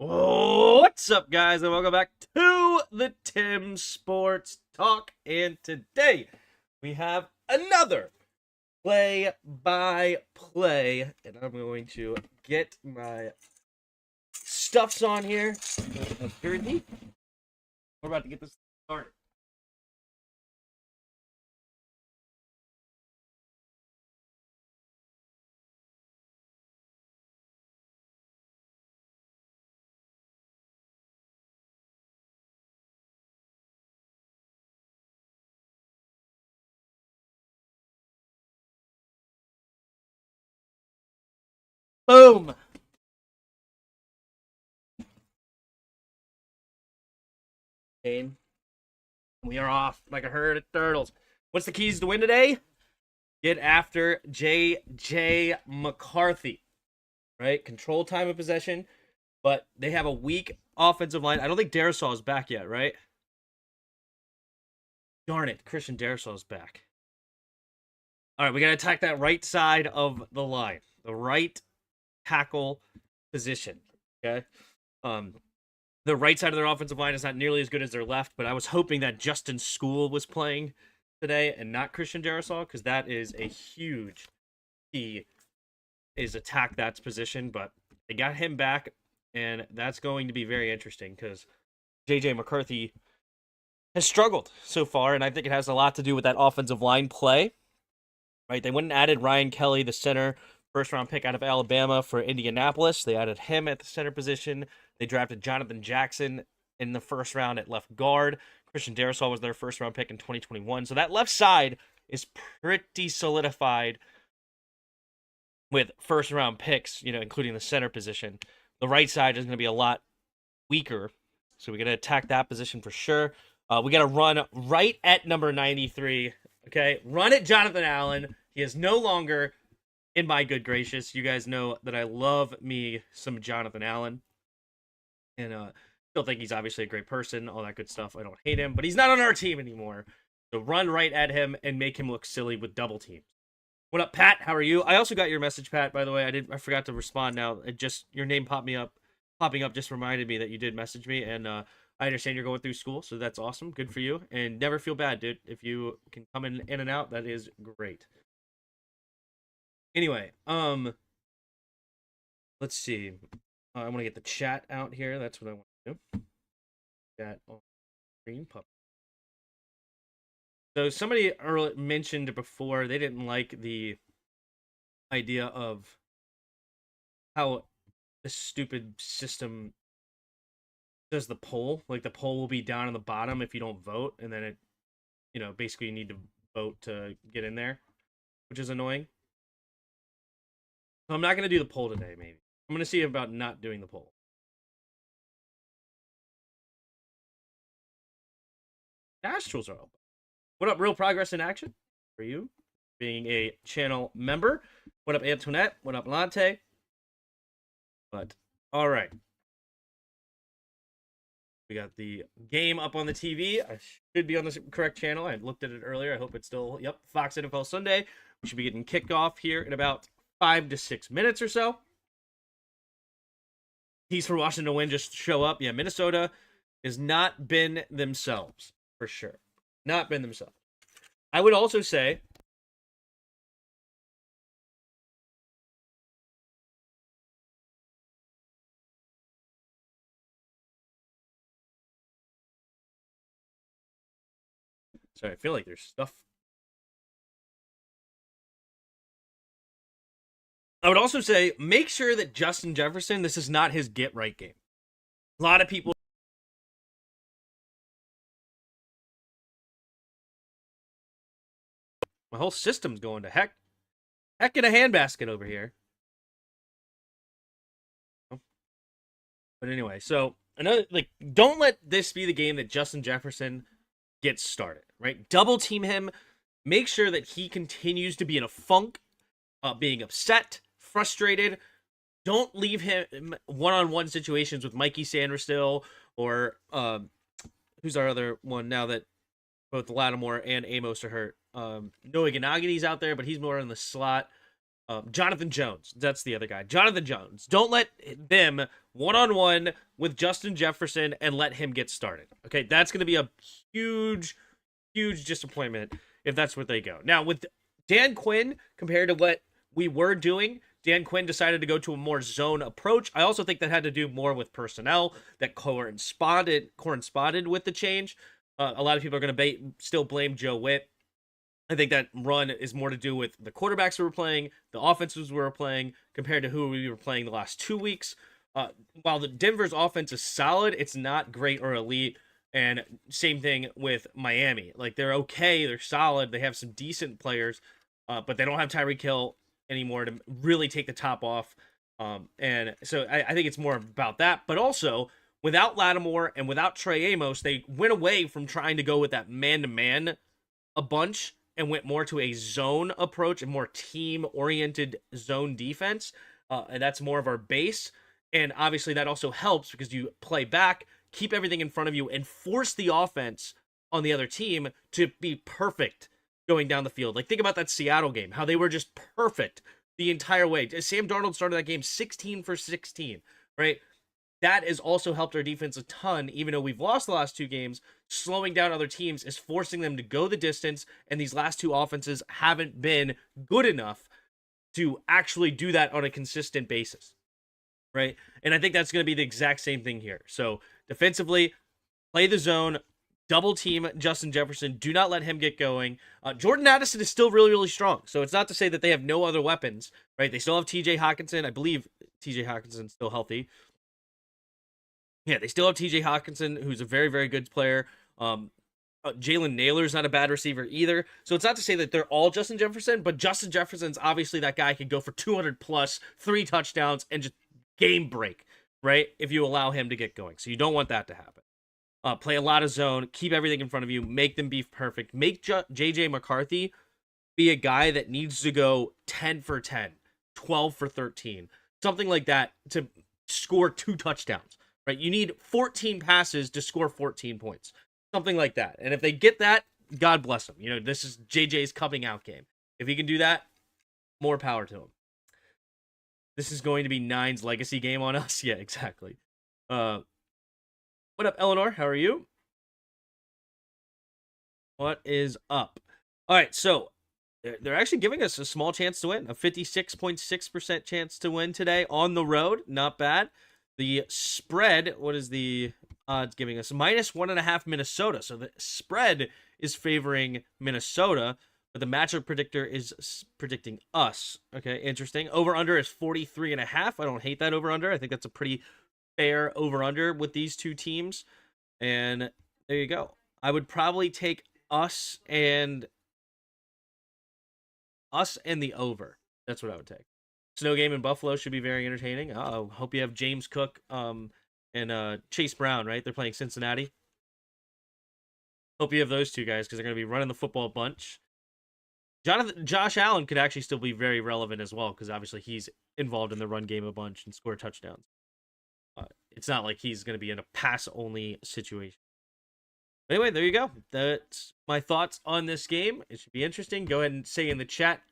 What's up, guys, and welcome back to the Tim Sports Talk. And today we have another play-by-play, and I'm going to get my stuffs on here. We're about to get this started. Boom! And we are off like a herd of turtles. What's the keys to win today? Get after J.J. McCarthy, right? Control time of possession, but they have a weak offensive line. I don't think Darisaw is back yet, right? Darn it, Christian Darisaw is back. All right, we got to attack that right side of the line, the right tackle position. Okay, the right side of their offensive line is not nearly as good as their left, but I was hoping that Justin School was playing today and not Christian Darisaw, because that is a huge key, is attack that position. But they got him back, and that's going to be very interesting because J.J. McCarthy has struggled so far, and I think it has a lot to do with that offensive line play. Right? They went and added Ryan Kelly, the center, first-round pick out of Alabama for Indianapolis. They added him at the center position. They drafted Jonathan Jackson in the first round at left guard. Christian Darisaw was their first-round pick in 2021. So that left side is pretty solidified with first-round picks, including the center position. The right side is going to be a lot weaker, so we're going to attack that position for sure. We got to run right at number 93, okay? Run at Jonathan Allen. He is no longer in my good gracious. You guys know that I love me some Jonathan Allen. And still think he's obviously a great person, all that good stuff. I don't hate him, but he's not on our team anymore. So run right at him and make him look silly with double teams. What up, Pat? How are you? I also got your message, Pat, by the way. I forgot to respond now. Your name popping up just reminded me that you did message me, and I understand you're going through school, so that's awesome. Good for you. And never feel bad, dude. If you can come in and out, that is great. Anyway, let's see. I want to get the chat out here. That's what I want to do. Chat on screen. So somebody mentioned before they didn't like the idea of how the stupid system does the poll. Like the poll will be down on the bottom if you don't vote, and then basically you need to vote to get in there, which is annoying. So I'm not going to do the poll today, maybe. I'm going to see about not doing the poll. Cash tools are open. What up, Real Progress in Action? For you, being a channel member. What up, Antoinette? What up, Lante? But, all right. We got the game up on the TV. I should be on the correct channel. I looked at it earlier. I hope it's still, Fox NFL Sunday. We should be getting kicked off here in about 5 to 6 minutes or so. Keys for Washington to win just show up. Yeah, Minnesota has not been themselves, for sure. Not been themselves. I would also say sorry, I feel like there's stuff. I would also say make sure that Justin Jefferson, this is not his get right game. A lot of people. My whole system's going to heck in a handbasket over here. But anyway, so don't let this be the game that Justin Jefferson gets started, right? Double team him. Make sure that he continues to be in a funk, being upset, frustrated. Don't leave him one-on-one situations with Mikey Sanderstill or who's our other one now that both Lattimore and Amos are hurt. Noah Ganagi's out there, but he's more in the slot. Jonathan Jones. That's the other guy. Jonathan Jones. Don't let them one-on-one with Justin Jefferson and let him get started. Okay, that's going to be a huge, huge disappointment if that's what they go. Now, with Dan Quinn, compared to what we were doing, Dan Quinn decided to go to a more zone approach. I also think that had to do more with personnel that corresponded with the change. A lot of people are going to still blame Joe Witt. I think that run is more to do with the quarterbacks we were playing, the offenses we were playing, compared to who we were playing the last 2 weeks. While the Denver's offense is solid, it's not great or elite. And same thing with Miami. Like, they're okay, they're solid, they have some decent players, but they don't have Tyreek Hill anymore to really take the top off. And so I think it's more about that. But also, without Lattimore and without Trey Amos, they went away from trying to go with that man-to-man a bunch and went more to a zone approach and more team-oriented zone defense. And that's more of our base. And obviously that also helps because you play back, keep everything in front of you, and force the offense on the other team to be perfect going down the field. Like, think about that Seattle game, how they were just perfect the entire way. Sam Darnold started that game 16 for 16, right? That has also helped our defense a ton, even though we've lost the last 2 games. Slowing down other teams is forcing them to go the distance, and these last 2 offenses haven't been good enough to actually do that on a consistent basis, right? And I think that's going to be the exact same thing here. So defensively, play the zone, double team Justin Jefferson. Do not let him get going. Jordan Addison is still really, really strong. So it's not to say that they have no other weapons, right? They still have TJ Hawkinson. I believe TJ Hawkinson's still healthy. Yeah, they still have TJ Hawkinson, who's a very, very good player. Jalen Naylor's not a bad receiver either. So it's not to say that they're all Justin Jefferson, but Justin Jefferson's obviously that guy could go for 200 plus, 3 touchdowns, and just game break, right? If you allow him to get going. So you don't want that to happen. Play a lot of zone, keep everything in front of you, make them be perfect. Make JJ McCarthy be a guy that needs to go 10 for 10, 12 for 13, something like that to score 2 touchdowns. Right? You need 14 passes to score 14 points. Something like that. And if they get that, God bless them. You know, this is JJ's coming out game. If he can do that, more power to him. This is going to be Nine's legacy game on us. Yeah, exactly. What up, Eleanor? How are you? What is up? All right, so they're actually giving us a small chance to win. A 56.6% chance to win today on the road. Not bad. The spread, what is the odds giving us? -1.5 Minnesota. So the spread is favoring Minnesota, but the matchup predictor is predicting us. Okay, interesting. Over-under is 43.5. I don't hate that over-under. I think that's a pretty fair over-under with these 2 teams. And there you go. I would probably take us and the over. That's what I would take. Snow game in Buffalo should be very entertaining. Hope you have James Cook and Chase Brown, right? They're playing Cincinnati. Hope you have those 2 guys because they're going to be running the football a bunch. Josh Allen could actually still be very relevant as well because obviously he's involved in the run game a bunch and score touchdowns. It's not like he's going to be in a pass-only situation. Anyway, there you go. That's my thoughts on this game. It should be interesting. Go ahead and say in the chat,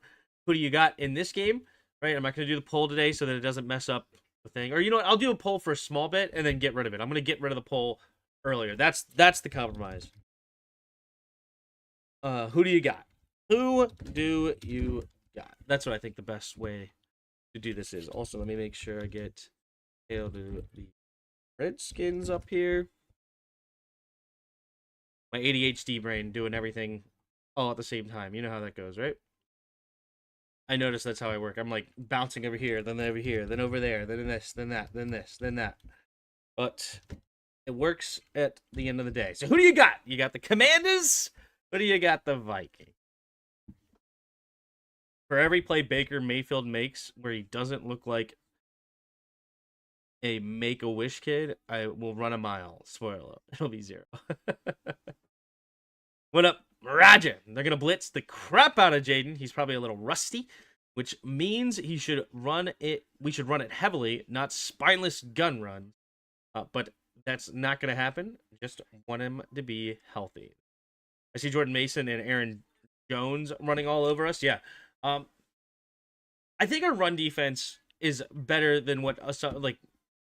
who do you got in this game? Right, I'm not going to do the poll today so that it doesn't mess up the thing. Or you know what? I'll do a poll for a small bit and then get rid of it. I'm going to get rid of the poll earlier. That's the compromise. Who do you got? Who do you got? That's what I think the best way to do this is. Also, let me make sure I get the Redskins up here. My ADHD brain doing everything all at the same time. You know how that goes, right? I notice that's how I work. I'm like bouncing over here, then over here, then over there, then this, then that, then this, then that. But it works at the end of the day. So who do you got? You got the Commanders? Who do you got? The Vikings? For every play Baker Mayfield makes where he doesn't look like a Make-A-Wish kid, I will run a mile. Spoiler, it'll be 0. What up, Roger? They're going to blitz the crap out of Jaden. He's probably a little rusty, which means he should run it. We should run it heavily, not spineless gun run. But that's not going to happen. Just want him to be healthy. I see Jordan Mason and Aaron Jones running all over us. Yeah. I think our run defense is better than what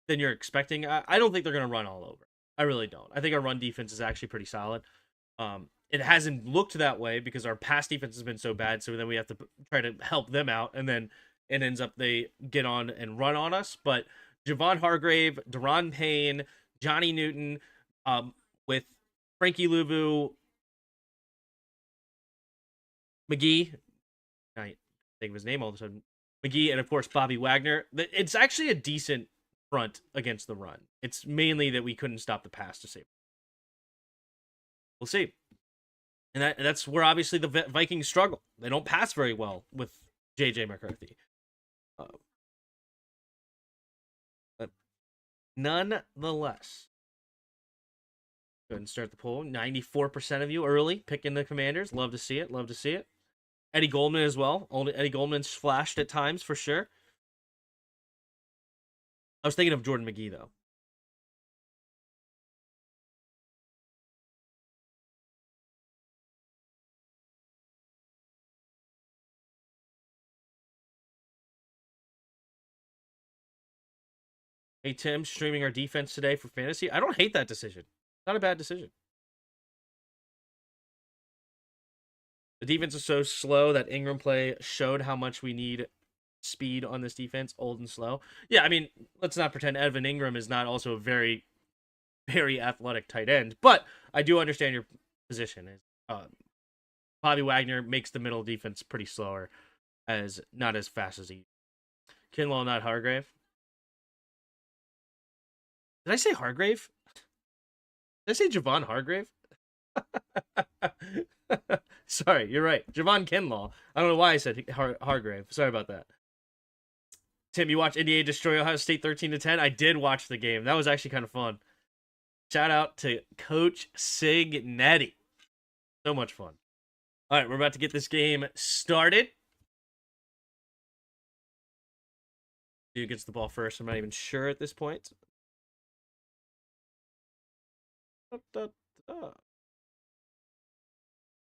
than you're expecting. I don't think they're going to run all over. I really don't. I think our run defense is actually pretty solid. It hasn't looked that way because our pass defense has been so bad. So then we have to try to help them out, and then it ends up they get on and run on us. But Javon Hargrave, Deron Payne, Johnny Newton, with Frankie Louvu, McGee. I think of his name all of a sudden. McGee, and of course Bobby Wagner. It's actually a decent front against the run. It's mainly that we couldn't stop the pass to save. We'll see. And that's where obviously the Vikings struggle. They don't pass very well with JJ McCarthy. But nonetheless, go ahead and start the poll. 94% of you early picking the Commanders. Love to see it. Love to see it. Eddie Goldman as well. Eddie Goldman's flashed at times for sure. I was thinking of Jordan McGee though. Hey, Tim, streaming our defense today for fantasy. I don't hate that decision. Not a bad decision. The defense is so slow that Ingram play showed how much we need speed on this defense, old and slow. Yeah, I mean, let's not pretend Evan Ingram is not also a very, very athletic tight end, but I do understand your position. Bobby Wagner makes the middle defense pretty slower, as not as fast as he. Kinlaw, not Hargrave. Did I say Hargrave? Did I say Javon Hargrave? Sorry, you're right. Javon Kinlaw. I don't know why I said Hargrave. Sorry about that. Tim, you watched Indiana destroy Ohio State 13-10? I did watch the game. That was actually kind of fun. Shout out to Coach Signetti. So much fun. All right, we're about to get this game started. Who gets the ball first? I'm not even sure at this point.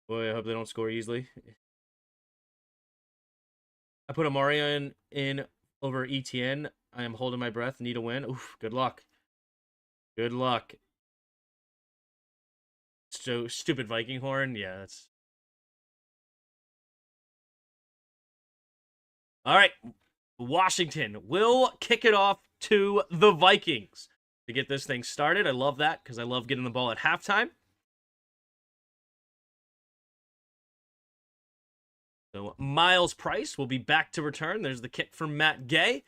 Boy, I hope they don't score easily. I put Amarian in over ETN. I am holding my breath. Need a win. Oof, good luck. Good luck. So stupid Viking horn. Yeah, that's... All right. Washington will kick it off to the Vikings to get this thing started. I love that because I love getting the ball at halftime. So Miles Price will be back to return. There's the kick from Matt Gay.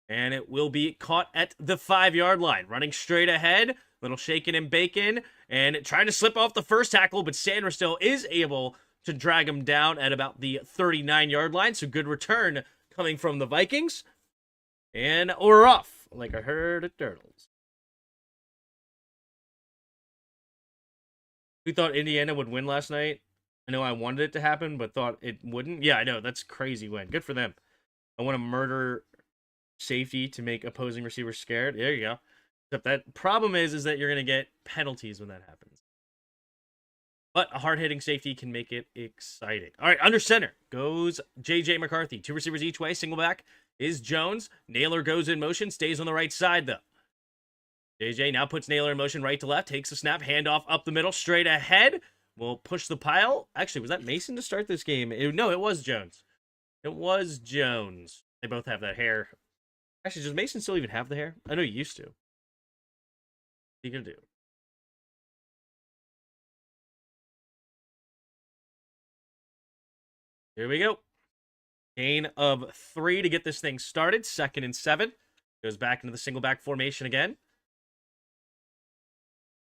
And it will be caught at the 5-yard line. Running straight ahead. Little shaking and bacon. And trying to slip off the first tackle. But Sanders still is able to drag him down at about the 39-yard line. So good return coming from the Vikings. And we're off like a herd of turtles. We thought Indiana would win last night. I know I wanted it to happen, but thought it wouldn't. Yeah, I know. That's crazy win. Good for them. I want to murder safety to make opposing receivers scared. There you go. Except that problem is that you're going to get penalties when that happens. But a hard-hitting safety can make it exciting. All right, under center goes J.J. McCarthy. 2 receivers each way. Single back is Jones. Naylor goes in motion. Stays on the right side, though. J.J. now puts Naylor in motion right to left. Takes a snap. Handoff up the middle. Straight ahead. Will push the pile. Actually, was that Mason to start this game? No, it was Jones. It was Jones. They both have that hair. Actually, does Mason still even have the hair? I know he used to. What are you going to do? Here we go. Gain of 3 to get this thing started. 2nd and 7. Goes back into the single back formation again.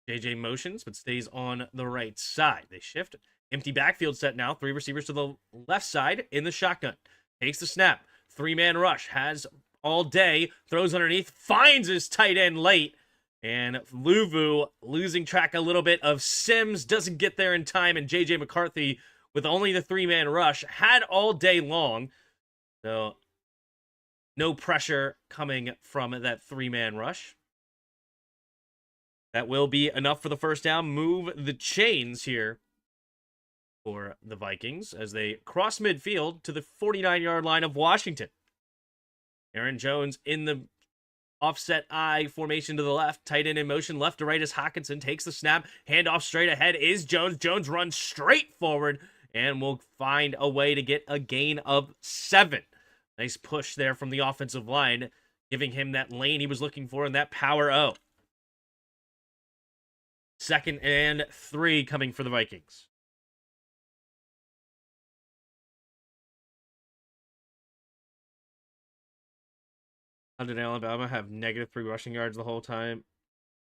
JJ motions, but stays on the right side. They shift. Empty backfield set now. 3 receivers to the left side in the shotgun. Takes the snap. 3-man rush. Has all day. Throws underneath. Finds his tight end late. And Louvu losing track a little bit of Sims. Doesn't get there in time. And JJ McCarthy, with only the 3-man rush, had all day long. So no pressure coming from that 3-man rush. That will be enough for the first down. Move the chains here for the Vikings as they cross midfield to the 49-yard line of Washington. Aaron Jones in the offset I formation to the left, tight end in motion, left to right as Hockenson takes the snap, handoff straight ahead is Jones. Jones runs straight forward and will find a way to get a gain of 7. Nice push there from the offensive line, giving him that lane he was looking for in that power O. 2nd and 3 coming for the Vikings. How did Alabama have -3 rushing yards the whole time?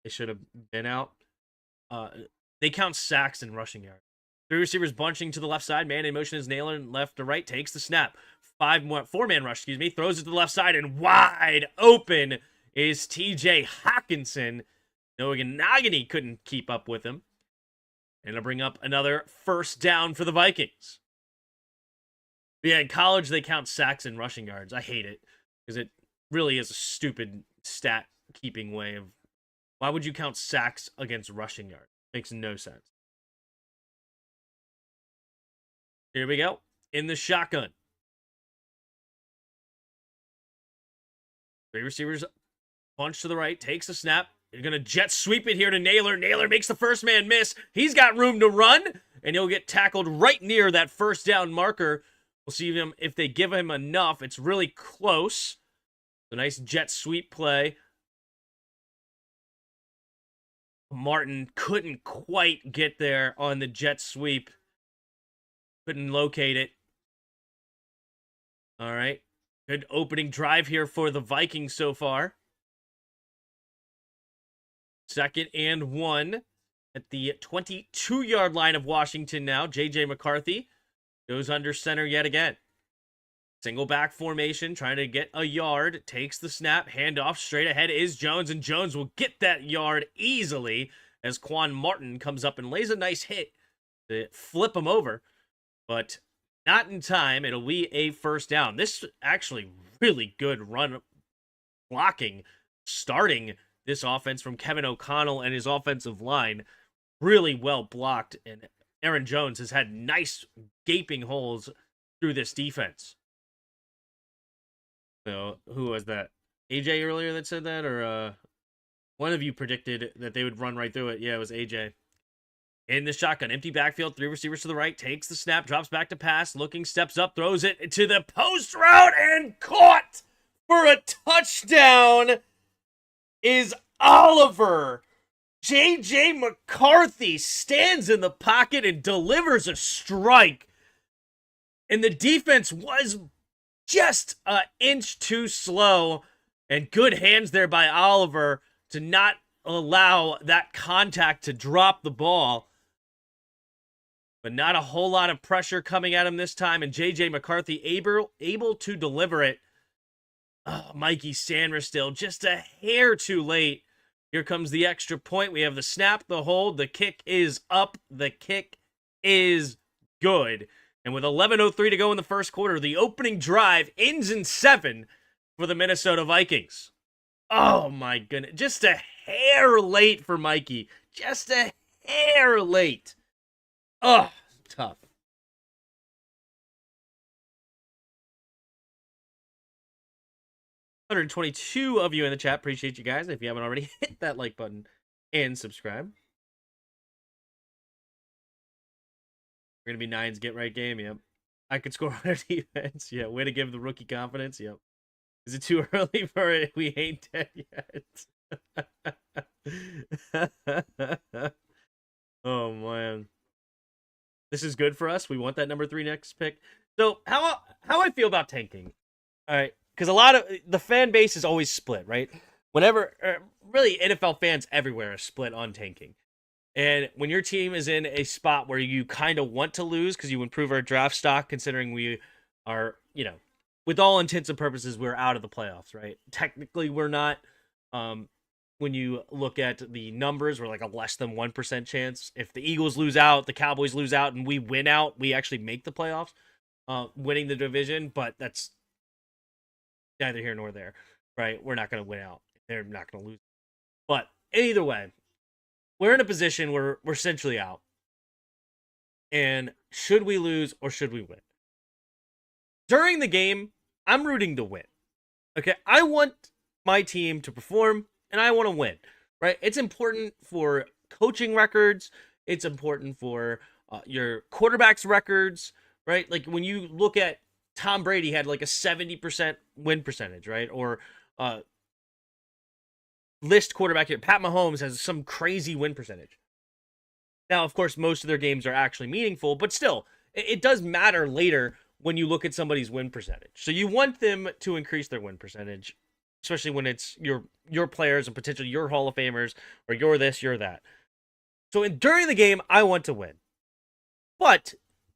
They should have been out. They count sacks and rushing yards. 3 receivers bunching to the left side. Man in motion is Naylor, left to right, takes the snap. 4-man rush, throws it to the left side, and wide open is TJ Hockenson. Noah Nagany couldn't keep up with him. And it'll bring up another first down for the Vikings. But yeah, in college, they count sacks and rushing yards. I hate it because it really is a stupid stat keeping way of, why would you count sacks against rushing yards? Makes no sense. Here we go. In the shotgun. 3 receivers bunch to the right, takes a snap. You're going to jet sweep it here to Naylor. Naylor makes the first man miss. He's got room to run, and he'll get tackled right near that first down marker. We'll see him if they give him enough. It's really close. A nice jet sweep play. Martin couldn't quite get there on the jet sweep. Couldn't locate it. All right. Good opening drive here for the Vikings so far. 2nd and 1 at the 22-yard line of Washington now. J.J. McCarthy goes under center yet again. Single back formation, trying to get a yard. Takes the snap, handoff straight ahead is Jones, and Jones will get that yard easily as Quan Martin comes up and lays a nice hit to flip him over. But not in time. It'll be a first down. This actually really good run blocking, starting this offense from Kevin O'Connell and his offensive line. Really well blocked, and Aaron Jones has had nice gaping holes through this defense. So, who was that? AJ earlier that said that? Or one of you predicted that they would run right through it. Yeah, it was AJ. In the shotgun, empty backfield, 3 receivers to the right, takes the snap, drops back to pass, looking, steps up, throws it to the post route, and caught for a touchdown is Oliver. J.J. McCarthy stands in the pocket and delivers a strike. And the defense was just an inch too slow, and good hands there by Oliver to not allow that contact to drop the ball. But not a whole lot of pressure coming at him this time, and J.J. McCarthy able to deliver it. Oh, Mikey Sanders just a hair too late. Here comes the extra point. We have the snap, the hold, the kick is up, the kick is good. And with 11:03 to go in the first quarter, the opening drive ends in 7 for the Minnesota Vikings. Oh my goodness, just a hair late for Mikey. Just a hair late. Oh, tough. 122 of you in the chat. Appreciate you guys. If you haven't already, hit that like button and subscribe. We're going to be Nines get right game. Yep. I could score on our defense. Yeah. Way to give the rookie confidence. Yep. Is it too early for it? We ain't dead yet. Oh, man. This is good for us. We want that number 3 next pick. So how I feel about tanking. All right. Because a lot of the fan base is always split, right? Whenever, really, NFL fans everywhere are split on tanking. And when your team is in a spot where you kind of want to lose because you improve our draft stock, considering we are, with all intents and purposes, we're out of the playoffs, right? Technically, we're not. When you look at the numbers, we're like a less than 1% chance. If the Eagles lose out, the Cowboys lose out, and we win out, we actually make the playoffs, winning the division. But that's neither here nor there, right? We're not going to win out. They're not going to lose. But either way, we're in a position where we're essentially out. And should we lose or should we win? During the game, I'm rooting to win. Okay, I want my team to perform and I want to win, right? It's important for coaching records, it's important for your quarterback's records, right? Like when you look at Tom Brady had like a 70% win percentage, right? Or list quarterback here, Pat Mahomes has some crazy win percentage. Now, of course, most of their games are actually meaningful, but still, it does matter later when you look at somebody's win percentage. So you want them to increase their win percentage, especially when it's your players and potentially your Hall of Famers, or you're this, you're that. So during the game, I want to win. But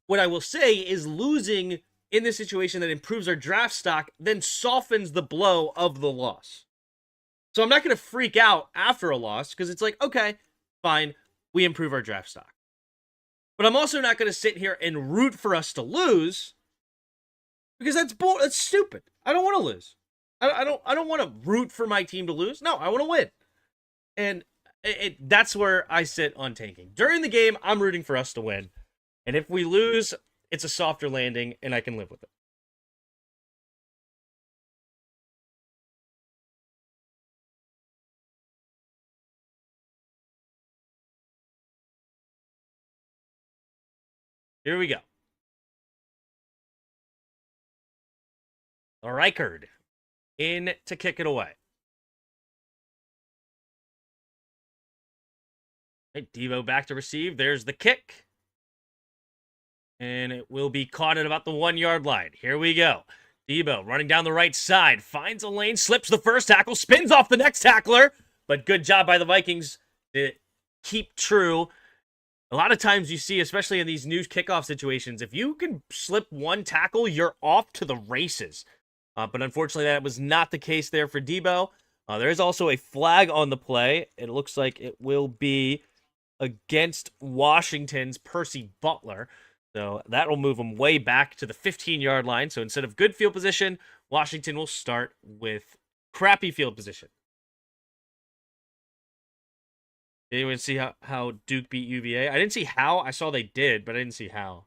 what I will say is losing in this situation that improves our draft stock then softens the blow of the loss. So I'm not going to freak out after a loss because it's like, okay, fine, we improve our draft stock. But I'm also not going to sit here and root for us to lose because that's stupid. I don't want to lose. I don't want to root for my team to lose. No, I want to win. And that's where I sit on tanking. During the game, I'm rooting for us to win. And if we lose, it's a softer landing and I can live with it. Here we go. Reichard in to kick it away. Okay, Devo back to receive. There's the kick. And it will be caught at about the 1 yard line. Here we go. Debo running down the right side. Finds a lane, slips the first tackle, spins off the next tackler. But good job by the Vikings to keep true. A lot of times you see, especially in these new kickoff situations, if you can slip one tackle, you're off to the races. But unfortunately, that was not the case there for Debo. There is also a flag on the play. It looks like it will be against Washington's Percy Butler. So that will move them way back to the 15-yard line. So instead of good field position, Washington will start with crappy field position. Did anyone see how Duke beat UVA? I didn't see how. I saw they did, but I didn't see how.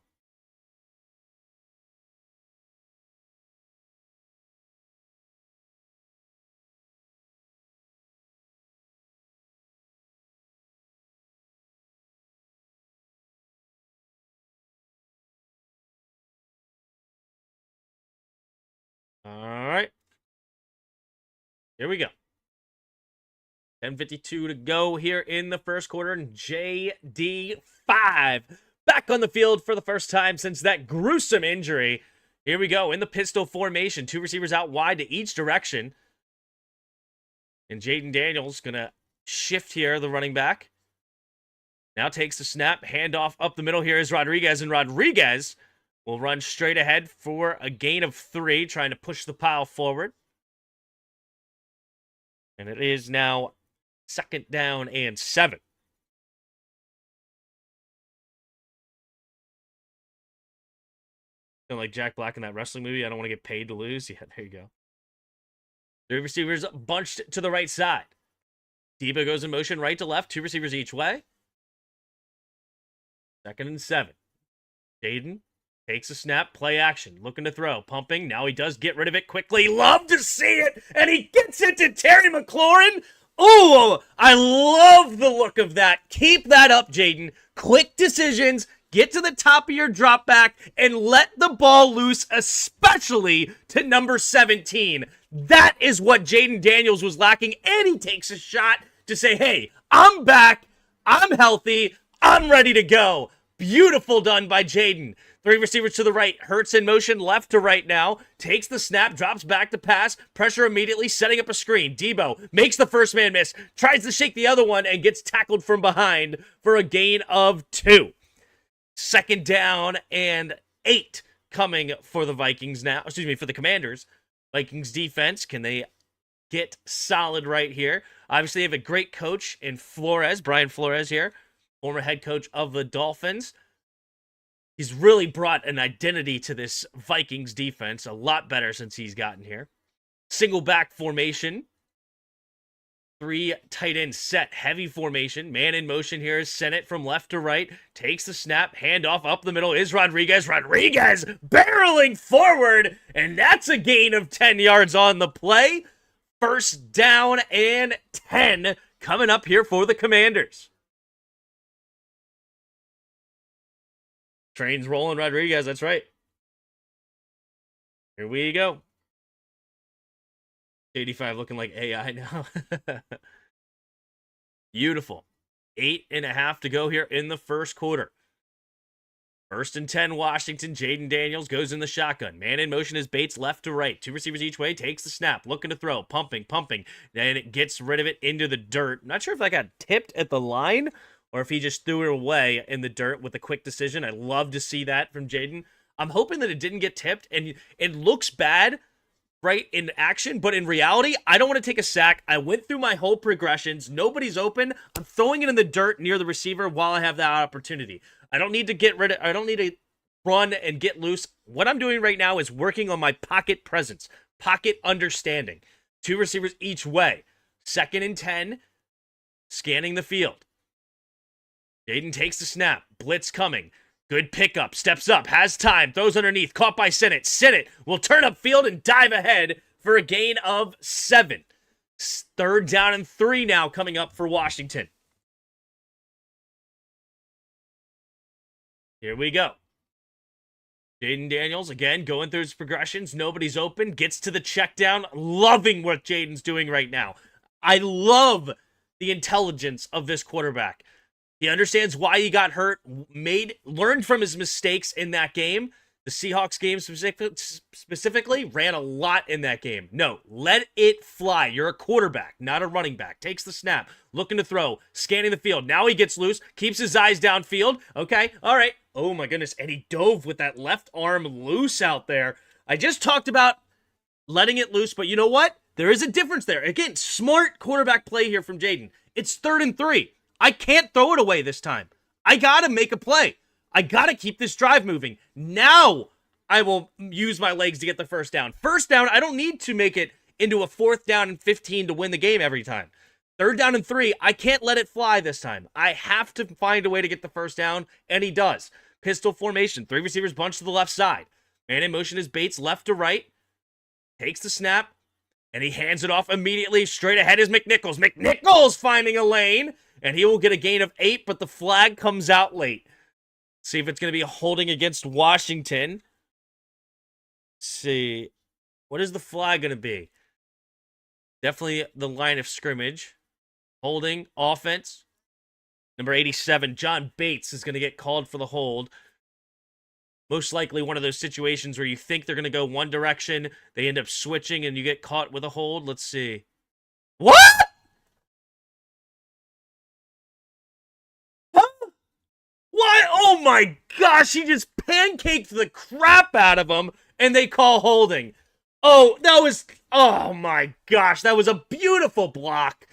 All right. Here we go. 10:52 to go here in the first quarter, and JD5 back on the field for the first time since that gruesome injury. Here we go in the pistol formation. Two receivers out wide to each direction. And Jaden Daniels going to shift here, the running back. Now takes the snap, handoff up the middle here is Rodriguez, and Rodriguez will run straight ahead for a gain of 3, trying to push the pile forward. And it is now 2nd down and 7. Like Jack Black in that wrestling movie, I don't want to get paid to lose. Yeah, there you go. 3 receivers bunched to the right side. Debo goes in motion right to left. 2 receivers each way. 2nd and 7. Jaden takes a snap, play action, looking to throw, pumping. Now he does get rid of it quickly. Love to see it, and he gets it to Terry McLaurin. Oh, I love the look of that. Keep that up, Jaden. Quick decisions, get to the top of your drop back, and let the ball loose, especially to number 17. That is what Jaden Daniels was lacking, and he takes a shot to say, hey, I'm back, I'm healthy, I'm ready to go. Beautiful done by Jaden. 3 receivers to the right. Hurts in motion left to right now. Takes the snap, drops back to pass. Pressure immediately, setting up a screen. Debo makes the first man miss. Tries to shake the other one and gets tackled from behind for a gain of 2. 2nd down and 8 coming for the Vikings now. Excuse me, for the Commanders. Vikings defense, can they get solid right here? Obviously, they have a great coach in Flores, Brian Flores here, former head coach of the Dolphins. He's really brought an identity to this Vikings defense, a lot better since he's gotten here. Single back formation. Three tight end set, heavy formation, man in motion here is sent it from left to right, takes the snap, handoff up the middle is Rodriguez barreling forward, and that's a gain of 10 yards on the play. First down and 10 coming up here for the Commanders. Train's rolling, Rodriguez, that's right. Here we go. 85 looking like AI now. Beautiful. 8.5 to go here in the first quarter. 1st and 10, Washington. Jaden Daniels goes in the shotgun. Man in motion is Bates left to right. Two receivers each way. Takes the snap. Looking to throw. Pumping. Then it gets rid of it into the dirt. I'm not sure if that got tipped at the line or if he just threw it away in the dirt with a quick decision. I love to see that from Jaden. I'm hoping that it didn't get tipped, and it looks bad, right, in action, but in reality, I don't want to take a sack. I went through my whole progressions. Nobody's open. I'm throwing it in the dirt near the receiver while I have that opportunity. I don't need to run and get loose. What I'm doing right now is working on my pocket presence, pocket understanding. Two receivers each way. 2nd and 10, scanning the field. Jaden takes the snap. Blitz coming. Good pickup. Steps up. Has time. Throws underneath. Caught by Sinnott. Sinnott will turn up field and dive ahead for a gain of 7. 3rd down and 3 now coming up for Washington. Here we go. Jaden Daniels, again, going through his progressions. Nobody's open. Gets to the check down. Loving what Jaden's doing right now. I love the intelligence of this quarterback. He understands why he got hurt, learned from his mistakes in that game. The Seahawks game specifically ran a lot in that game. No, let it fly. You're a quarterback, not a running back. Takes the snap, looking to throw, scanning the field. Now he gets loose, keeps his eyes downfield. Okay, all right. Oh my goodness, and he dove with that left arm loose out there. I just talked about letting it loose, but you know what? There is a difference there. Again, smart quarterback play here from Jaden. It's 3rd and 3. I can't throw it away this time. I got to make a play. I got to keep this drive moving. Now I will use my legs to get the first down. First down, I don't need to make it into a 4th down and 15 to win the game every time. 3rd down and 3, I can't let it fly this time. I have to find a way to get the first down, and he does. Pistol formation, 3 receivers bunched to the left side. Man in motion is Bates left to right. Takes the snap, and he hands it off immediately. Straight ahead is McNichols. McNichols finding a lane. And he will get a gain of 8, but the flag comes out late. See if it's going to be a holding against Washington. Let's see. What is the flag going to be? Definitely the line of scrimmage. Holding, offense. Number 87, John Bates, is going to get called for the hold. Most likely one of those situations where you think they're going to go one direction, they end up switching, and you get caught with a hold. Let's see. What? Why? Oh my gosh, he just pancaked the crap out of him, and they call holding. Oh my gosh, that was a beautiful block.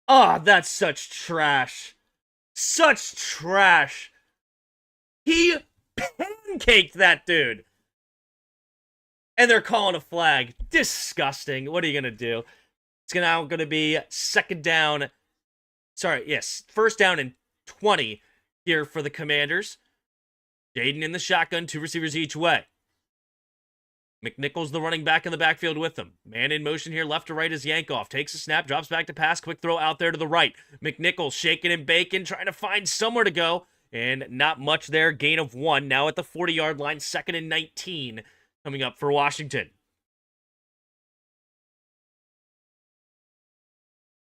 Oh, that's such trash. Such trash. He pancaked that dude. And they're calling a flag. Disgusting. What are you going to do? It's now going to be 2nd down. Sorry, yes, 1st down and 20 here for the Commanders. Jaden in the shotgun, 2 receivers each way. McNichols, the running back in the backfield with them. Man in motion here, left to right is Yankoff. Takes a snap, drops back to pass, quick throw out there to the right. McNichols shaking and baking, trying to find somewhere to go. And not much there, gain of 1. Now at the 40-yard line, 2nd and 19 coming up for Washington.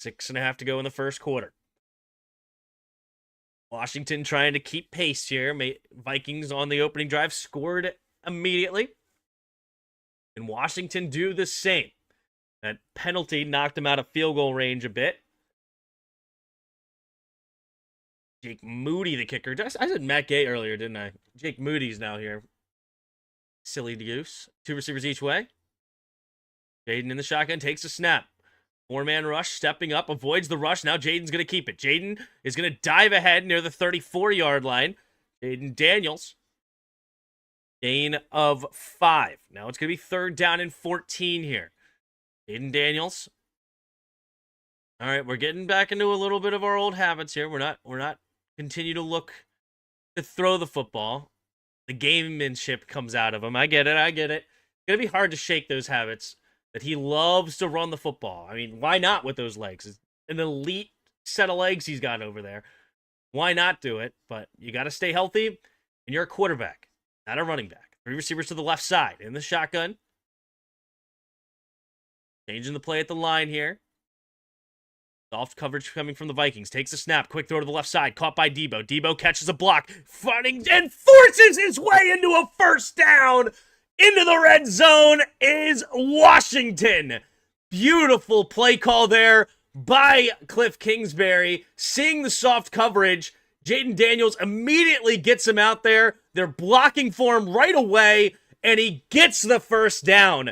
6.5 to go in the first quarter. Washington trying to keep pace here. Vikings on the opening drive scored immediately. And Washington do the same. That penalty knocked him out of field goal range a bit. Jake Moody, the kicker. I said Matt Gay earlier, didn't I? Jake Moody's now here. Silly goose. 2 receivers each way. Jaden in the shotgun takes a snap. 4-man rush, stepping up, avoids the rush. Now Jaden's going to keep it. Jaden is going to dive ahead near the 34-yard line. Jaden Daniels. Gain of 5. Now it's going to be 3rd down and 14 here. Jaden Daniels. All right, we're getting back into a little bit of our old habits here. We're not continue to look to throw the football. The gamemanship comes out of him. I get it. It's gonna be hard to shake those habits. That he loves to run the football. I mean, why not with those legs? It's an elite set of legs he's got over there. Why not do it? But you got to stay healthy, and you're a quarterback, not a running back. 3 receivers to the left side in the shotgun. Changing the play at the line here. Soft coverage coming from the Vikings. Takes a snap. Quick throw to the left side. Caught by Debo. Debo catches a block. Fighting and forces his way into a first down. Into the red zone is Washington. Beautiful play call there by Cliff Kingsbury. Seeing the soft coverage, Jaden Daniels immediately gets him out there. They're blocking for him right away, and he gets the first down.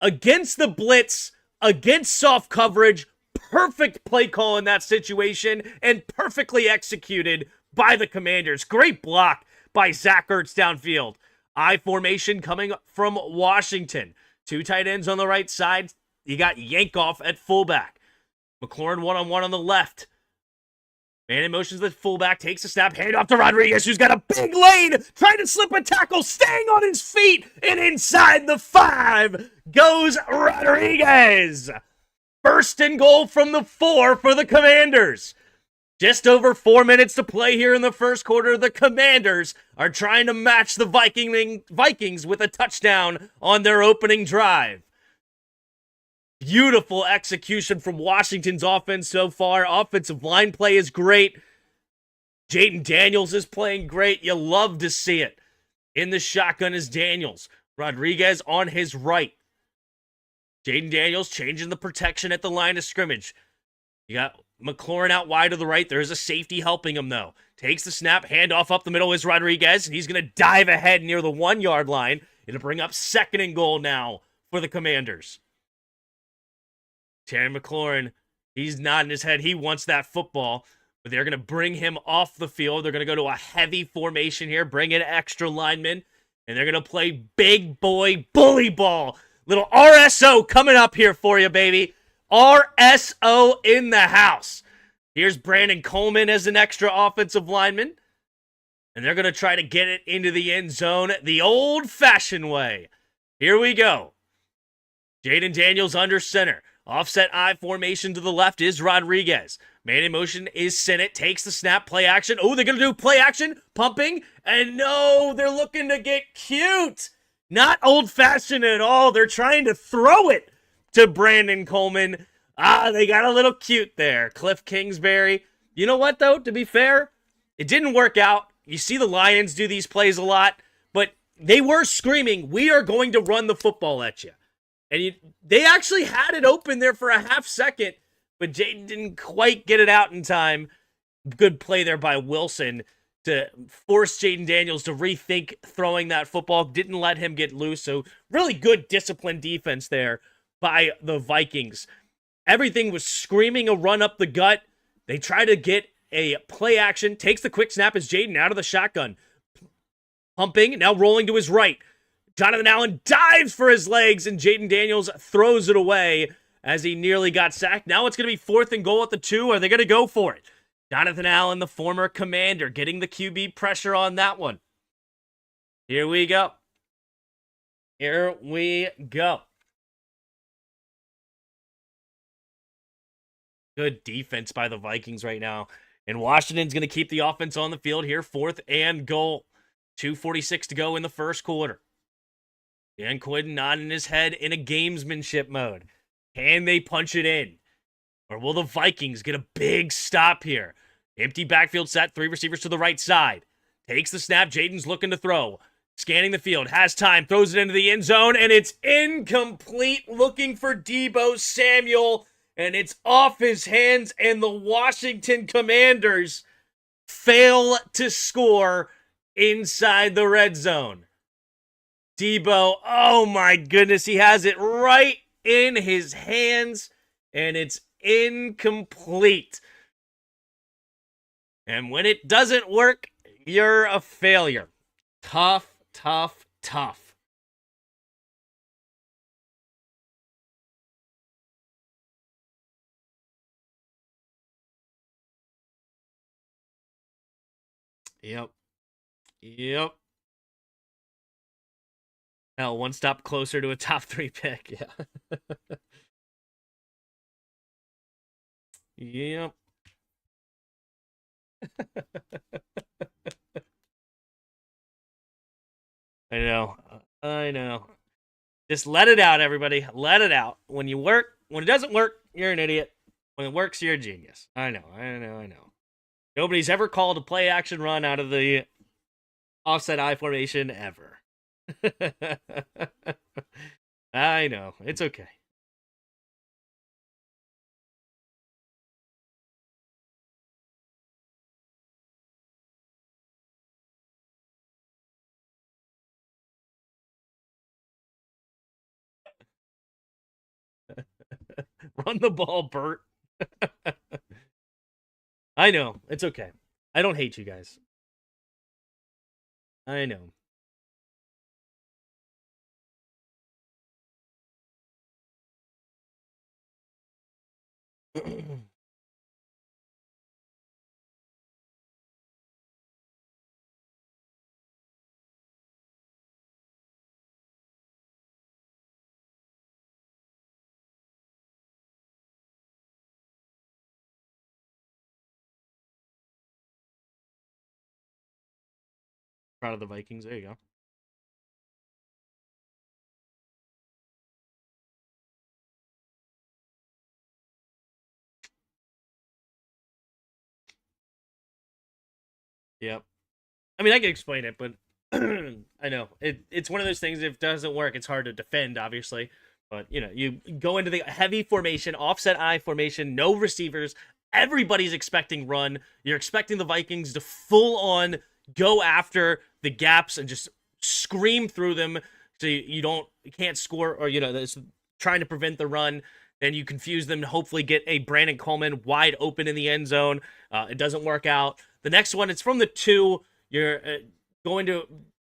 Against the blitz, against soft coverage, perfect play call in that situation, and perfectly executed by the Commanders. Great block by Zach Ertz downfield. I formation coming from Washington. 2 tight ends on the right side. You got Yankoff at fullback. McLaurin one-on-one on the left. Man in motion to the fullback, takes a snap, hand off to Rodriguez, who's got a big lane, trying to slip a tackle, staying on his feet, and inside the 5 goes Rodriguez. First and goal from the 4 for the Commanders. Just over 4 minutes to play here in the first quarter. The Commanders are trying to match the Vikings with a touchdown on their opening drive. Beautiful execution from Washington's offense so far. Offensive line play is great. Jaden Daniels is playing great. You love to see it. In the shotgun is Daniels. Rodriguez on his right. Jaden Daniels changing the protection at the line of scrimmage. You got McLaurin out wide to the right. There's a safety helping him, though. Takes the snap, handoff up the middle is Rodriguez, and he's going to dive ahead near the 1-yard line. It'll bring up second and goal now for the Commanders. Terry McLaurin, he's nodding his head. He wants that football, but they're going to bring him off the field. They're going to go to a heavy formation here, bring in extra linemen, and they're going to play big boy bully ball. Little RSO coming up here for you, baby. RSO in the house. Here's Brandon Coleman as an extra offensive lineman, and they're going to try to get it into the end zone the old-fashioned way. Here we go. Jaden Daniels under center. Offset I formation to the left is Rodriguez. Man in motion is Sinnott. Takes the snap. Play action. Oh, they're going to do play action. Pumping. And no, they're looking to get cute. Not old-fashioned at all. They're trying to throw it to Brandon Coleman. They got a little cute there. Cliff Kingsbury. You know what, though? To be fair, it didn't work out. You see the Lions do these plays a lot, but they were screaming, "We are going to run the football at you." And they actually had it open there for a half second, but Jaden didn't quite get it out in time. Good play there by Wilson to force Jaden Daniels to rethink throwing that football. Didn't let him get loose. So really good disciplined defense there by the Vikings. Everything was screaming a run up the gut. They try to get a play action. Takes the quick snap as Jaden out of the shotgun. Pumping, now rolling to his right. Jonathan Allen dives for his legs, and Jaden Daniels throws it away as he nearly got sacked. Now it's going to be 4th and goal at the 2. Are they going to go for it? Jonathan Allen, the former Commander, getting the QB pressure on that one. Here we go. Here we go. Good defense by the Vikings right now. And Washington's going to keep the offense on the field here. 4th and goal. 2:46 to go in the first quarter. Dan Quinn nodding his head in a gamesmanship mode. Can they punch it in? Or will the Vikings get a big stop here? Empty backfield set, 3 receivers to the right side. Takes the snap, Jaden's looking to throw. Scanning the field, has time, throws it into the end zone, and it's incomplete. Looking for Deebo Samuel, and it's off his hands, and the Washington Commanders fail to score inside the red zone. Deebo, oh my goodness, he has it right in his hands, and it's incomplete. And when it doesn't work, you're a failure. Tough, tough, tough. Yep. Yep. Hell, one stop closer to a top 3 pick. Yeah. Yep. I know. I know. Just let it out, everybody. Let it out. When when it doesn't work, you're an idiot. When it works, you're a genius. I know. I know. I know. Nobody's ever called a play action run out of the offset I formation ever. I know. It's okay. Run the ball, Bert. I know. It's okay. I don't hate you guys. I know. Proud of the Vikings. There you go. Yep. I mean, I can explain it, but I know it's one of those things. If it doesn't work, it's hard to defend, obviously. But you go into the heavy formation, offset I formation, no receivers. Everybody's expecting run. You're expecting the Vikings to full on go after the gaps and just scream through them, so you can't score, or that's trying to prevent the run. Then you confuse them to hopefully get a Brandon Coleman wide open in the end zone. It doesn't work out. The next one, it's from the 2. You're going to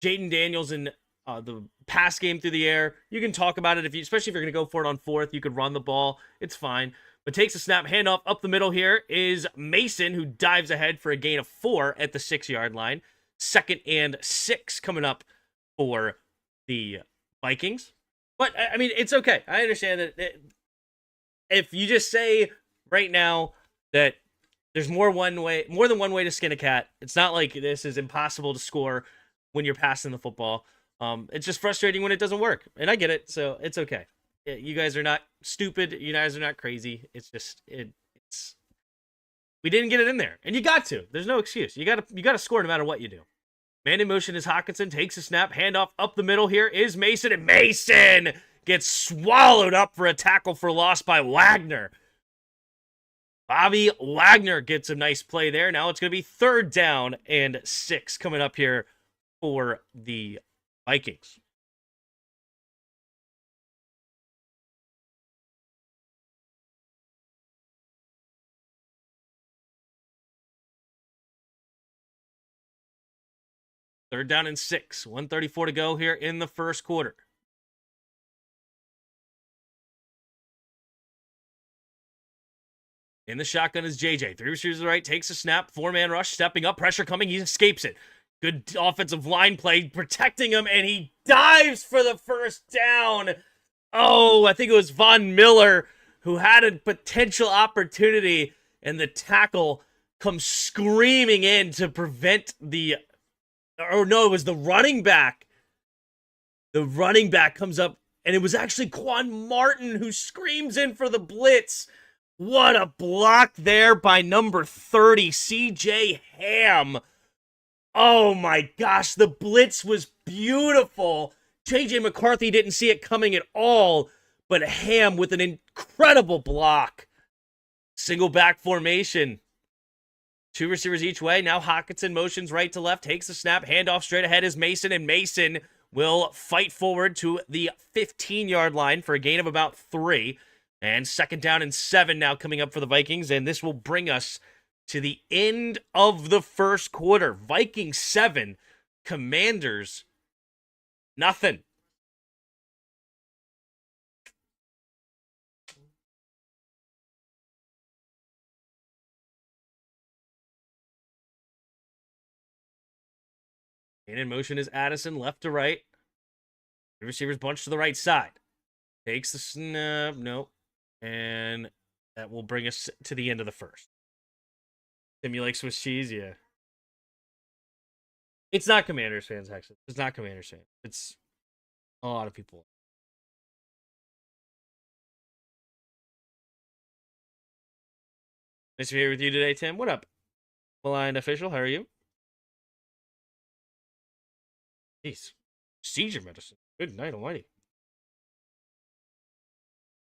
Jaden Daniels and the pass game through the air. You can talk about it, especially if you're going to go for it on 4th. You could run the ball. It's fine. But takes a snap, handoff up the middle here is Mason, who dives ahead for a gain of 4 at the 6-yard line. 2nd and 6 coming up for the Vikings. But, I mean, it's okay. I understand that if you just say right now that there's more than one way to skin a cat. It's not like this is impossible to score when you're passing the football. It's just frustrating when it doesn't work, and I get it. So it's okay. You guys are not stupid. You guys are not crazy. It's just it's we didn't get it in there, and you got to. There's no excuse. You got to score no matter what you do. Man in motion is Hawkinson, takes a snap, handoff up the middle here is Mason, and Mason gets swallowed up for a tackle for loss by Wagner. Bobby Wagner gets a nice play there. Now it's going to be 3rd down and 6 coming up here for the Vikings. Third down and 6. 1:34 to go here in the first quarter. In the shotgun is JJ. 3 receivers to the right, takes a snap. 4-man rush, stepping up, pressure coming. He escapes it. Good offensive line play, protecting him, and he dives for the first down. Oh, I think it was Von Miller who had a potential opportunity, and the tackle comes screaming in to prevent it was the running back. The running back comes up, and it was actually Quan Martin who screams in for the blitz. What a block there by number 30, CJ Ham. Oh my gosh, the blitz was beautiful. JJ McCarthy didn't see it coming at all, but Ham with an incredible block. Single back formation. 2 receivers each way. Now Hawkinson motions right to left, takes the snap, handoff straight ahead is Mason, and Mason will fight forward to the 15-yard line for a gain of about 3. And 2nd down and 7 now coming up for the Vikings, and this will bring us to the end of the first quarter. Vikings 7, Commanders nothing. And in motion is Addison, left to right. The receivers bunch to the right side. Takes the snap. Nope. And that will bring us to the end of the first. Tim, you like Swiss cheese? Yeah. It's not Commanders fans, actually. It's not Commanders fans. It's a lot of people. Nice to be here with you today, Tim. What up? Maligned official, how are you? Jeez. Seizure medicine. Good night almighty.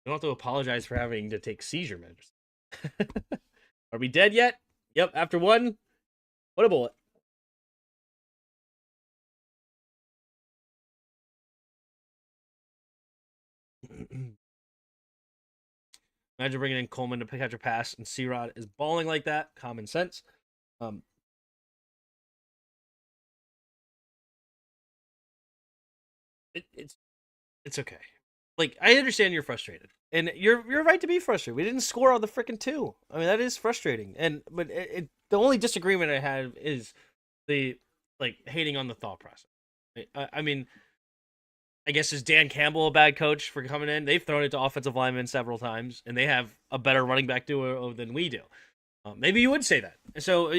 You don't have to apologize for having to take seizure medicine. Are we dead yet? Yep, after one. What a bullet. Imagine bringing in Coleman to catch a pass, and C-Rod is balling like that. Common sense. It's okay. Like, I understand you're frustrated, and you're right to be frustrated. We didn't score on the freaking two. I mean, that is frustrating. But the only disagreement I have is the hating on the thought process. I mean, I guess is Dan Campbell a bad coach for coming in? They've thrown it to offensive linemen several times, and they have a better running back duo than we do. Maybe you would say that. So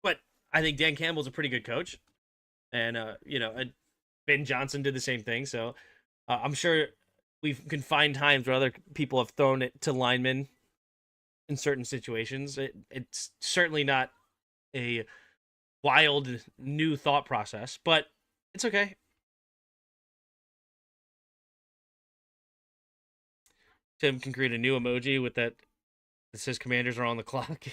but I think Dan Campbell's a pretty good coach, and Ben Johnson did the same thing. So I'm sure we can find times where other people have thrown it to linemen in certain situations. It's certainly not a wild new thought process, but it's okay. Tim can create a new emoji with that says Commanders are on the clock.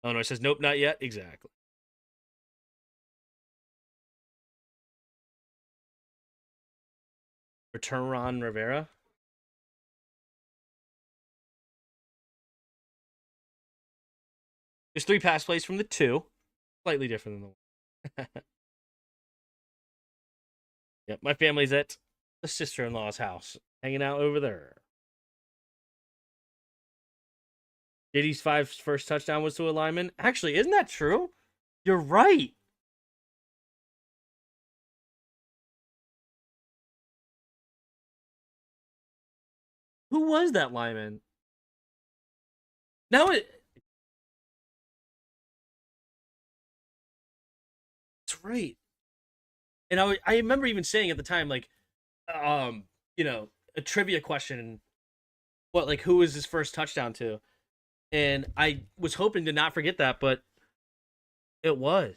Oh no, it says nope, not yet. Exactly. Return Ron Rivera. There's 3 pass plays from the 2. Slightly different than the 1. Yep, my family's at the sister-in-law's house, hanging out over there. JD's first touchdown was to a lineman. Actually, isn't that true? You're right. Who was that lineman? Now it's right. And I remember even saying at the time, like, a trivia question. What, like, who was his first touchdown to? And I was hoping to not forget that, but it was.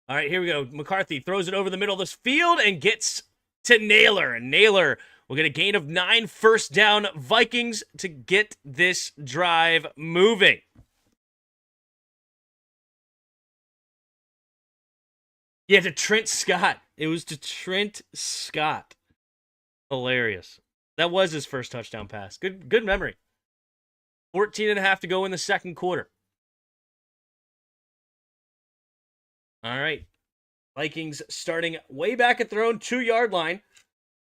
All right, here we go. McCarthy throws it over the middle of this field and gets to Naylor. And Naylor will get a gain of 9, first down Vikings to get this drive moving. Yeah, to Trent Scott. It was to Trent Scott. Hilarious. That was his first touchdown pass. Good memory. 14 and a half to go in the second quarter. All right. Vikings starting way back at their own 2-yard line.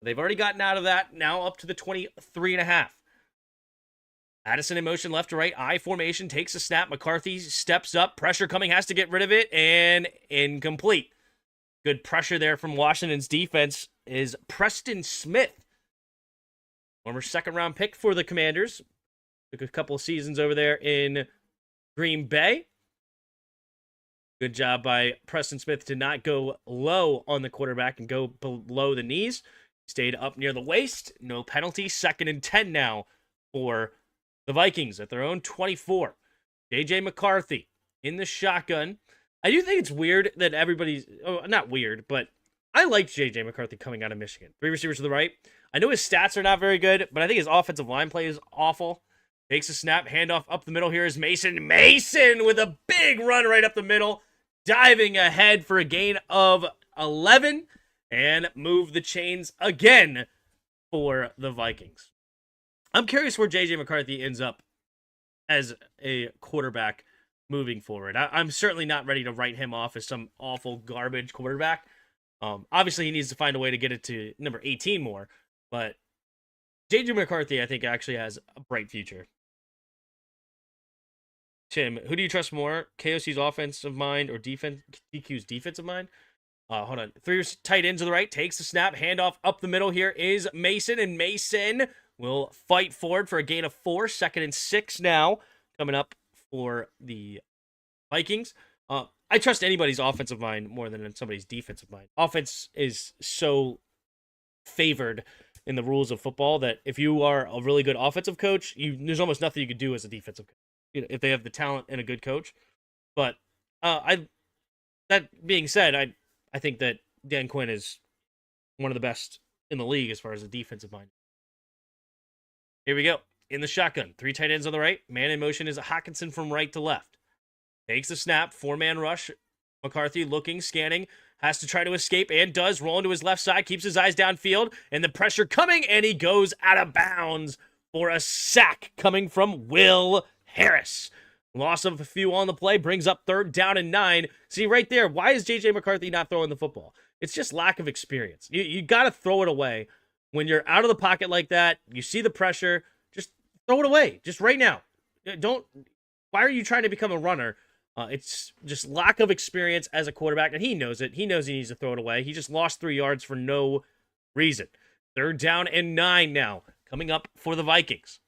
They've already gotten out of that. Now up to the 23 and a half. Addison in motion left to right. I formation takes a snap. McCarthy steps up. Pressure coming. Has to get rid of it. And incomplete. Good pressure there from Washington's defense is Preston Smith. Former second-round pick for the Commanders. Took a couple of seasons over there in Green Bay. Good job by Preston Smith to not go low on the quarterback and go below the knees. Stayed up near the waist. No penalty. 2nd and 10 now for the Vikings at their own 24. J.J. McCarthy in the shotgun. I do think it's weird that everybody's... Oh, not weird, but I liked J.J. McCarthy coming out of Michigan. 3 receivers to the right. I know his stats are not very good, but I think his offensive line play is awful. Takes a snap. Handoff up the middle. Here is Mason. Mason with a big run right up the middle. Diving ahead for a gain of 11. And move the chains again for the Vikings. I'm curious where J.J. McCarthy ends up as a quarterback moving forward. I'm certainly not ready to write him off as some awful garbage quarterback. Obviously, he needs to find a way to get it to number 18 more. But J.J. McCarthy, I think, actually has a bright future. Tim, who do you trust more? KOC's offensive mind or defense? DQ's defensive mind? Hold on. 3 tight ends to the right. Takes the snap. Handoff up the middle here is Mason. And Mason will fight forward for a gain of 4. 2nd and 6 now. Coming up for the Vikings. I trust anybody's offensive mind more than somebody's defensive mind. Offense is so favored in the rules of football that if you are a really good offensive coach, there's almost nothing you could do as a defensive coach. If they have the talent and a good coach. But that being said, I think that Dan Quinn is one of the best in the league as far as the defensive mind. Here we go. In the shotgun. 3 tight ends on the right. Man in motion is Hockenson from right to left. Takes the snap. 4-man rush. McCarthy looking, scanning. Has to try to escape and does. Roll into his left side. Keeps his eyes downfield. And the pressure coming. And he goes out of bounds for a sack coming from Will Harris. Loss of a few on the play brings up 3rd down and 9. See right there, why is J.J. McCarthy not throwing the football? It's just lack of experience. You got to throw it away. When you're out of the pocket like that, you see the pressure, just throw it away. Just right now. Why are you trying to become a runner? It's just lack of experience as a quarterback, and he knows it. He knows he needs to throw it away. He just lost 3 yards for no reason. 3rd down and 9 now, coming up for the Vikings.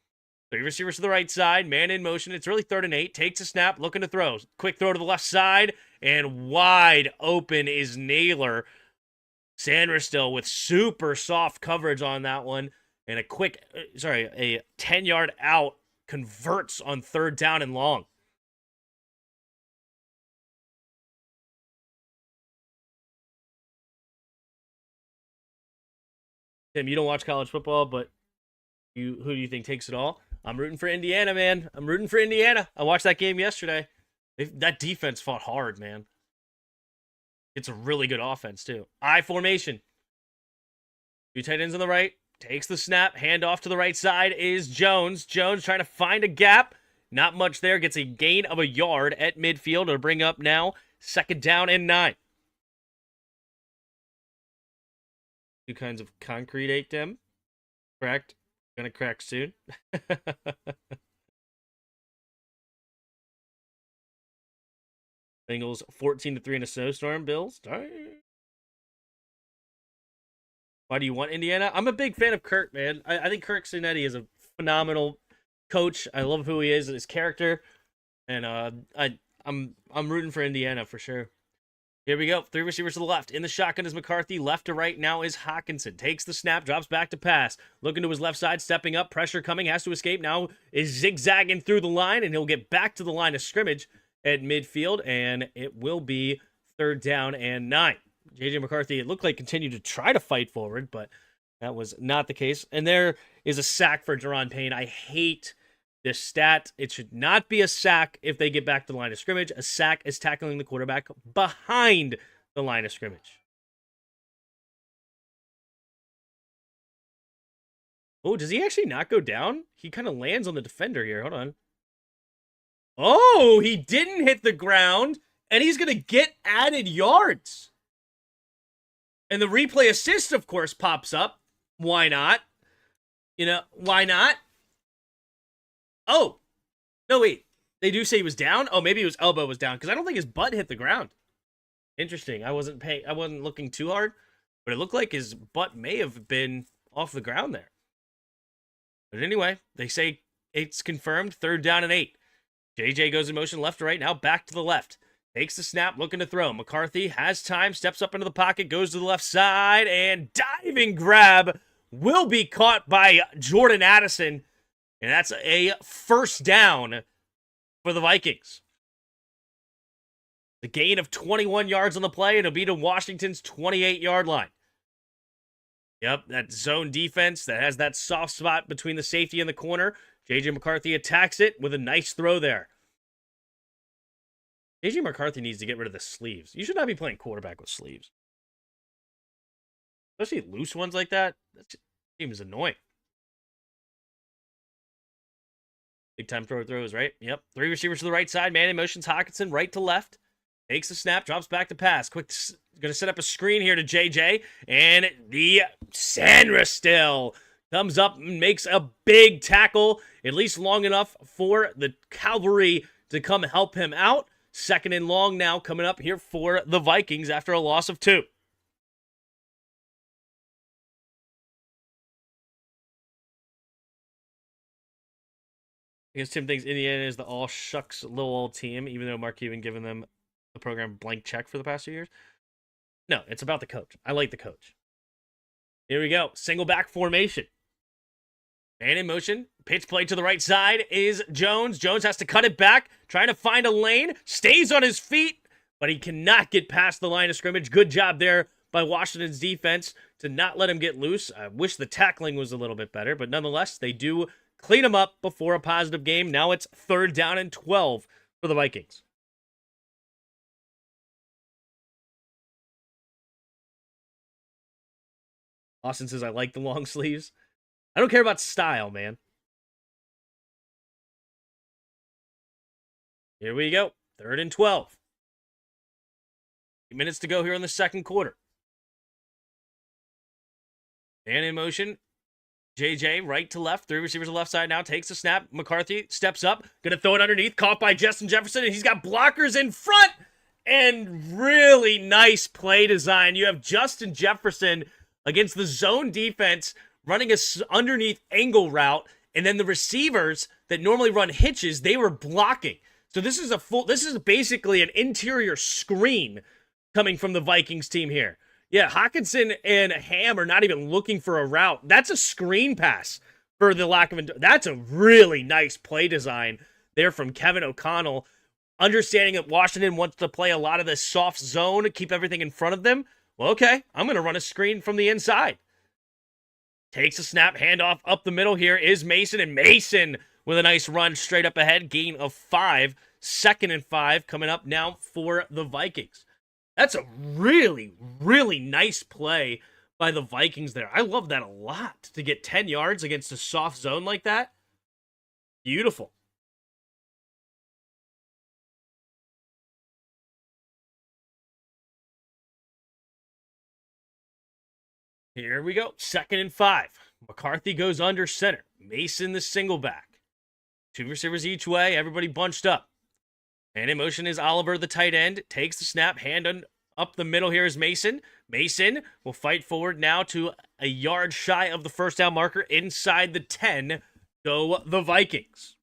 3 receivers to the right side, man in motion. It's really 3rd and 8. Takes a snap, looking to throw. Quick throw to the left side, and wide open is Naylor. Sanders still with super soft coverage on that one, and a 10-yard out converts on 3rd down and long. Tim, you don't watch college football, but who do you think takes it all? I'm rooting for Indiana, man. I'm rooting for Indiana. I watched that game yesterday. That defense fought hard, man. It's a really good offense, too. I formation. 2 tight ends on the right. Takes the snap. Handoff to the right side is Jones. Jones trying to find a gap. Not much there. Gets a gain of a yard at midfield. It'll bring up now 2nd down and 9. 2 kinds of concrete ate them. Correct. Gonna crack soon. Bengals 14-3 in a snowstorm. Bills. Why do you want Indiana? I'm a big fan of Kirk, man. I think Kirk Cinetti is a phenomenal coach. I love who he is and his character, and I'm rooting for Indiana for sure. Here we go. 3 receivers to the left. In the shotgun is McCarthy. Left to right now is Hockenson. Takes the snap, drops back to pass. Looking to his left side, stepping up. Pressure coming, has to escape. Now is zigzagging through the line, and he'll get back to the line of scrimmage at midfield, and it will be 3rd down and 9. J.J. McCarthy, it looked like, continued to try to fight forward, but that was not the case. And there is a sack for Daron Payne. I hate this stat. It should not be a sack if they get back to the line of scrimmage. A sack is tackling the quarterback behind the line of scrimmage. Oh, does he actually not go down? He kind of lands on the defender here. Hold on. Oh, he didn't hit the ground, and he's going to get added yards. And the replay assist, of course, pops up. Why not? Why not? Oh, no, wait. They do say he was down? Oh, maybe his elbow was down, because I don't think his butt hit the ground. Interesting. I wasn't looking too hard, but it looked like his butt may have been off the ground there. But anyway, they say it's confirmed. 3rd down and 8. JJ goes in motion left to right, now back to the left. Takes the snap, looking to throw. McCarthy has time, steps up into the pocket, goes to the left side, and diving grab will be caught by Jordan Addison. And that's a 1st down for the Vikings. The gain of 21 yards on the play, and it'll be to Washington's 28-yard line. Yep, that zone defense that has that soft spot between the safety and the corner. J.J. McCarthy attacks it with a nice throw there. J.J. McCarthy needs to get rid of the sleeves. You should not be playing quarterback with sleeves. Especially loose ones like that. That seems annoying. Big time throws, right? Yep. 3 receivers to the right side. Man in motions. Hockenson right to left. Takes the snap. Drops back to pass. Quick. Going to set up a screen here to JJ. And the Sanders still comes up and makes a big tackle. At least long enough for the Cavalry to come help him out. 2nd and long now coming up here for the Vikings after a loss of 2. I guess Tim thinks Indiana is the all shucks little old team, even though Mark Cuban given them the program blank check for the past 2 years. No, it's about the coach. I like the coach. Here we go. Single back formation. Man in motion. Pitch play to the right side is Jones. Jones has to cut it back, trying to find a lane. Stays on his feet, but he cannot get past the line of scrimmage. Good job there by Washington's defense to not let him get loose. I wish the tackling was a little bit better, but nonetheless, they do clean him up before a positive game. Now it's 3rd down and 12 for the Vikings. Austin says, I like the long sleeves. I don't care about style, man. Here we go. 3rd and 12. 8 minutes to go here in the second quarter. Man in motion. JJ, right to left. 3 receivers to left side now. Takes the snap. McCarthy steps up. Going to throw it underneath. Caught by Justin Jefferson. And he's got blockers in front. And really nice play design. You have Justin Jefferson against the zone defense running a underneath angle route. And then the receivers that normally run hitches, they were blocking. So this is basically an interior screen coming from the Vikings team here. Yeah, Hawkinson and Ham are not even looking for a route. That's a screen pass for the lack of... That's a really nice play design there from Kevin O'Connell. Understanding that Washington wants to play a lot of this soft zone to keep everything in front of them. Well, okay, I'm going to run a screen from the inside. Takes a snap, handoff up the middle here is Mason, and Mason with a nice run straight up ahead. Gain of 5. 2nd and 5 coming up now for the Vikings. That's a really, really nice play by the Vikings there. I love that a lot, to get 10 yards against a soft zone like that. Beautiful. Here we go. 2nd and 5. McCarthy goes under center. Mason the single back. 2 receivers each way. Everybody bunched up. And in motion is Oliver, the tight end. Takes the snap. Hand up the middle here is Mason. Mason will fight forward now to a yard shy of the 1st down marker inside the 10. Go the Vikings.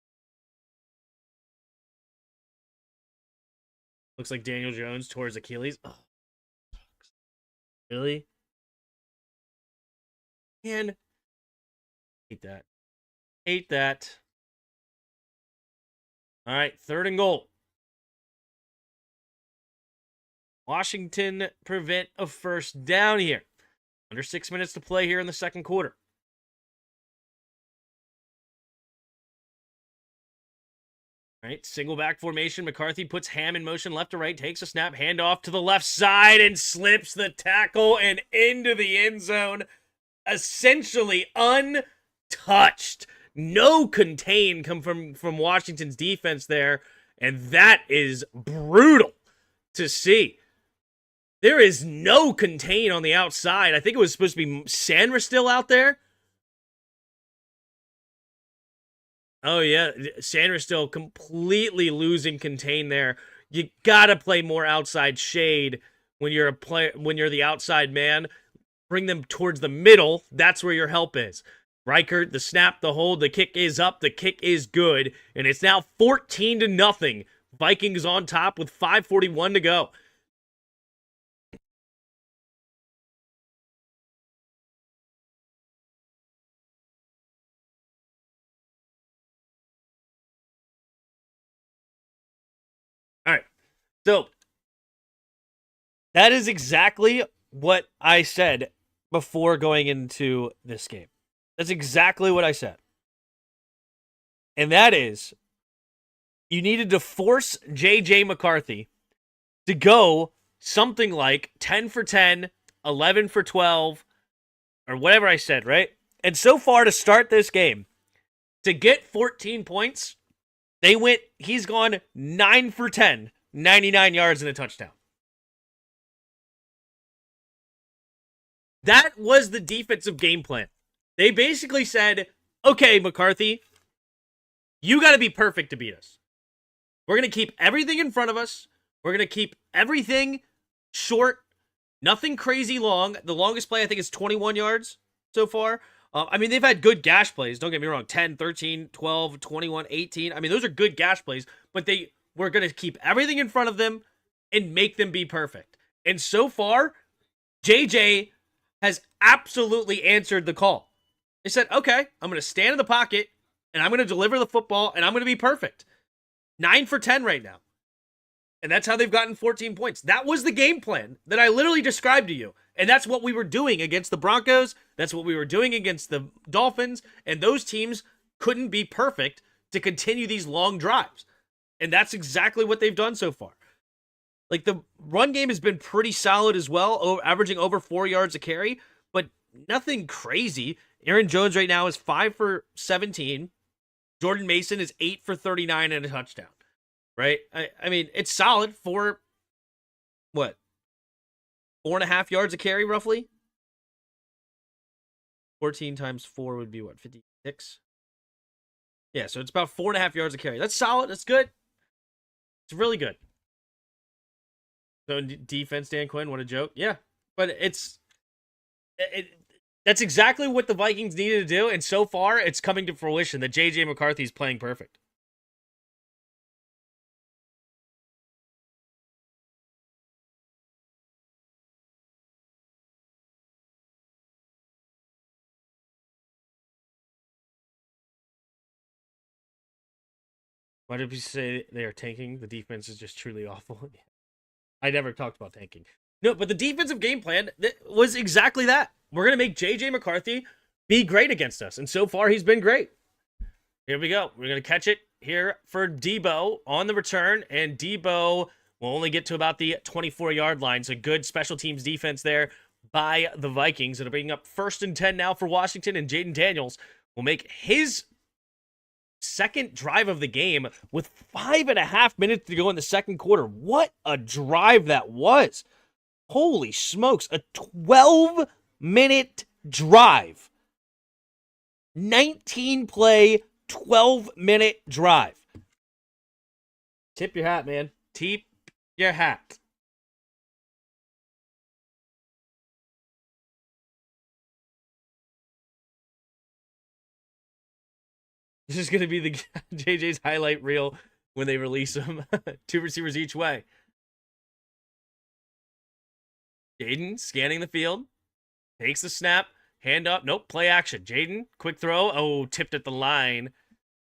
Looks like Daniel Jones towards Achilles. Oh, really? Man. Hate that. Hate that. All right, 3rd and goal. Washington prevent a 1st down here. Under 6 minutes to play here in the second quarter. All right, single back formation. McCarthy puts Ham in motion left to right, takes a snap, handoff to the left side, and slips the tackle and into the end zone. Essentially untouched. No contain come from Washington's defense there, and that is brutal to see. There is no contain on the outside. I think it was supposed to be Sandra still out there. Oh, yeah. Sandra still completely losing contain there. You got to play more outside shade when you're the outside man. Bring them towards the middle. That's where your help is. Reichert, the snap, the hold, the kick is up. The kick is good. And it's now 14-0. Vikings on top with 5:41 to go. All right. So that is exactly what I said before going into this game. That's exactly what I said. And that is, you needed to force J.J. McCarthy to go something like 10 for 10, 11 for 12, or whatever I said, right? And so far to start this game, to get 14 points, he's gone 9 for 10, 99 yards and a touchdown. That was the defensive game plan. They basically said, okay, McCarthy, you got to be perfect to beat us. We're going to keep everything in front of us. We're going to keep everything short, nothing crazy long. The longest play, I think, is 21 yards so far. I mean, they've had good gash plays. Don't get me wrong. 10, 13, 12, 21, 18. I mean, those are good gash plays, but we're going to keep everything in front of them and make them be perfect. And so far, JJ has absolutely answered the call. He said, okay, I'm going to stand in the pocket, and I'm going to deliver the football, and I'm going to be perfect. 9 for 10 right now. And that's how they've gotten 14 points. That was the game plan that I literally described to you. And that's what we were doing against the Broncos. That's what we were doing against the Dolphins. And those teams couldn't be perfect to continue these long drives. And that's exactly what they've done so far. Like, the run game has been pretty solid as well, averaging over 4 yards a carry, but nothing crazy. Aaron Jones right now is 5 for 17. Jordan Mason is 8 for 39 and a touchdown. Right? I mean, it's solid for, what, 4.5 yards a carry, roughly? 14 times 4 would be, what, 56? Yeah, so it's about 4.5 yards a carry. That's solid. That's good. It's really good. So defense, Dan Quinn, what a joke. Yeah, but that's exactly what the Vikings needed to do, and so far, it's coming to fruition that J.J. McCarthy's playing perfect. Why did we say they are tanking? The defense is just truly awful. I never talked about tanking. No, but the defensive game plan was exactly that. We're going to make J.J. McCarthy be great against us. And so far, he's been great. Here we go. We're going to catch it here for Debo on the return. And Debo will only get to about the 24-yard line. So good special teams defense there by the Vikings. It'll bring up 1st and 10 now for Washington. And Jaden Daniels will make his second drive of the game with 5.5 minutes to go in the second quarter. What a drive that was. Holy smokes. A 12-minute drive. 19-play, 12-minute drive. Tip your hat, man. Tip your hat. This is going to be the JJ's highlight reel when they release him. 2 receivers each way. Jaden scanning the field. Takes the snap. Hand up. Nope. Play action. Jaden, quick throw. Oh, tipped at the line.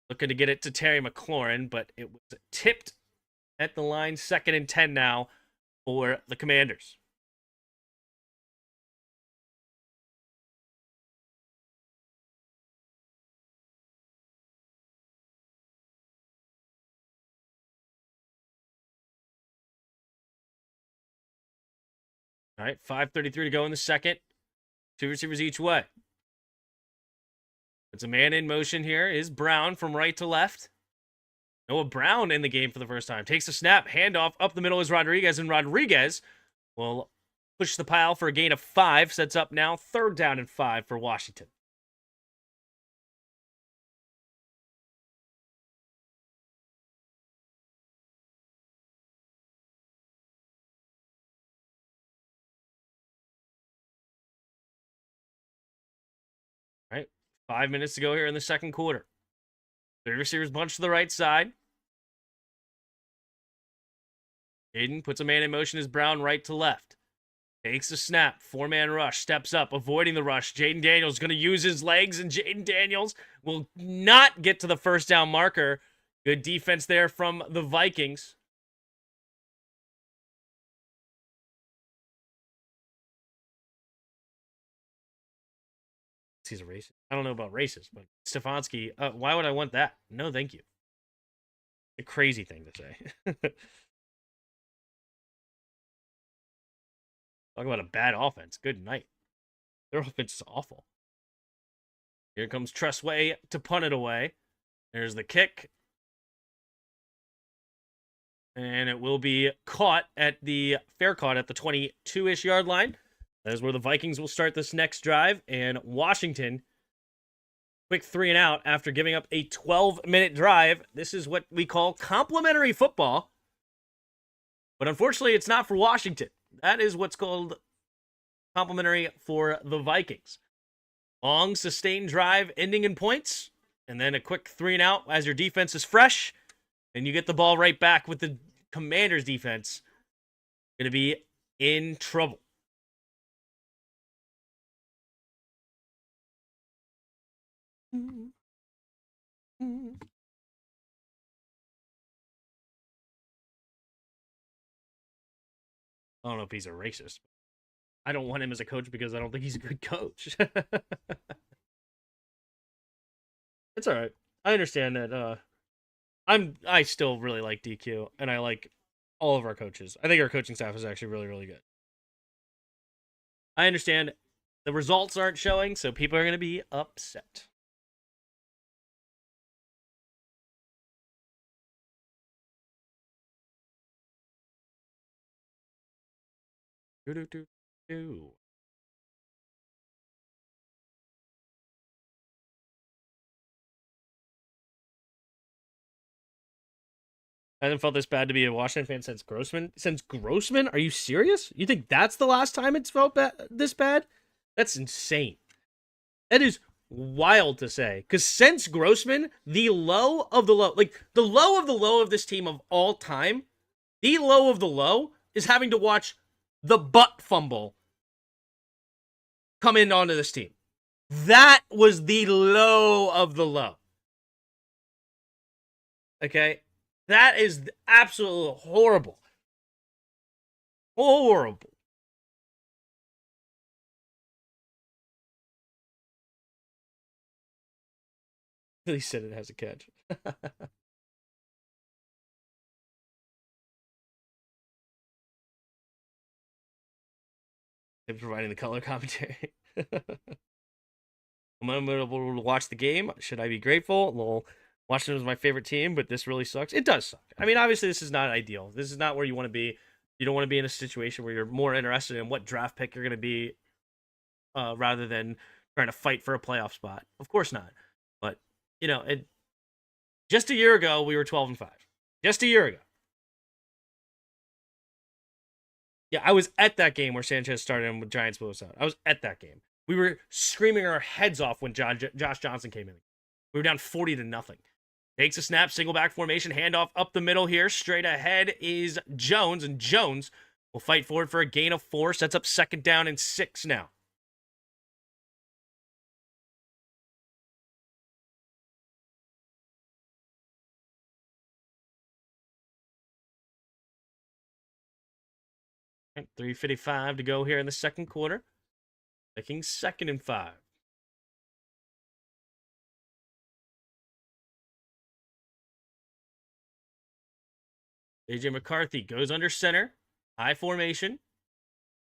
Looking to get it to Terry McLaurin, but it was tipped at the line. 2nd and 10 now for the Commanders. All right, 5:33 to go in the second. 2 receivers each way. It's a man in motion here. Is Brown from right to left. Noah Brown in the game for the first time. Takes the snap. Handoff up the middle is Rodriguez. And Rodriguez will push the pile for a gain of 5. Sets up now 3rd down and 5 for Washington. All right, 5 minutes to go here in the second quarter. 3 receivers bunch to the right side. Aiden puts a man in motion as Brown right to left. Takes the snap. 4-man rush. Steps up, avoiding the rush. Jaden Daniels going to use his legs, and Jaden Daniels will not get to the first down marker. Good defense there from the Vikings. He's a racist. I don't know about racist, but Stefanski, why would I want that? No, thank you. A crazy thing to say. Talk about a bad offense. Good night. Their offense is awful. Here comes Tressway to punt it away. There's the kick. And it will be caught at the fair caught at the 22-ish yard line. That is where the Vikings will start this next drive. And Washington Quick 3-and-out after giving up a 12-minute drive. This is what we call complimentary football. But unfortunately, it's not for Washington. That is what's called complimentary for the Vikings. Long, sustained drive ending in points, and then a quick 3-and-out as your defense is fresh, and you get the ball right back with the Commanders' defense. Going to be in trouble. I don't know if he's a racist. I don't want him as a coach because I don't think he's a good coach. It's all right. I understand that. I still really like DQ, and I like all of our coaches. I think our coaching staff is actually really, really good. I understand the results aren't showing, so people are going to be upset. Do. I haven't felt this bad to be a Washington fan since Grossman. Since Grossman? Are you serious? You think that's the last time it's felt this bad? That's insane. That is wild to say. Because since Grossman, the low of the low, like the low of the low of this team of all time, the low of the low is having to watch the butt fumble come in onto this team. That was the low of the low. Okay? That is absolutely horrible. Horrible. He said it has a catch. They're providing the color commentary. I'm unable to watch the game. Should I be grateful? Well, Washington was my favorite team, but this really sucks. It does suck. I mean, obviously, this is not ideal. This is not where you want to be. You don't want to be in a situation where you're more interested in what draft pick you're going to be rather than trying to fight for a playoff spot. Of course not. But, you know, just a year ago, we were 12-5. Just a year ago. Yeah, I was at that game where Sanchez started and Giants blew us out. I was at that game. We were screaming our heads off when Josh Johnson came in. We were down 40-0. Takes a snap, single back formation, handoff up the middle here. Straight ahead is Jones, and Jones will fight forward for a gain of 4. Sets up 2nd down and 6 now. Right, 3:55 to go here in the second quarter. Vikings 2nd and 5. AJ McCarthy goes under center. High formation.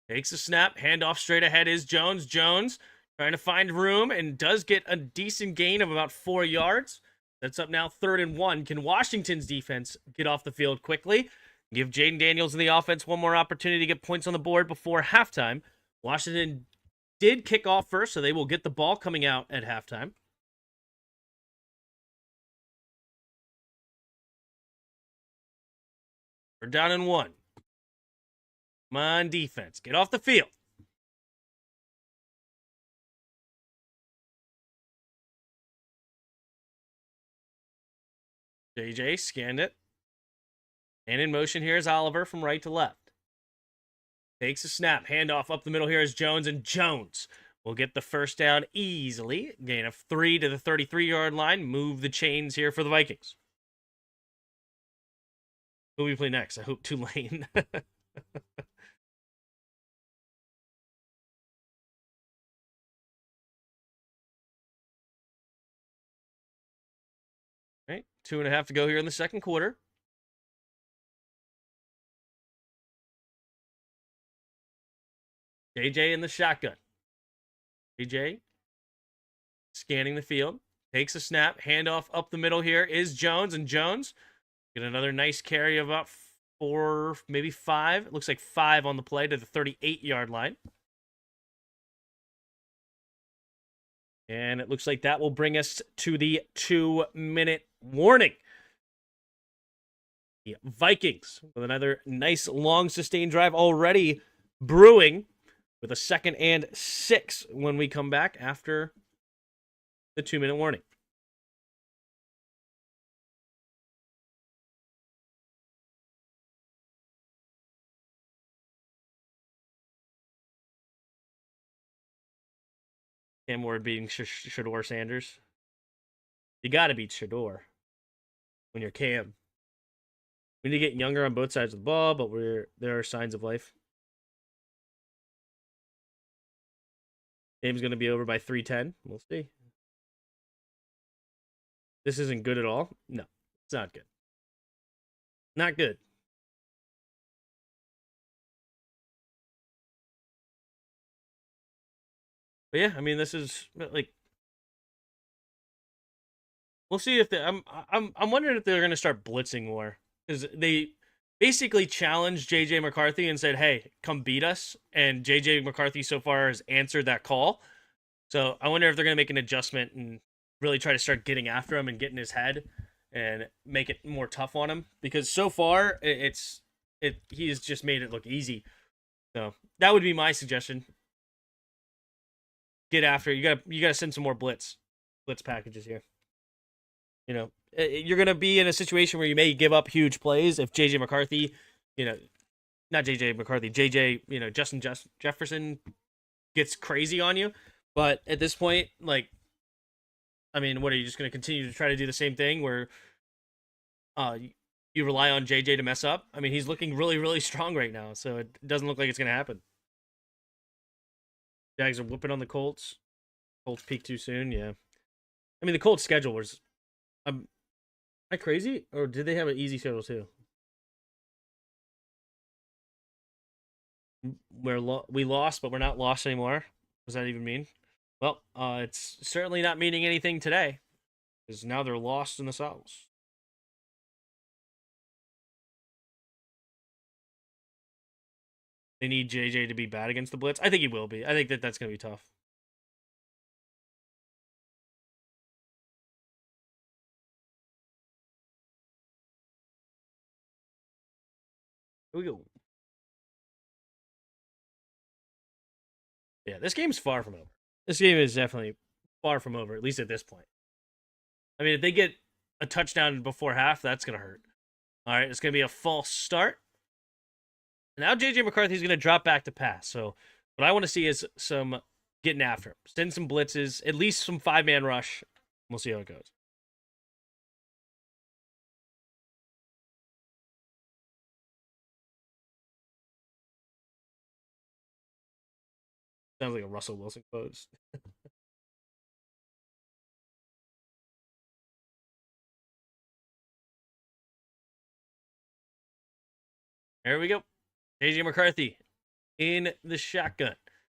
Takes a snap. Handoff straight ahead is Jones. Jones trying to find room and does get a decent gain of about 4 yards. That's up now 3rd and 1. Can Washington's defense get off the field quickly? Give Jaden Daniels and the offense one more opportunity to get points on the board before halftime. Washington did kick off first, so they will get the ball coming out at halftime. We're down in 1. Come on, defense. Get off the field. JJ scanned it. And in motion here is Oliver from right to left. Takes a snap. Handoff up the middle here is Jones, and Jones will get the first down easily. Gain of 3 to the 33-yard line. Move the chains here for the Vikings. Who we play next? I hope Tulane. Right, 2.5 to go here in the second quarter. JJ in the shotgun. JJ scanning the field. Takes a snap. Handoff up the middle here is Jones, and Jones get another nice carry of about 4, maybe 5. It looks like 5 on the play to the 38-yard line. And it looks like that will bring us to the 2-minute warning. The Vikings with another nice long sustained drive already brewing with a 2nd and 6 when we come back after the 2-minute warning. Cam Ward beating Shador Sanders. You got to beat Shador when you're Cam. We need to get younger on both sides of the ball, but there are signs of life. Game's going to be over by 3:10. We'll see. This isn't good at all. No, it's not good. Not good. But yeah, I mean, this is like, we'll see if I'm wondering if they're going to start blitzing more, because they basically challenged JJ McCarthy and said, "Hey, come beat us," and JJ McCarthy so far has answered that call. So I wonder if they're going to make an adjustment and really try to start getting after him and get in his head and make it more tough on him, because so far he's just made it look easy. So that would be my suggestion. Get after it. You gotta send some more blitz packages here. You know, you're gonna be in a situation where you may give up huge plays if JJ McCarthy, not JJ McCarthy, JJ, Justin Jefferson gets crazy on you. But at this point, like, I mean, what are you just gonna continue to try to do the same thing where you rely on JJ to mess up? I mean, he's looking really, really strong right now, so it doesn't look like it's gonna happen. Jags are whooping on the Colts. Colts peak too soon, yeah. I mean, the Colts schedule was, am I crazy, or did they have an easy schedule too? Where we lost, but we're not lost anymore. What does that even mean? Well, it's certainly not meaning anything today, because now they're lost in the sauce. They need JJ to be bad against the blitz. I think he will be. I think that's going to be tough. Here we go. Yeah, this game's far from over. This game is definitely far from over, at least at this point. I mean, if they get a touchdown before half, that's going to hurt. All right, it's going to be a false start. Now JJ McCarthy's going to drop back to pass. So what I want to see is some getting after him. Send some blitzes, at least some 5-man rush. We'll see how it goes. Sounds like a Russell Wilson quote. There we go. JJ McCarthy in the shotgun.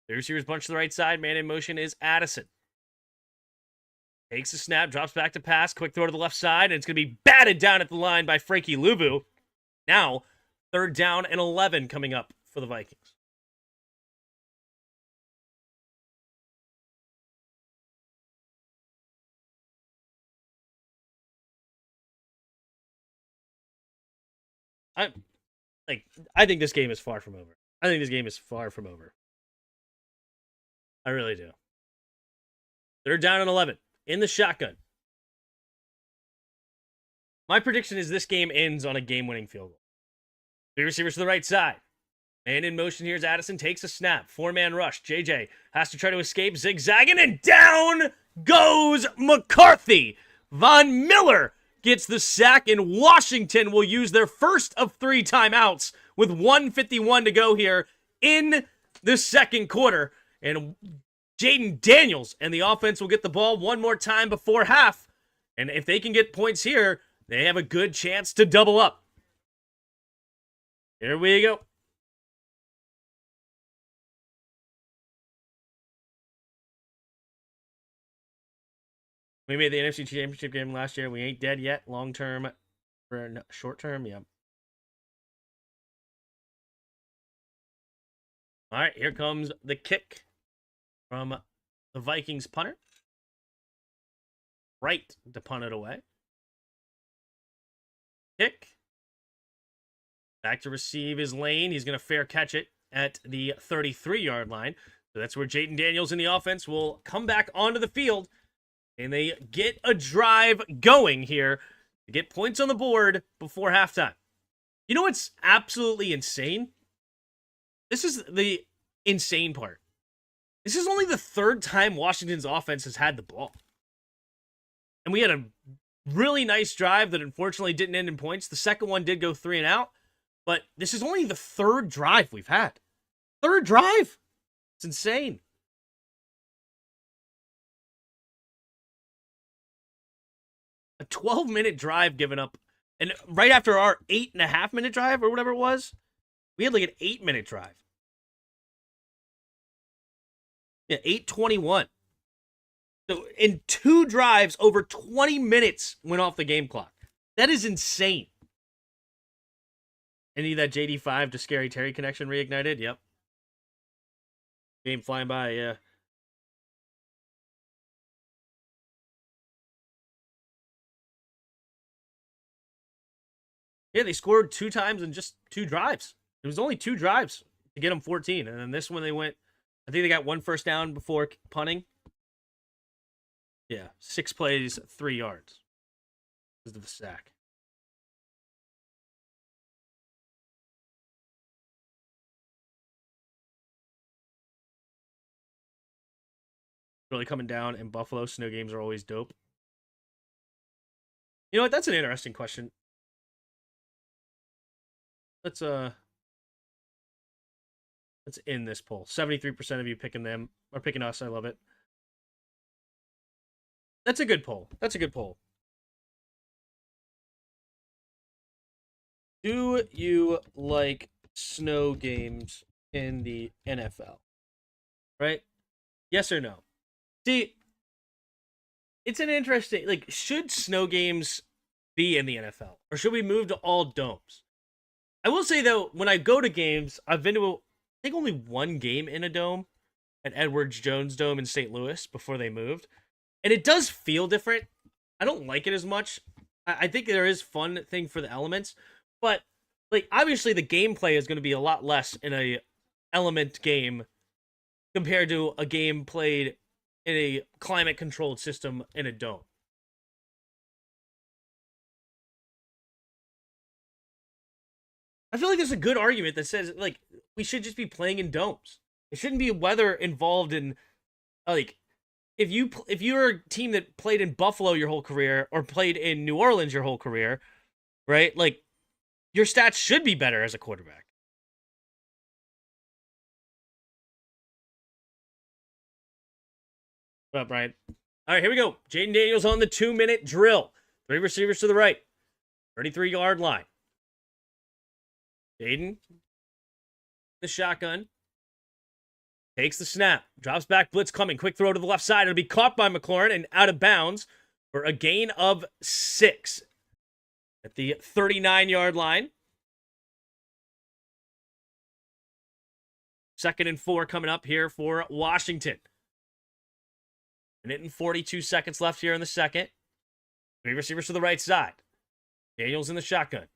The receivers bunch to the right side. Man in motion is Addison. Takes a snap, drops back to pass. Quick throw to the left side, and it's going to be batted down at the line by Frankie Luvu. Now, 3rd down and 11 coming up for the Vikings. I think this game is far from over. I think this game is far from over. I really do. 3rd down and 11 in the shotgun. My prediction is this game ends on a game-winning field goal. 3 receivers to the right side. Man in motion here is Addison. Takes a snap. 4-man rush. JJ has to try to escape. Zigzagging, and down goes McCarthy. Von Miller gets the sack, and Washington will use their first of 3 timeouts with 1:51 to go here in the 2nd quarter. And Jaden Daniels and the offense will get the ball one more time before half. And if they can get points here, they have a good chance to double up. Here we go. We made the NFC Championship game last year. We ain't dead yet. Long term for short term, yeah. All right, here comes the kick from the Vikings punter. right to punt it away. Kick. Back to receive his lane. He's going to fair catch it at the 33-yard line. So that's where Jayden Daniels in the offense will come back onto the field. And they get a drive going here to get points on the board before halftime. You know what's absolutely insane? This is the insane part. This is only the third time Washington's offense has had the ball. And we had a really nice drive that unfortunately didn't end in points. The second one did go 3 and out. But this is only the third drive we've had. Third drive! It's insane. A 12-minute drive given up. And right after our 8.5-minute drive or whatever it was, we had like an 8-minute drive. Yeah, 8:21. So in 2 drives, over 20 minutes went off the game clock. That is insane. Any of that JD5 to Scary Terry connection reignited? Yep. Game flying by, yeah. Yeah, they scored 2 times in just 2 drives. It was only 2 drives to get them 14. And then this one they went, I think they got 1 first down before punting. Yeah, 6 plays, 3 yards. Because of the sack. Really coming down, and Buffalo snow games are always dope. You know what? That's an interesting question. Let's end this poll. 73% of you picking them or picking us. I love it. That's a good poll. That's a good poll. Do you like snow games in the NFL? Right? Yes or no? See, it's an interesting, like, should snow games be in the NFL? Or should we move to all domes? I will say, though, when I go to games, I've been to, I think, only 1 game in a dome at Edwards Jones Dome in St. Louis before they moved. And it does feel different. I don't like it as much. I think there is fun thing for the elements. But, like, obviously the gameplay is going to be a lot less in a element game compared to a game played in a climate-controlled system in a dome. I feel like there's a good argument that says, like, we should just be playing in domes. It shouldn't be weather involved in, like, if you're a team that played in Buffalo your whole career or played in New Orleans your whole career, right? Like, your stats should be better as a quarterback. What up, Brian? All right, here we go. Jayden Daniels on the 2-minute drill. 3 receivers to the right. 33-yard line. Jayden, the shotgun. Takes the snap. Drops back, blitz coming. Quick throw to the left side. It'll be caught by McLaurin and out of bounds for a gain of 6 at the 39-yard line. 2nd and 4 coming up here for Washington. 1 minute and 42 seconds left here in the second. 3 receivers to the right side. Daniels in the shotgun.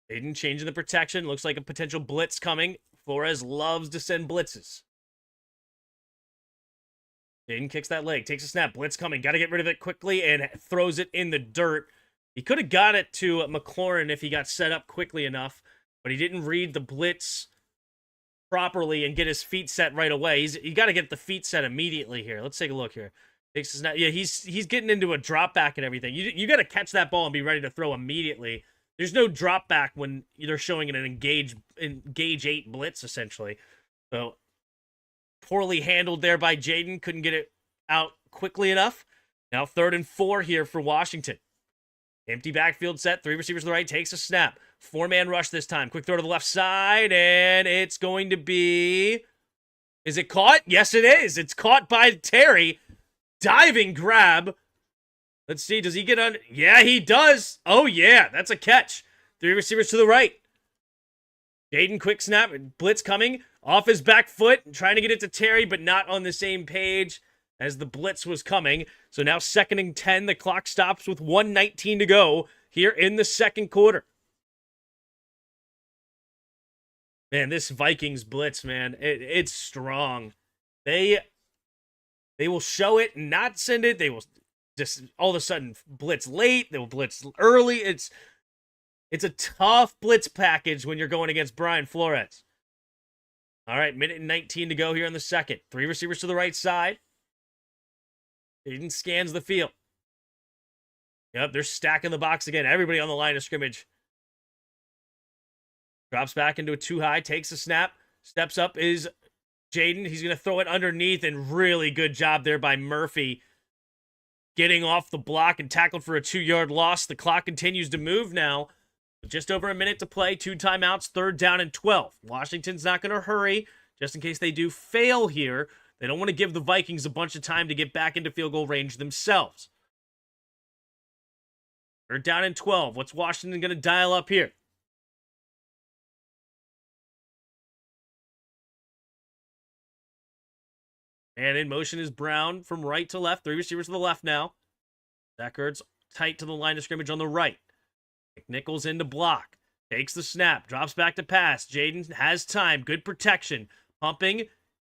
Jayden changing the protection. Looks like a potential blitz coming. Flores loves to send blitzes. Jayden kicks that leg. Takes a snap. Blitz coming. Got to get rid of it quickly and throws it in the dirt. He could have got it to McLaurin if he got set up quickly enough, but he didn't read the blitz properly and get his feet set right away. You got to get the feet set immediately here. Let's take a look here. Takes a snap. Yeah, he's getting into a drop back and everything. You got to catch that ball and be ready to throw immediately. There's no drop back when they're showing an engage 8 blitz, essentially. So, poorly handled there by Jayden. Couldn't get it out quickly enough. Now 3rd and 4 here for Washington. Empty backfield set. 3 receivers to the right. Takes a snap. 4-man rush this time. Quick throw to the left side. And it's going to be... Is it caught? Yes, it is. It's caught by Terry. Diving grab. Let's see, does he get on? Yeah, he does. Oh, yeah, that's a catch. 3 receivers to the right. Jayden, quick snap. Blitz coming. Off his back foot. Trying to get it to Terry, but not on the same page. as the blitz was coming. So now 2nd and 10. The clock stops with 1:19 to go here in the second quarter. Man, this Vikings blitz, man, it's strong. They will show it and not send it. They will just all of a sudden blitz late. They will blitz early. It's a tough blitz package when you're going against Brian Flores. All right, 1:19 to go here in the second. 3 receivers to the right side. Aiden scans the field. Yep, they're stacking the box again. Everybody on the line of scrimmage. Drops back into a 2-high, takes the snap. Steps up is Jaden. He's going to throw it underneath, and really good job there by Murphy. Getting off the block and tackled for a 2-yard loss. The clock continues to move now. Just over a minute to play. 2 timeouts, 3rd down and 12. Washington's not going to hurry, just in case they do fail here. They don't want to give the Vikings a bunch of time to get back into field goal range themselves. 3rd down and 12. What's Washington going to dial up here? And in motion is Brown from right to left. 3 receivers to the left now. Zach Ertz tight to the line of scrimmage on the right. McNichols into block. Takes the snap. Drops back to pass. Jaden has time. Good protection. Pumping.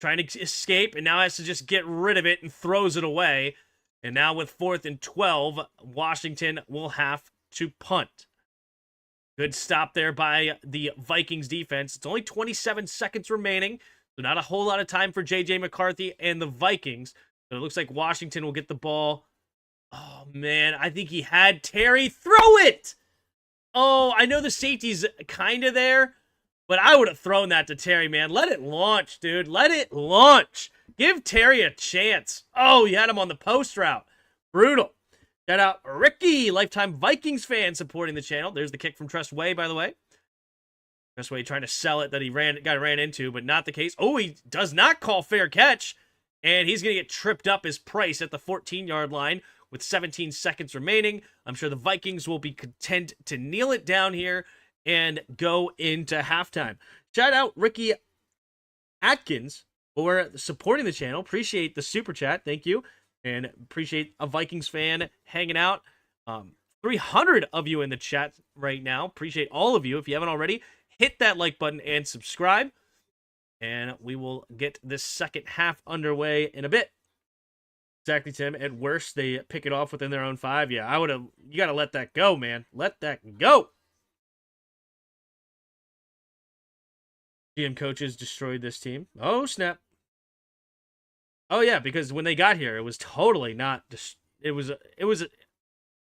Trying to escape. And now has to just get rid of it and throws it away. And now with 4th and 12, Washington will have to punt. Good stop there by the Vikings defense. It's only 27 seconds remaining. So not a whole lot of time for J.J. McCarthy and the Vikings. So it looks like Washington will get the ball. Oh, man. I think he had Terry throw it. Oh, I know the safety's kind of there, but I would have thrown that to Terry, man. Let it launch, dude. Let it launch. Give Terry a chance. Oh, you had him on the post route. Brutal. Shout out Ricky, lifetime Vikings fan supporting the channel. There's the kick from Trust Way, by the way. Trust Way trying to sell it that he ran into, but not the case. Oh, he does not call fair catch, and he's going to get tripped up as Price at the 14-yard line with 17 seconds remaining. I'm sure the Vikings will be content to kneel it down here and go into halftime. Shout out Ricky Atkins for supporting the channel. Appreciate the super chat. Thank you. And appreciate a Vikings fan hanging out. 300 of you in the chat right now. Appreciate all of you. If you haven't already, hit that like button and subscribe. And we will get this second half underway in a bit. Exactly, Tim. At worst, they pick it off within their own 5. Yeah, you got to let that go, man. Let that go. GM coaches destroyed this team. Oh, snap. Oh, yeah, because when they got here, it was totally not... It was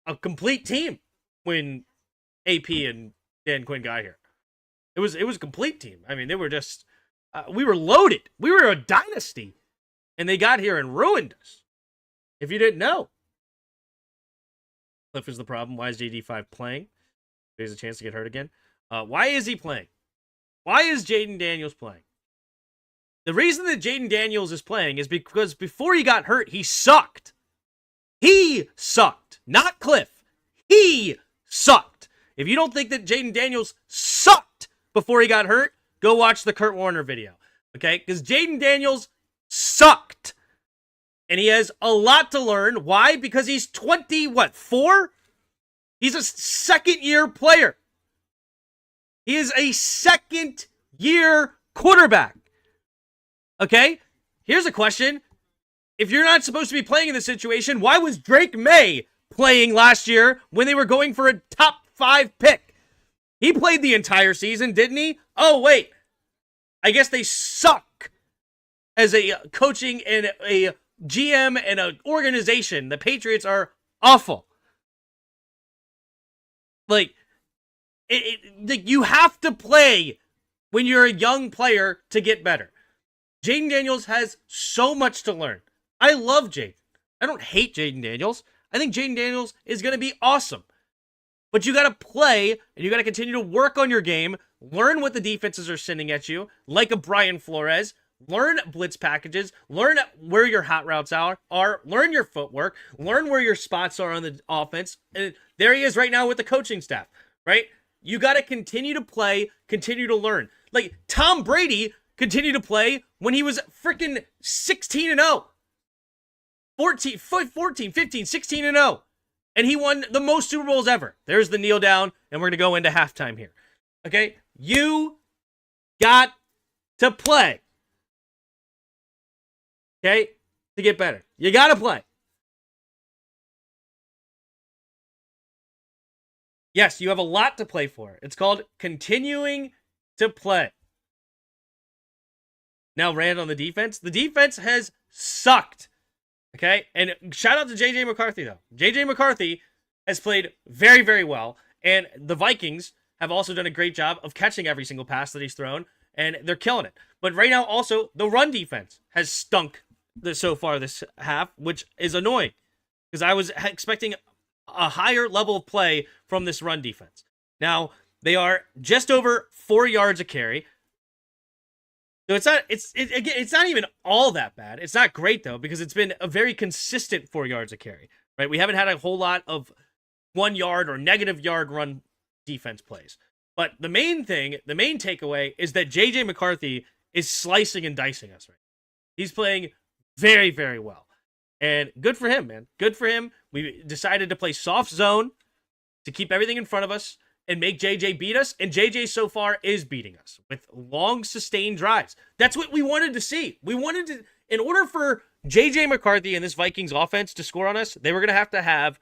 a complete team when AP and Dan Quinn got here. It was a complete team. I mean, they were just... we were loaded. We were a dynasty. And they got here and ruined us. If you didn't know. Cliff is the problem. Why is JD5 playing? He has a chance to get hurt again. Why is he playing? Why is Jaden Daniels playing? The reason that Jaden Daniels is playing is because before he got hurt, he sucked. He sucked. Not Cliff. He sucked. If you don't think that Jaden Daniels sucked before he got hurt, go watch the Kurt Warner video. Okay? Because Jaden Daniels sucked. And he has a lot to learn. Why? Because he's 4? He's a second-year player. He is a second-year quarterback. Okay? Here's a question. If you're not supposed to be playing in this situation, why was Drake May playing last year when they were going for a top 5 pick? He played the entire season, didn't he? Oh, wait. I guess they suck as a coaching and a GM and an organization. The Patriots are awful. Like, you have to play when you're a young player to get better. Jaden Daniels has so much to learn. I love Jaden. I don't hate Jaden Daniels. I think Jaden Daniels is going to be awesome. But you got to play, and you got to continue to work on your game, learn what the defenses are sending at you, like a Brian Flores, learn blitz packages, learn where your hot routes are, learn your footwork, learn where your spots are on the offense. And there he is right now with the coaching staff, right? You got to continue to play, continue to learn. Like Tom Brady continued to play when he was freaking 16-0. 14, 15, 16 and 0. And he won the most Super Bowls ever. There's the kneel down, and we're going to go into halftime here. Okay? You got to play. Okay? To get better. You got to play. Yes, you have a lot to play for. It's called continuing to play. Now, Rand on the defense. The defense has sucked. Okay? And shout out to J.J. McCarthy, though. J.J. McCarthy has played very, very well. And the Vikings have also done a great job of catching every single pass that he's thrown. And they're killing it. But right now, also, the run defense has stunk so far this half, which is annoying. Because I was expecting a higher level of play from this run defense. Now, they are just over 4 yards a carry. So it's not even all that bad. It's not great, though, because it's been a very consistent 4 yards a carry, right? We haven't had a whole lot of 1 yard or negative yard run defense plays. But the main takeaway is that J.J. McCarthy is slicing and dicing us right now. He's playing very, very well. And good for him, man. Good for him. We decided to play soft zone to keep everything in front of us and make JJ beat us. And JJ so far is beating us with long, sustained drives. That's what we wanted to see. We wanted to, in order for JJ McCarthy and this Vikings offense to score on us, they were going to have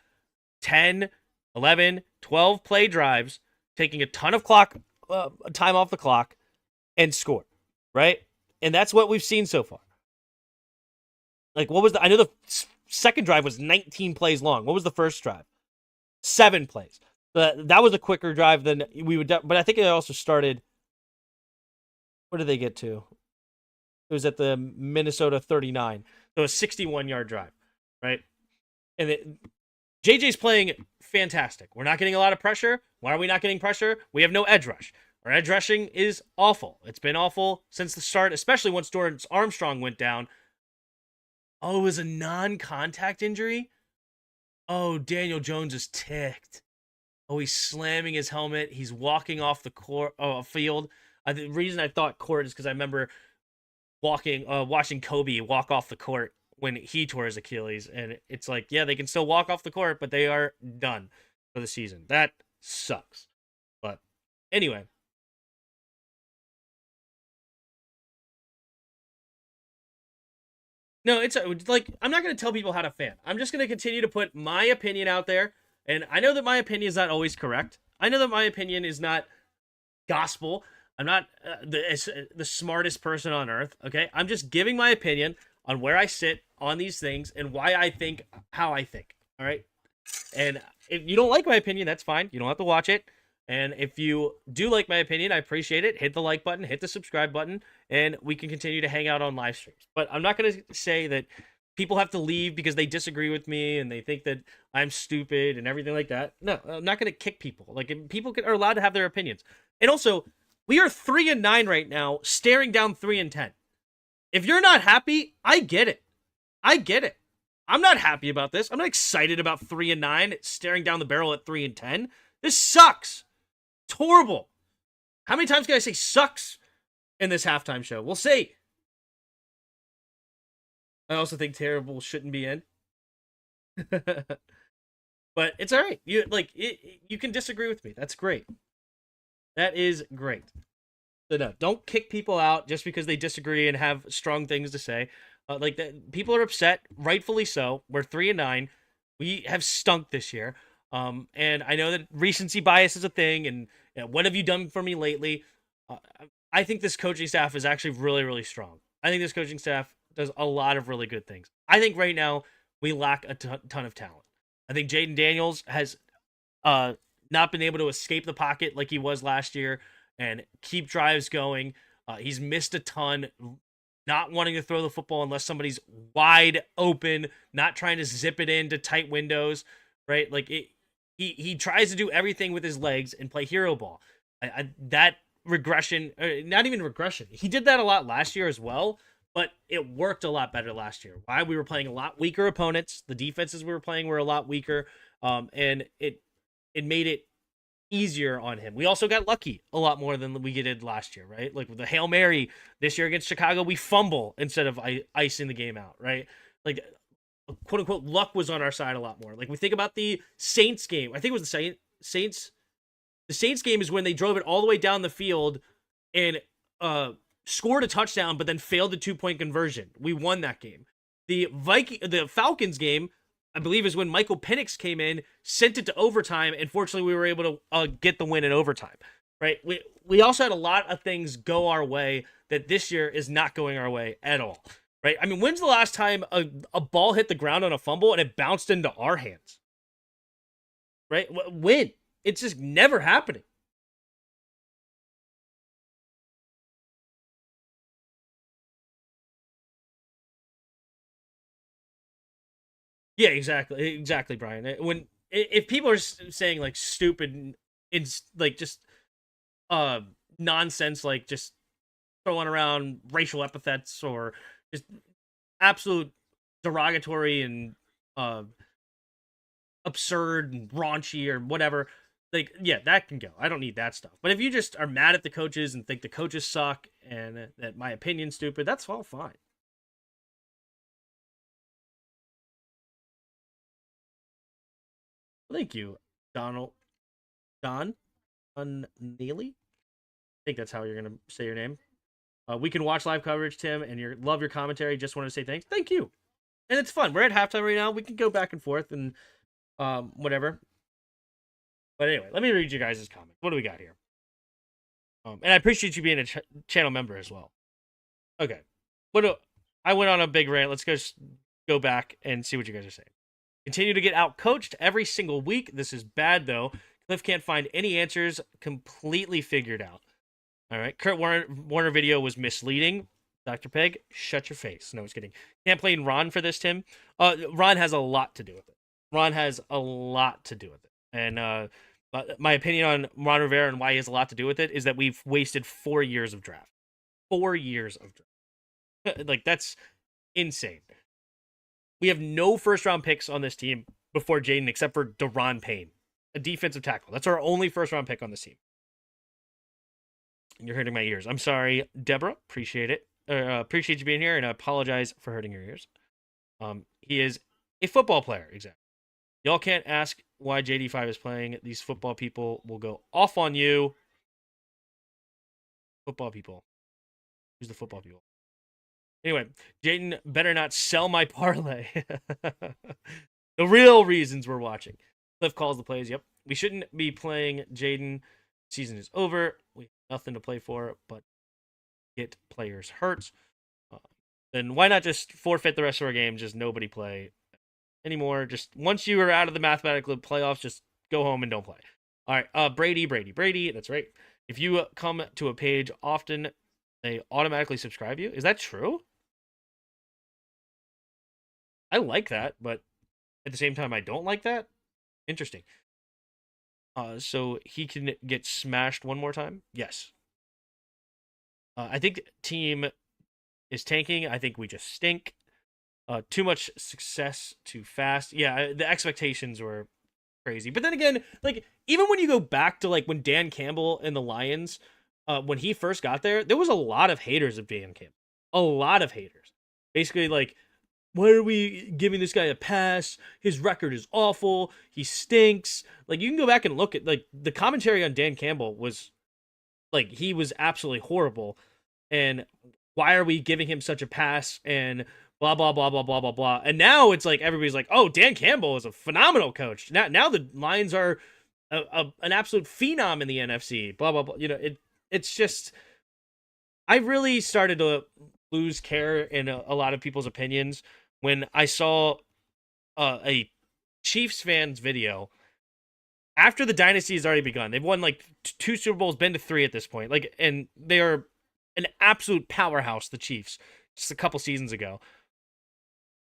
10, 11, 12 play drives, taking a ton of time off the clock, and score, right? And that's what we've seen so far. Like, what was I know the second drive was 19 plays long. What was the first drive? 7 plays. That was a quicker drive than we would, but I think it also started, where did they get to? It was at the Minnesota 39. So a 61-yard drive, right? And JJ's playing fantastic. We're not getting a lot of pressure. Why are we not getting pressure? We have no edge rush. Our edge rushing is awful. It's been awful since the start, especially once Dorrance Armstrong went down. Oh, it was a non-contact injury? Oh, Daniel Jones is ticked. Oh, he's slamming his helmet. He's walking off the field. The reason I thought court is because I remember watching Kobe walk off the court when he tore his Achilles. And it's like, yeah, they can still walk off the court, but they are done for the season. That sucks. But anyway. No, it's like, I'm not going to tell people how to fan. I'm just going to continue to put my opinion out there. And I know that my opinion is not always correct. I know that my opinion is not gospel. I'm not the smartest person on earth, okay? I'm just giving my opinion on where I sit on these things and why I think how I think, all right? And if you don't like my opinion, that's fine. You don't have to watch it. And if you do like my opinion, I appreciate it. Hit the like button, hit the subscribe button, and we can continue to hang out on live streams. But I'm not going to say that people have to leave because they disagree with me and they think that I'm stupid and everything like that. No, I'm not going to kick people. Like, people are allowed to have their opinions. And also, we are 3-9 right now, staring down 3-10. If you're not happy, I get it. I get it. I'm not happy about this. I'm not excited about 3-9, staring down the barrel at 3-10. This sucks. It's horrible. How many times can I say sucks in this halftime show? We'll see. I also think terrible shouldn't be in. But it's all right. You can disagree with me. That's great. That is great. So no, don't kick people out just because they disagree and have strong things to say. People are upset, rightfully so. We're 3-9. We have stunk this year. And I know that recency bias is a thing, and what have you done for me lately? I think this coaching staff is actually really, really strong. I think this coaching staff does a lot of really good things. I think right now we lack a ton of talent. I think Jaden Daniels has not been able to escape the pocket like he was last year and keep drives going. He's missed a ton, not wanting to throw the football unless somebody's wide open, not trying to zip it into tight windows, right? Like, he tries to do everything with his legs and play hero ball. That regression, not even regression. He did that a lot last year as well, but it worked a lot better last year. Why? We were playing a lot weaker opponents. The defenses we were playing were a lot weaker, and it made it easier on him. We also got lucky a lot more than we did last year, right? Like with the Hail Mary this year against Chicago, we fumble instead of icing the game out, right? Like, quote unquote luck was on our side a lot more. Like we think about the Saints game. I think it was the Saints. The Saints game is when they drove it all the way down the field and scored a touchdown, but then failed the 2-point conversion. We won that game. The Falcons game, I believe, is when Michael Penix came in, sent it to overtime, and fortunately we were able to get the win in overtime. Right? We also had a lot of things go our way that this year is not going our way at all. Right? I mean, when's the last time a ball hit the ground on a fumble and it bounced into our hands? Right? When? It's just never happening. Yeah, exactly, Brian. When if people are saying like stupid, it's like just uh nonsense, like just throwing around racial epithets or just absolute derogatory and absurd and raunchy or whatever. Like, yeah, that can go. I don't need that stuff. But if you just are mad at the coaches and think the coaches suck and that my opinion's stupid, that's all fine. Thank you, Donald Don Neely. I think that's how you're gonna say your name. We can watch live coverage, Tim, and love your commentary. Just want to say thanks. Thank you. And it's fun. We're at halftime right now. We can go back and forth and whatever. But anyway, let me read you guys' comments. What do we got here? And I appreciate you being a channel member as well. Okay. I went on a big rant. Let's go back and see what you guys are saying. Continue to get out coached every single week. This is bad though. Cliff can't find any answers completely figured out. All right. Kurt Warner video was misleading. Dr. Peg, shut your face. No, I was kidding. Can't blame Ron for this, Tim. Ron has a lot to do with it. Ron has a lot to do with it. And my opinion on Ron Rivera and why he has a lot to do with it is that we've wasted 4 years of draft. 4 years of draft. Like, that's insane. We have no first-round picks on this team before Jaden except for Daron Payne, a defensive tackle. That's our only first-round pick on this team. You're hurting my ears. I'm sorry, Deborah. Appreciate it. Appreciate you being here, and I apologize for hurting your ears. He is a football player, exactly. Y'all can't ask why JD5 is playing. These football people will go off on you. Football people. Who's the football people? Anyway, Jaden better not sell my parlay. The real reasons we're watching. Cliff calls the plays. Yep. We shouldn't be playing Jaden. Season is over. We have nothing to play for, but get players hurt. Then why not just forfeit the rest of our games? Just nobody play anymore. Just once you are out of the mathematical playoffs, just go home and don't play. All right. Brady. That's right. If you come to a page often, they automatically subscribe you. Is that true? I like that, but at the same time, I don't like that. Interesting. So he can get smashed one more time? Yes. I think team is tanking. I think we just stink. Too much success too fast. Yeah, the expectations were crazy. But then again, like, even when you go back to, like, when Dan Campbell and the Lions, when he first got there was a lot of haters of Dan Campbell. A lot of haters. Basically, like, why are we giving this guy a pass? His record is awful. He stinks. Like, you can go back and look at, like, the commentary on Dan Campbell was, like, he was absolutely horrible. And why are we giving him such a pass? And blah, blah, blah, blah, blah, blah, blah. And now it's like, everybody's like, oh, Dan Campbell is a phenomenal coach. Now the Lions are an absolute phenom in the NFC. Blah, blah, blah. You know, it's just, I really started to lose care in a lot of people's opinions when I saw a Chiefs fans video after the dynasty has already begun. They've won like 2 Super Bowls, been to 3 at this point. Like, and they are an absolute powerhouse, the Chiefs, just a couple seasons ago.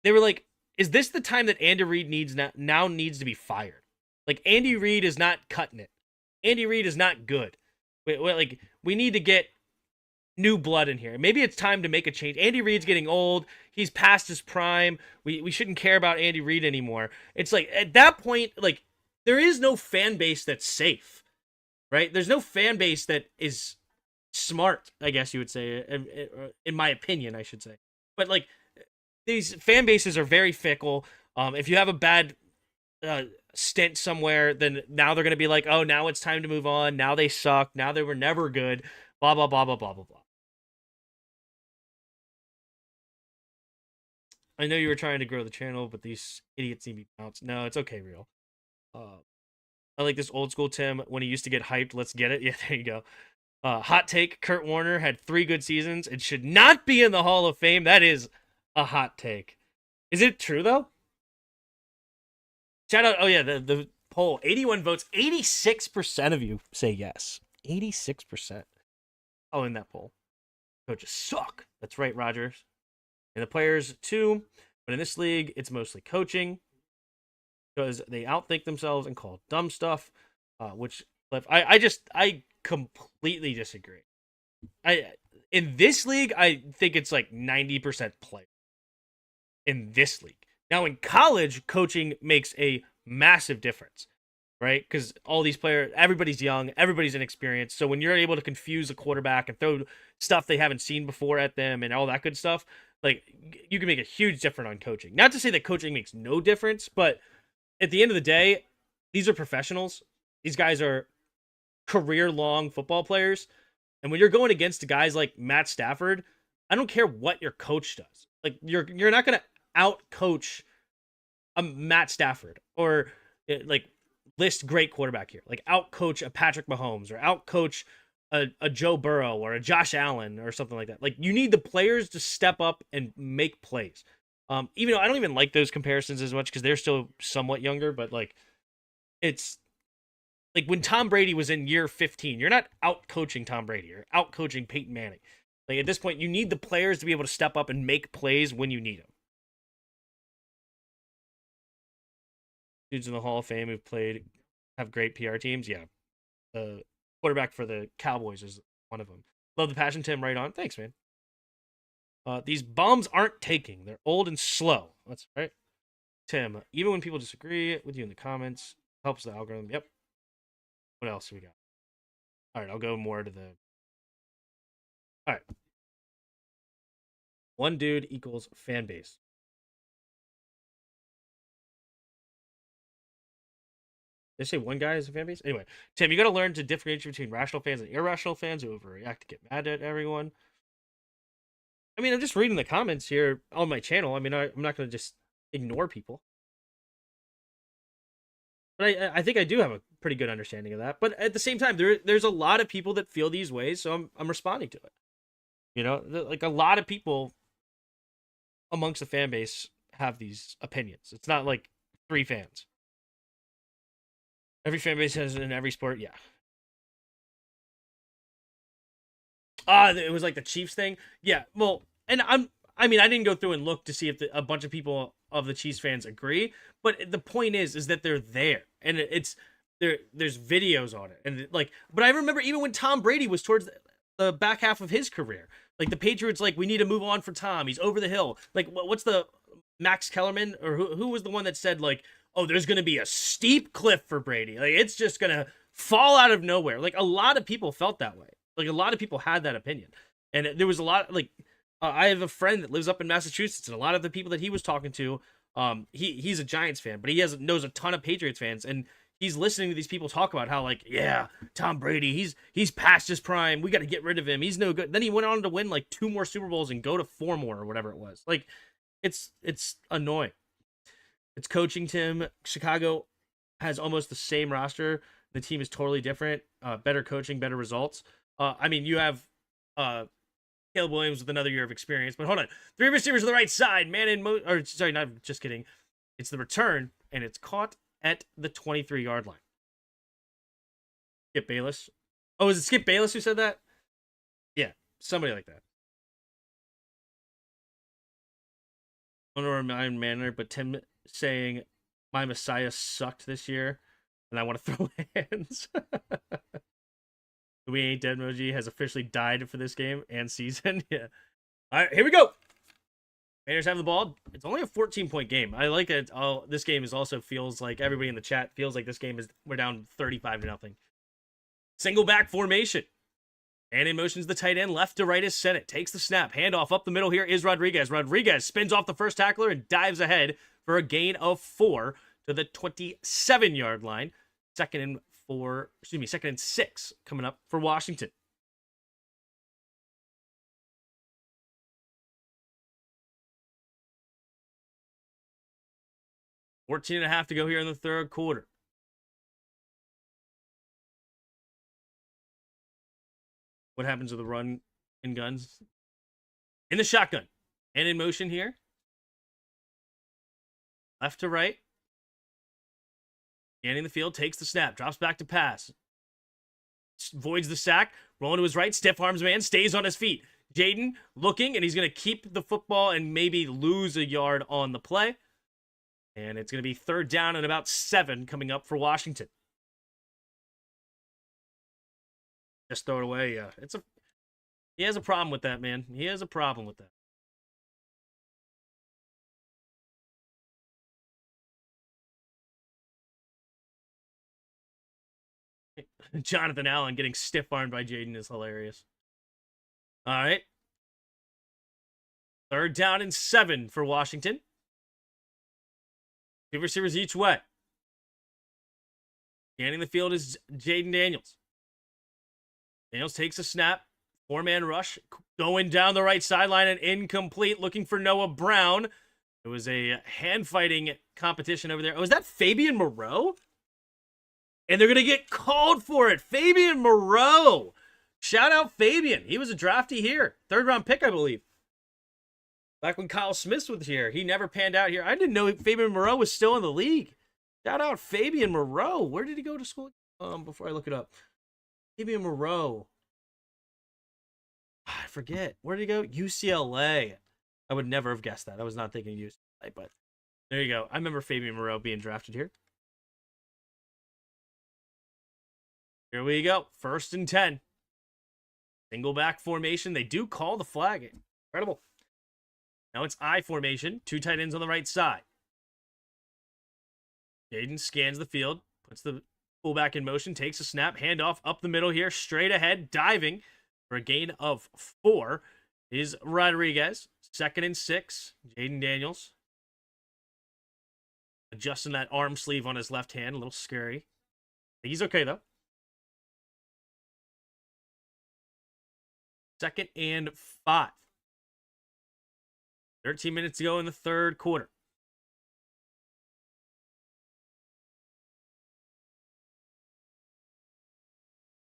They were like, is this the time that Andy Reid now needs to be fired? Like, Andy Reid is not cutting it. Andy Reid is not good. We need to get new blood in here. Maybe it's time to make a change. Andy Reid's getting old. He's past his prime. We shouldn't care about Andy Reid anymore. It's like, at that point, like, there is no fan base that's safe, right? There's no fan base that is smart, I guess you would say, in my opinion, I should say. But, like, these fan bases are very fickle. If you have a bad uh, stint somewhere, then now they're going to be like, oh, now it's time to move on. Now they suck. Now they were never good. Blah, blah, blah, blah, blah, blah, blah. I know you were trying to grow the channel, but these idiots need to be bounced. No, it's okay, real. I like this old school Tim when he used to get hyped. Let's get it. Yeah, there you go. Hot take: Kurt Warner had 3 good seasons and should not be in the Hall of Fame. That is a hot take. Is it true though? Shout out! Oh yeah, the poll: 81 votes. 86% of you say yes. 86%. Oh, in that poll, coaches suck. That's right, Rogers. And the players too. But in this league, it's mostly coaching because they outthink themselves and call dumb stuff. Which I completely disagree. In this league, I think it's like 90% play. In this league. Now in college, coaching makes a massive difference, right? Because all these players, everybody's young, everybody's inexperienced. So when you're able to confuse a quarterback and throw stuff they haven't seen before at them and all that good stuff, like you can make a huge difference on coaching. Not to say that coaching makes no difference, but at the end of the day, these are professionals. These guys are career-long football players. And when you're going against guys like Matt Stafford, I don't care what your coach does. Like you're not going to out coach a Matt Stafford or like list great quarterback here. Like out coach a Patrick Mahomes or out coach a Joe Burrow or a Josh Allen or something like that. Like you need the players to step up and make plays. Even though I don't even like those comparisons as much because they're still somewhat younger, but like it's like when Tom Brady was in year 15, you're not out coaching Tom Brady. You're out coaching Peyton Manning. Like at this point, you need the players to be able to step up and make plays when you need them. Dudes in the Hall of Fame who've played have great PR teams. Yeah, the quarterback for the Cowboys is one of them. Love the passion, Tim. Right on. Thanks, man. These bombs aren't taking. They're old and slow. That's right. Tim, even when people disagree with you in the comments, helps the algorithm. Yep. What else do we got? All right, I'll go more to the. All right. One dude equals fan base. Did I say one guy is a fan base? Anyway, Tim, you got to learn to differentiate between rational fans and irrational fans who overreact to get mad at everyone. I mean, I'm just reading the comments here on my channel. I mean, I'm not going to just ignore people. But I think I do have a pretty good understanding of that. But at the same time, there's a lot of people that feel these ways, so I'm responding to it. You know, like a lot of people amongst the fan base have these opinions. It's not like 3 fans. Every fan base has in every sport, yeah. It was like the Chiefs thing. Yeah, well, and I mean, I didn't go through and look to see if a bunch of people of the Chiefs fans agree, but the point is that they're there, and it's there's videos on it, and like, but I remember even when Tom Brady was towards the back half of his career, like the Patriots, like we need to move on for Tom. He's over the hill. Like, what's the Max Kellerman or who was the one that said like, oh, there's gonna be a steep cliff for Brady, like it's just gonna fall out of nowhere. Like a lot of people felt that way. Like a lot of people had that opinion, and there was a lot. Like I have a friend that lives up in Massachusetts, and a lot of the people that he was talking to, he's a Giants fan, but he knows a ton of Patriots fans, and he's listening to these people talk about how like, yeah, Tom Brady, he's past his prime. We got to get rid of him. He's no good. Then he went on to win like 2 more Super Bowls and go to 4 more or whatever it was. Like, it's annoying. It's coaching, Tim. Chicago has almost the same roster. The team is totally different. Better coaching, better results. I mean, you have Caleb Williams with another year of experience, but hold on. 3 receivers to the right side, man or sorry, not just kidding. It's the return, and it's caught at the 23-yard line. Skip Bayless. Oh, is it Skip Bayless who said that? Yeah, somebody like that. I don't know remind Manner, but Tim saying my Messiah sucked this year, and I want to throw hands. We Ain't Dead emoji has officially died for this game and season. Yeah. All right, here we go. Raiders have the ball. It's only a 14-point game. I like it. This game also feels like everybody in the chat feels like this game we're down 35-0. Single back formation. And in motion's the tight end. Left to right is Sennett. Takes the snap. Handoff up the middle here is Rodriguez. Rodriguez spins off the first tackler and dives ahead for a gain of 4 to the 27-yard line. Second and 6 coming up for Washington. $14 and a half to go here in the third quarter. What happens with the run and guns? In the shotgun. And in motion here. Left to right. Scanning the field, takes the snap, drops back to pass. Voids the sack, rolling to his right, stiff arms man, stays on his feet. Jaden looking, and he's going to keep the football and maybe lose a yard on the play. And it's going to be third down and about 7 coming up for Washington. Just throw it away. Yeah, he has a problem with that, man. He has a problem with that. Jonathan Allen getting stiff-armed by Jaden is hilarious. All right. Third down and 7 for Washington. 2 receivers each way. Scanning the field is Jaden Daniels. Daniels takes a snap. 4-man rush. Going down the right sideline and incomplete. Looking for Noah Brown. It was a hand-fighting competition over there. Oh, is that Fabian Moreau? And they're going to get called for it. Fabian Moreau. Shout out Fabian. He was a drafty here. 3rd-round pick, I believe. Back when Kyle Smith was here. He never panned out here. I didn't know Fabian Moreau was still in the league. Shout out Fabian Moreau. Where did he go to school? Before I look it up. Fabian Moreau. I forget. Where did he go? UCLA. I would never have guessed that. I was not thinking UCLA, but there you go. I remember Fabian Moreau being drafted here. Here we go. 1st and 10. Single back formation. They do call the flag. Incredible. Now it's I formation. 2 tight ends on the right side. Jaden scans the field. Puts the fullback in motion. Takes a snap. Handoff up the middle here. Straight ahead. Diving for a gain of 4 is Rodriguez. 2nd and 6. Jaden Daniels. Adjusting that arm sleeve on his left hand. A little scary. He's okay, though. 2nd and 5. 13 minutes to go in the third quarter.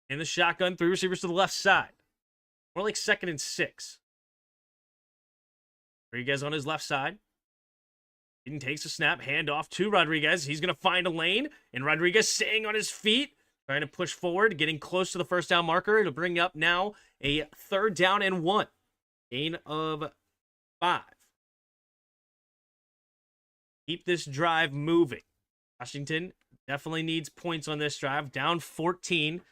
In the shotgun, 3 receivers to the left side. More like 2nd and 6. Rodriguez on his left side. Eden takes a snap, handoff to Rodriguez. He's going to find a lane, and Rodriguez staying on his feet, trying to push forward, getting close to the first down marker. It'll bring up now a 3rd down and 1. Gain of 5. Keep this drive moving. Washington definitely needs points on this drive. Down 14.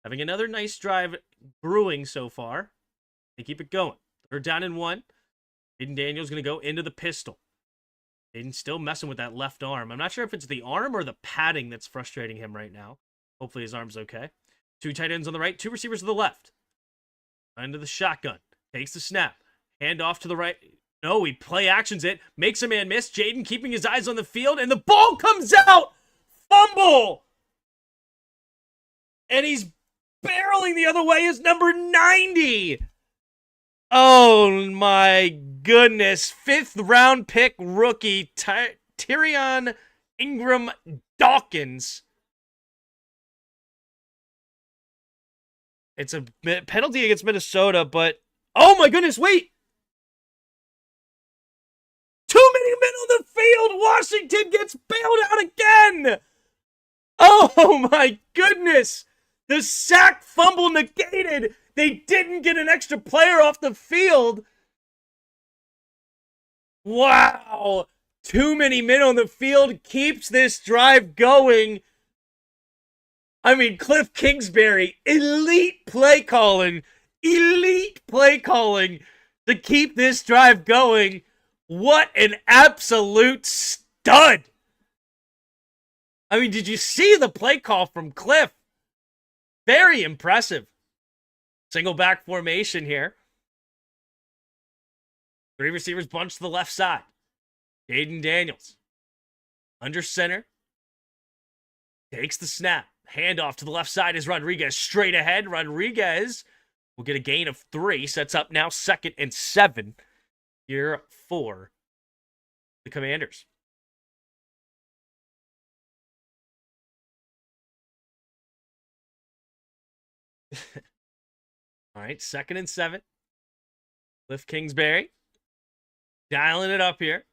Having another nice drive brewing so far. They keep it going. 3rd down and 1. Aiden Daniels going to go into the pistol. Aiden's still messing with that left arm. I'm not sure if it's the arm or the padding that's frustrating him right now. Hopefully his arm's okay. 2 tight ends on the right, 2 receivers to the left. Into the shotgun. Takes the snap. Hand off to the right. No, he play actions it. Makes a man miss. Jaden keeping his eyes on the field. And the ball comes out. Fumble. And he's barreling the other way. Is number 90. Oh my goodness. 5th round pick rookie Tyrion Ingram Dawkins. It's a penalty against Minnesota, but oh my goodness, wait. Too many men on the field. Washington gets bailed out again. Oh my goodness. The sack fumble negated. They didn't get an extra player off the field. Wow. Too many men on the field keeps this drive going. I mean, Cliff Kingsbury, elite play calling to keep this drive going. What an absolute stud. I mean, did you see the play call from Cliff? Very impressive. Single back formation here. 3 receivers bunch to the left side. Jaden Daniels. Under center. Takes the snap. Handoff to the left side is Rodriguez. Straight ahead. Rodriguez will get a gain of 3. Sets up now 2nd and 7 here for the Commanders. All right, 2nd and 7. Cliff Kingsbury dialing it up here.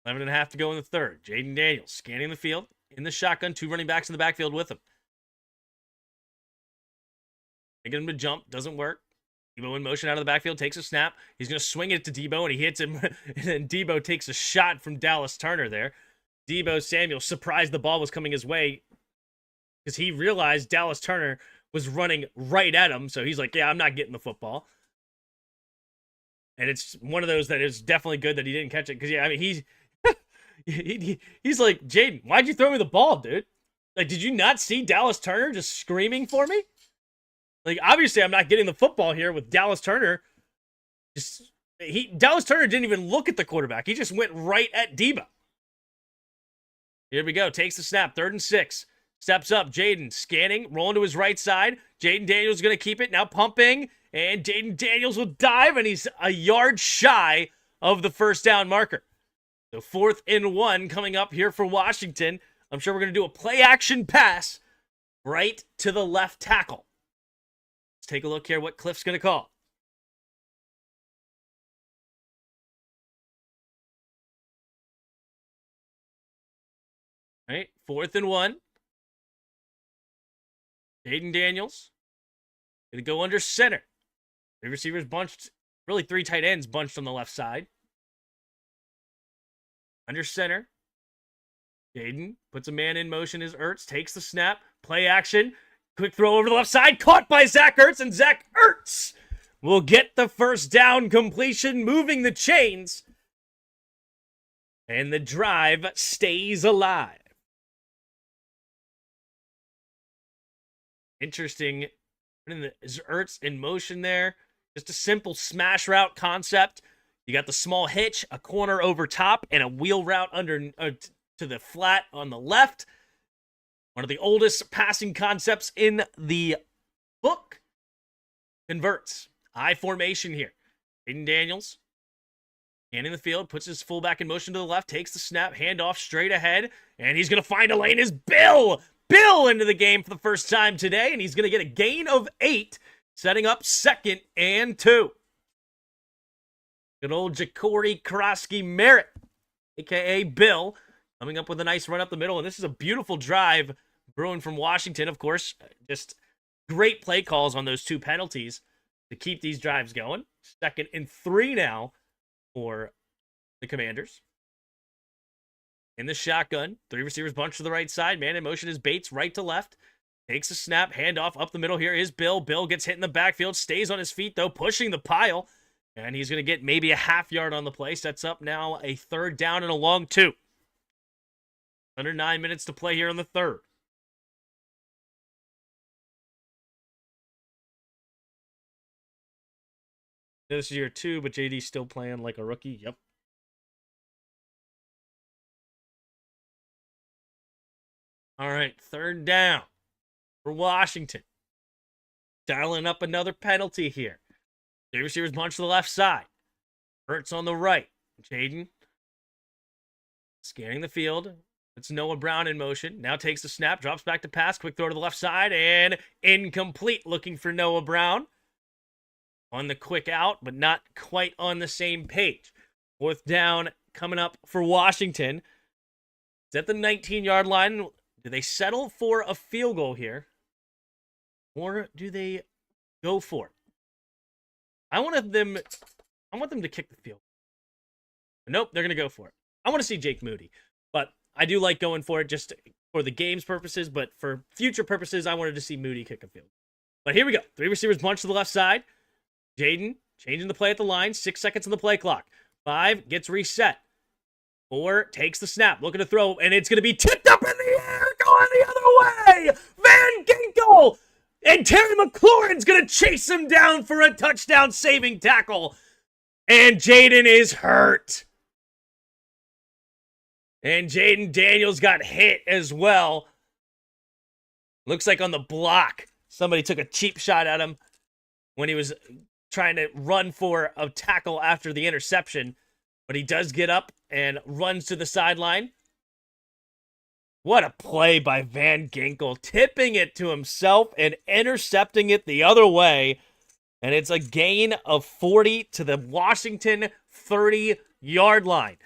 11.5 to go in the third. Jaden Daniels scanning the field in the shotgun. 2 running backs in the backfield with him. Taking him to jump. Doesn't work. Debo in motion out of the backfield. Takes a snap. He's going to swing it to Debo, and he hits him. And then Debo takes a shot from Dallas Turner there. Debo Samuel surprised the ball was coming his way because he realized Dallas Turner was running right at him. So he's like, yeah, I'm not getting the football. And it's one of those that is definitely good that he didn't catch it. Because, yeah, I mean, he's like, Jaden, why'd you throw me the ball, dude? Like, did you not see Dallas Turner just screaming for me? Like, obviously, I'm not getting the football here with Dallas Turner. Dallas Turner didn't even look at the quarterback. He just went right at Debo. Here we go. Takes the snap. 3rd and 6. Steps up. Jaden scanning. Rolling to his right side. Jaden Daniels going to keep it. Now pumping. And Jaden Daniels will dive. And he's a yard shy of the first down marker. So 4th and 1 coming up here for Washington. I'm sure we're going to do a play action pass right to the left tackle. Let's take a look here what Cliff's going to call. All right, 4th and 1. Jaden Daniels going to go under center. 3 receivers bunched, really 3 tight ends bunched on the left side. Under center. Jaden puts a man in motion as Ertz takes the snap. Play action. Quick throw over the left side. Caught by Zach Ertz. And Zach Ertz will get the first down completion, moving the chains. And the drive stays alive. Interesting. Is Ertz in motion there? Just a simple smash route concept. You got the small hitch, a corner over top, and a wheel route under to the flat on the left. One of the oldest passing concepts in the book. Converts. I formation here. Jaden Daniels. Scanning the field, puts his fullback in motion to the left, takes the snap, handoff straight ahead, and he's going to find a lane. Is Bill into the game for the first time today, and he's going to get a gain of 8, setting up 2nd and 2. Good old Ja'Cory Karofsky Merritt, a.k.a. Bill, coming up with a nice run up the middle. And this is a beautiful drive brewing from Washington, of course. Just great play calls on those 2 penalties to keep these drives going. 2nd and 3 now for the Commanders. In the shotgun, 3 receivers bunch to the right side. Man in motion is Bates, right to left. Takes a snap, handoff up the middle. Here is Bill. Bill gets hit in the backfield, stays on his feet, though, pushing the pile. And he's going to get maybe a half yard on the play. Sets up now a 3rd down and a long 2. Under 9 minutes to play here in the 3rd. This is year 2, but JD's still playing like a rookie. Yep. All right, 3rd down for Washington. Dialing up another penalty here. 3 receivers bunch to the left side. Ertz on the right. Jaden scanning the field. It's Noah Brown in motion. Now takes the snap, drops back to pass. Quick throw to the left side, and incomplete. Looking for Noah Brown. On the quick out, but not quite on the same page. 4th down coming up for Washington. It's at the 19-yard line. Do they settle for a field goal here? Or do they go for it? I want them to kick the field. Nope, they're going to go for it. I want to see Jake Moody. But I do like going for it just for the game's purposes. But for future purposes, I wanted to see Moody kick a field. But here we go. 3 receivers bunch to the left side. Jaden changing the play at the line. 6 seconds on the play clock. 5 gets reset. 4 takes the snap. Looking to throw. And it's going to be tipped up in the air. Going the other way. Van Ginkel And Terry McLaurin's going to chase him down for a touchdown saving tackle. And Jaden is hurt. And Jaden Daniels got hit as well. Looks like on the block, somebody took a cheap shot at him when he was trying to run for a tackle after the interception. But he does get up and runs to the sideline. What a play by Van Ginkel, tipping it to himself and intercepting it the other way. And it's a gain of 40 to the Washington 30-yard line.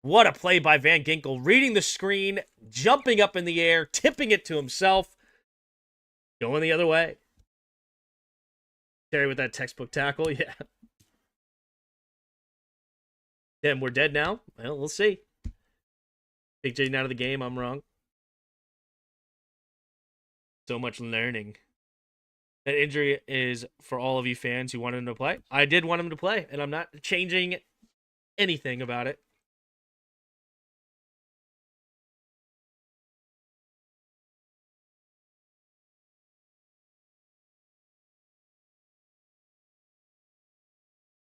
What a play by Van Ginkel, reading the screen, jumping up in the air, tipping it to himself, going the other way. Terry with that textbook tackle, yeah. Damn, we're dead now? Well, we'll see. Take Jaden out of the game, I'm wrong. So much learning. That injury is for all of you fans who wanted him to play. I did want him to play, and I'm not changing anything about it.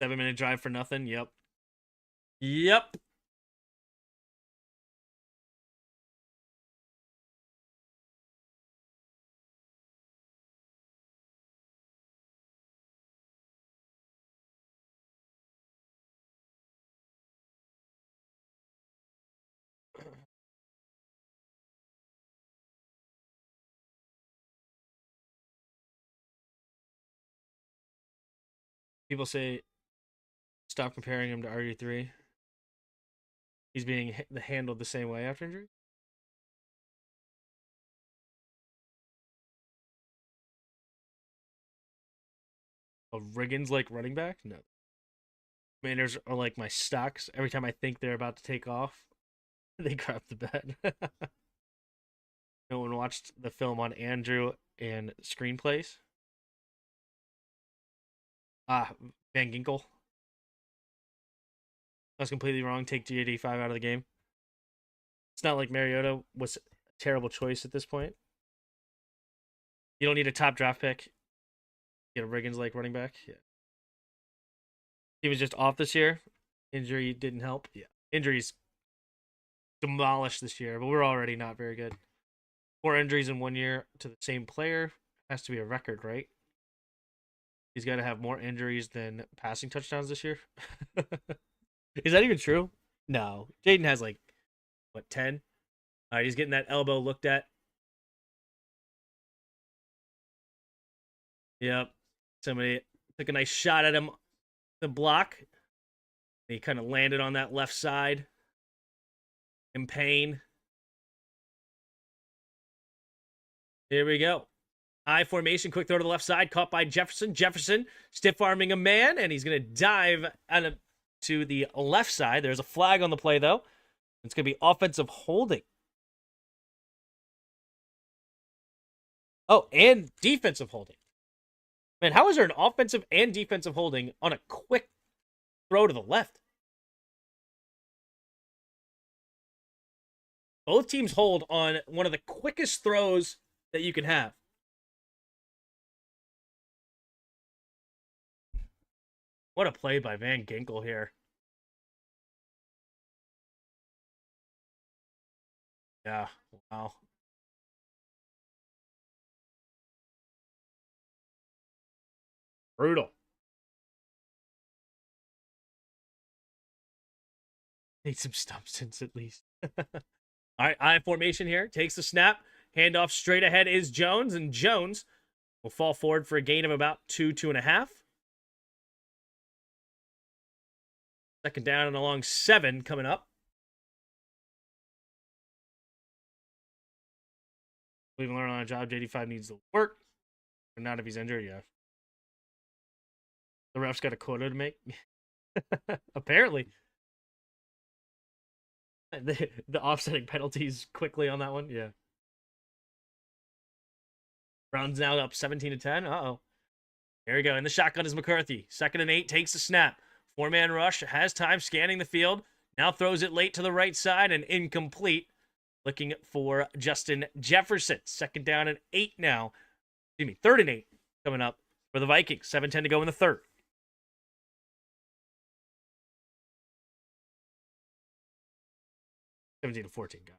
Seven-minute drive for nothing. Yep. Yep. People say stop comparing him to RG3. He's being handled the same way after injury. A Riggins like running back? No. Commanders are like my stocks. Every time I think they're about to take off, they grab the bet. No one watched the film on Andrew and screenplays. Van Ginkel. I was completely wrong. Take GAD5 out of the game. It's not like Mariota was a terrible choice at this point. You don't need a top draft pick. Get a Riggins like running back. Yeah. He was just off this year. Injury didn't help. Yeah. Injuries demolished this year, but we're already not very good. 4 injuries in 1 year to the same player has to be a record, right? He's got to have more injuries than passing touchdowns this year. Is that even true? No. Jaden has like, what, 10? All right, he's getting that elbow looked at. Yep. Somebody took a nice shot at him. The block. He kind of landed on that left side. In pain. Here we go. I formation, quick throw to the left side, caught by Jefferson. Jefferson stiff-arming a man, and he's going to dive to the left side. There's a flag on the play, though. It's going to be offensive holding. Oh, and defensive holding. Man, how is there an offensive and defensive holding on a quick throw to the left? Both teams hold on one of the quickest throws that you can have. What a play by Van Ginkel here. Yeah, wow. Brutal. Need some substance at least. All right, I formation here. Takes the snap. Handoff straight ahead is Jones, and Jones will fall forward for a gain of about 2.5. Second down and along 7 coming up. We've learned on a job. JD5 needs to work. But not if he's injured, yeah. The ref's got a quota to make. Apparently. The offsetting penalties quickly on that one, yeah. Browns now up 17-10. Uh-oh. Here we go. In the shotgun is McCarthy. 2nd and 8, takes the snap. 4-man rush, has time, scanning the field. Now throws it late to the right side and incomplete. Looking for Justin Jefferson. 2nd down and 8 now 3rd and 8 coming up for the Vikings. 7:10 to go in the third. 17-14, guys.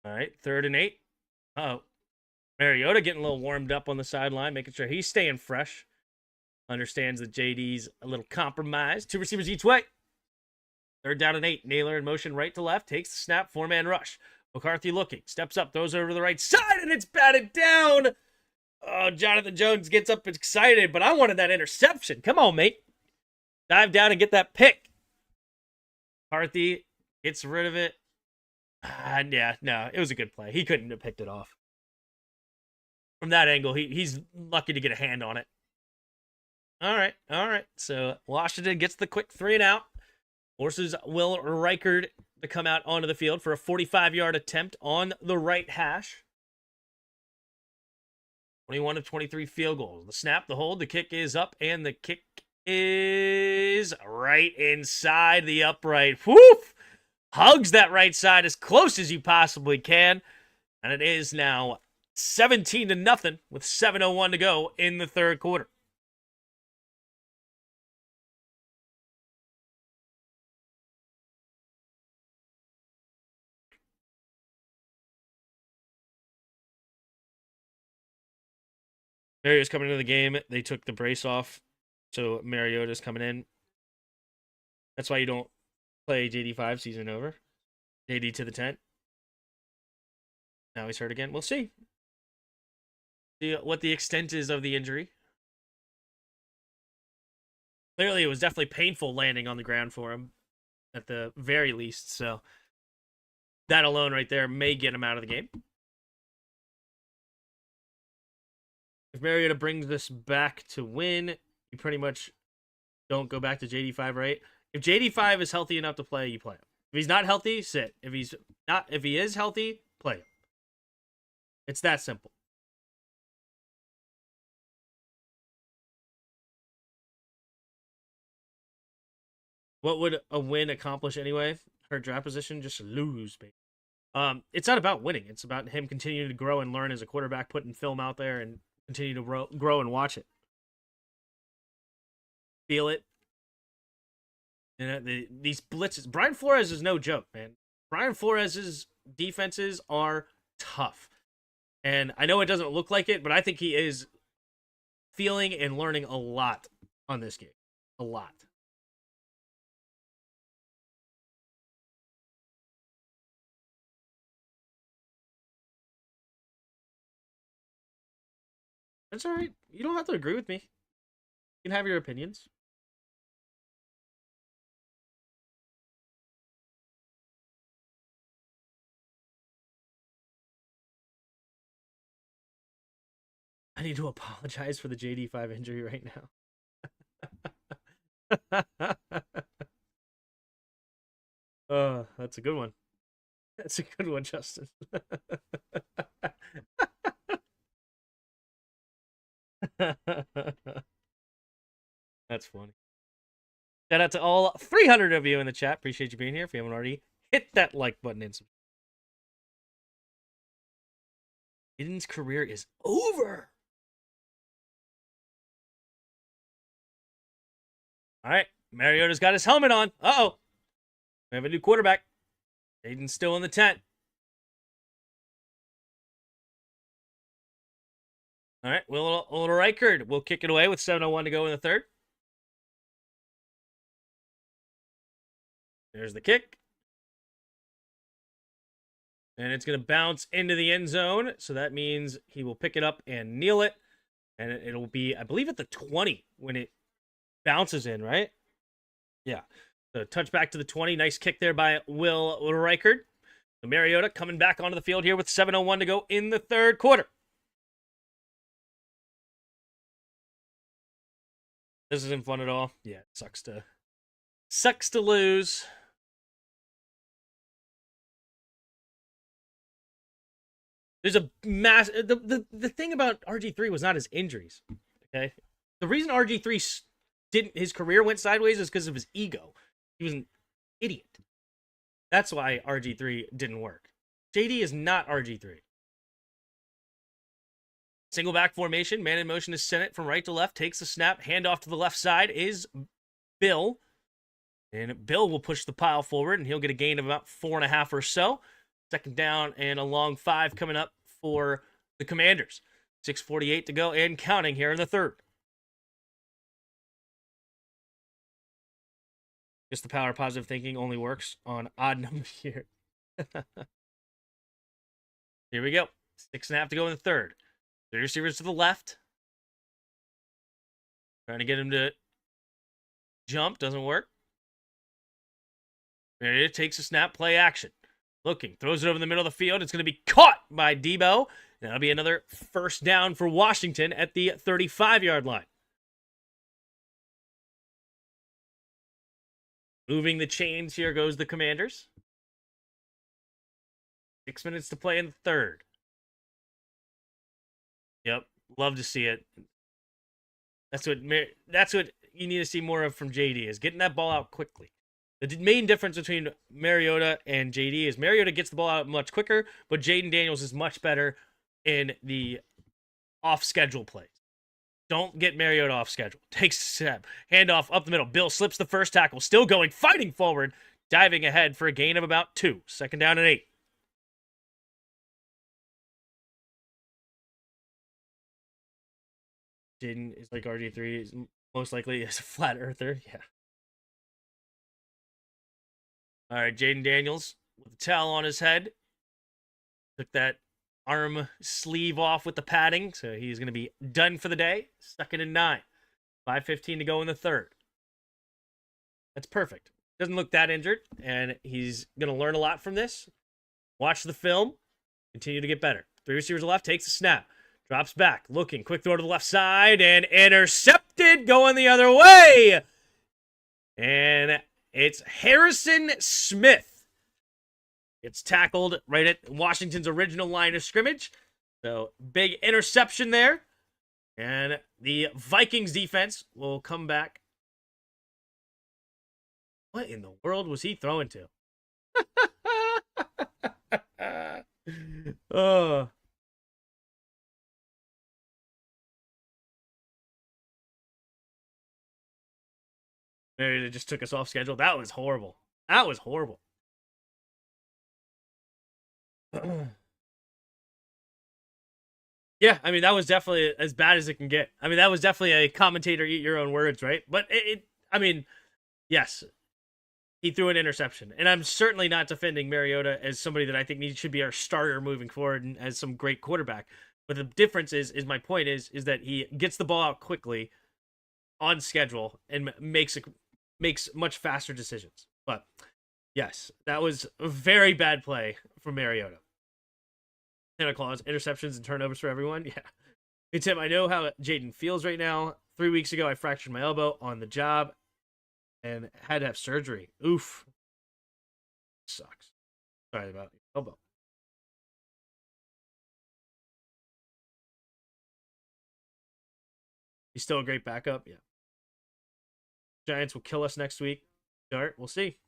All right, 3rd and 8. Uh-oh. Mariota getting a little warmed up on the sideline, making sure he's staying fresh. Understands that JD's a little compromised. 2 receivers each way. 3rd down and 8. Naylor in motion right to left. Takes the snap. 4-man rush. McCarthy looking. Steps up. Throws over to the right side. And it's batted down. Oh, Jonathan Jones gets up excited. But I wanted that interception. Come on, mate. Dive down and get that pick. McCarthy gets rid of it. Yeah, no. It was a good play. He couldn't have picked it off. From that angle, he's lucky to get a hand on it. All right. So Washington gets the quick 3 and out. Forces Will Reichard to come out onto the field for a 45-yard attempt on the right hash. 21 of 23 field goals. The snap, the hold, the kick is up, and the kick is right inside the upright. Woof! Hugs that right side as close as you possibly can. And it is now 17-0 with 7:01 to go in the third quarter. Mariota's coming into the game. They took the brace off, so Mariota's coming in. That's why you don't play JD5 season over. JD to the tent. Now he's hurt again. We'll see. See what the extent is of the injury. Clearly, it was definitely painful landing on the ground for him, at the very least. So that alone right there may get him out of the game. If Mariota brings this back to win, you pretty much don't go back to JD5, right? If JD5 is healthy enough to play, you play him. If he's not healthy, sit. If he is healthy, play him. It's that simple. What would a win accomplish anyway? Her draft position, just lose, baby. It's not about winning. It's about him continuing to grow and learn as a quarterback, putting film out there and continue to grow and watch it. Feel it. You know, these blitzes. Brian Flores is no joke, man. Brian Flores' defenses are tough. And I know it doesn't look like it, but I think he is feeling and learning a lot on this game. A lot. That's all right. You don't have to agree with me. You can have your opinions. I need to apologize for the JD5 injury right now. That's a good one. That's a good one, Justin. That's funny. Shout out to all 300 of you in the chat. Appreciate you being here. If you haven't already, hit that like button and subscribe. Aiden's career is over. All right. Mariota's got his helmet on. Uh-oh. We have a new quarterback. Aiden's still in the tent. All right. Will Reichard will kick it away with 7:01 to go in the third. There's the kick. And it's going to bounce into the end zone. So that means he will pick it up and kneel it. And it'll be, I believe, at the 20 when it bounces in, right? Yeah. So touch back to the 20. Nice kick there by Will Reichard. So Mariota coming back onto the field here with 7:01 to go in the third quarter. This isn't fun at all. Yeah, it sucks to lose. There's a mass. The thing about RG3 was not his injuries. Okay, the reason RG3 his career went sideways is because of his ego. He was an idiot. That's why RG3 didn't work. JD is not RG3. Single back formation, man in motion to Senate from right to left, takes the snap, handoff to the left side is Bill. And Bill will push the pile forward, and he'll get a gain of about 4.5 or so. Second down and a long 5 coming up for the Commanders. 6:48 to go and counting here in the third. Guess the power of positive thinking only works on odd numbers here. Here we go. 6.5 to go in the third. Three receivers to the left. Trying to get him to jump. Doesn't work. Mariota takes a snap, play action. Looking, throws it over the middle of the field. It's going to be caught by Debo. And that'll be another first down for Washington at the 35-yard line. Moving the chains, here goes the Commanders. 6 minutes to play in the third. Yep, love to see it. That's what you need to see more of from JD, is getting that ball out quickly. The main difference between Mariota and JD is Mariota gets the ball out much quicker, but Jaden Daniels is much better in the off-schedule plays. Don't get Mariota off schedule. Takes a step. Handoff up the middle. Bill slips the first tackle. Still going. Fighting forward. Diving ahead for a gain of about 2. Second down and 8. Jaden is like RG3. Most likely is a flat earther. Yeah. All right. Jaden Daniels with a towel on his head. Took that arm sleeve off with the padding, so he's going to be done for the day. 2nd and 9. 5:15 to go in the third. That's perfect. Doesn't look that injured, and he's going to learn a lot from this. Watch the film. Continue to get better. 3 receivers left, takes the snap. Drops back, looking. Quick throw to the left side, and intercepted, going the other way. And it's Harrison Smith. It's tackled right at Washington's original line of scrimmage. So, big interception there. And the Vikings defense will come back. What in the world was he throwing to? Oh. Mariota just took us off schedule. That was horrible. That was horrible. Yeah, I mean, that was definitely as bad as it can get. I mean, that was definitely a commentator eat your own words, right? But I mean, yes, he threw an interception. And I'm certainly not defending Mariota as somebody that I think should be our starter moving forward and as some great quarterback. But the difference is my point is that he gets the ball out quickly on schedule and makes much faster decisions. But yes, that was a very bad play from Mariota. Santa Claus, interceptions and turnovers for everyone. Yeah. Hey, Tim, I know how Jaden feels right now. 3 weeks ago, I fractured my elbow on the job and had to have surgery. Oof. Sucks. Sorry about your elbow. He's still a great backup. Yeah. Giants will kill us next week. All right, we'll see.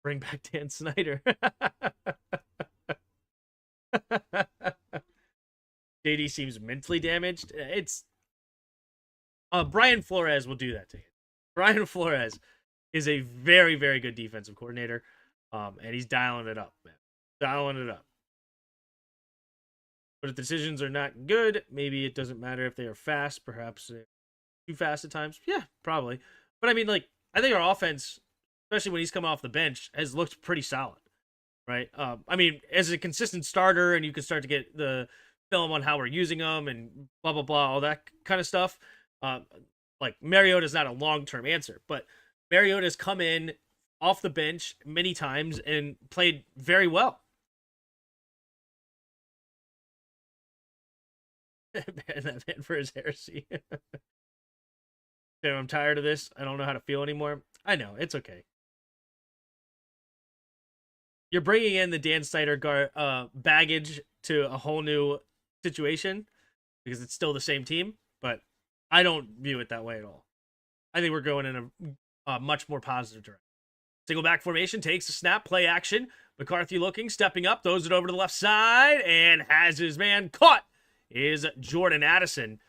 Bring back Dan Snyder. JD seems mentally damaged. It's Brian Flores will do that to him. Brian Flores is a very, very good defensive coordinator, and he's dialing it up, man. Dialing it up. But if decisions are not good, maybe it doesn't matter if they are fast. Perhaps too fast at times. Yeah, probably. But I mean, like, I think our offense, especially when he's come off the bench, has looked pretty solid, right? I mean, as a consistent starter, and you can start to get the film on how we're using them and blah, blah, blah, all that kind of stuff. Like, Mariota's not a long-term answer, but Mariota's come in off the bench many times and played very well. Ban that man for his heresy. Damn, I'm tired of this. I don't know how to feel anymore. I know, it's okay. you're bringing in the Dan Snyder baggage to a whole new situation because it's still the same team, but I don't view it that way at all. I think we're going in a much more positive direction. Single back formation, takes a snap, play action. McCarthy looking, stepping up, throws it over to the left side, and has his man caught is Jordan Addison.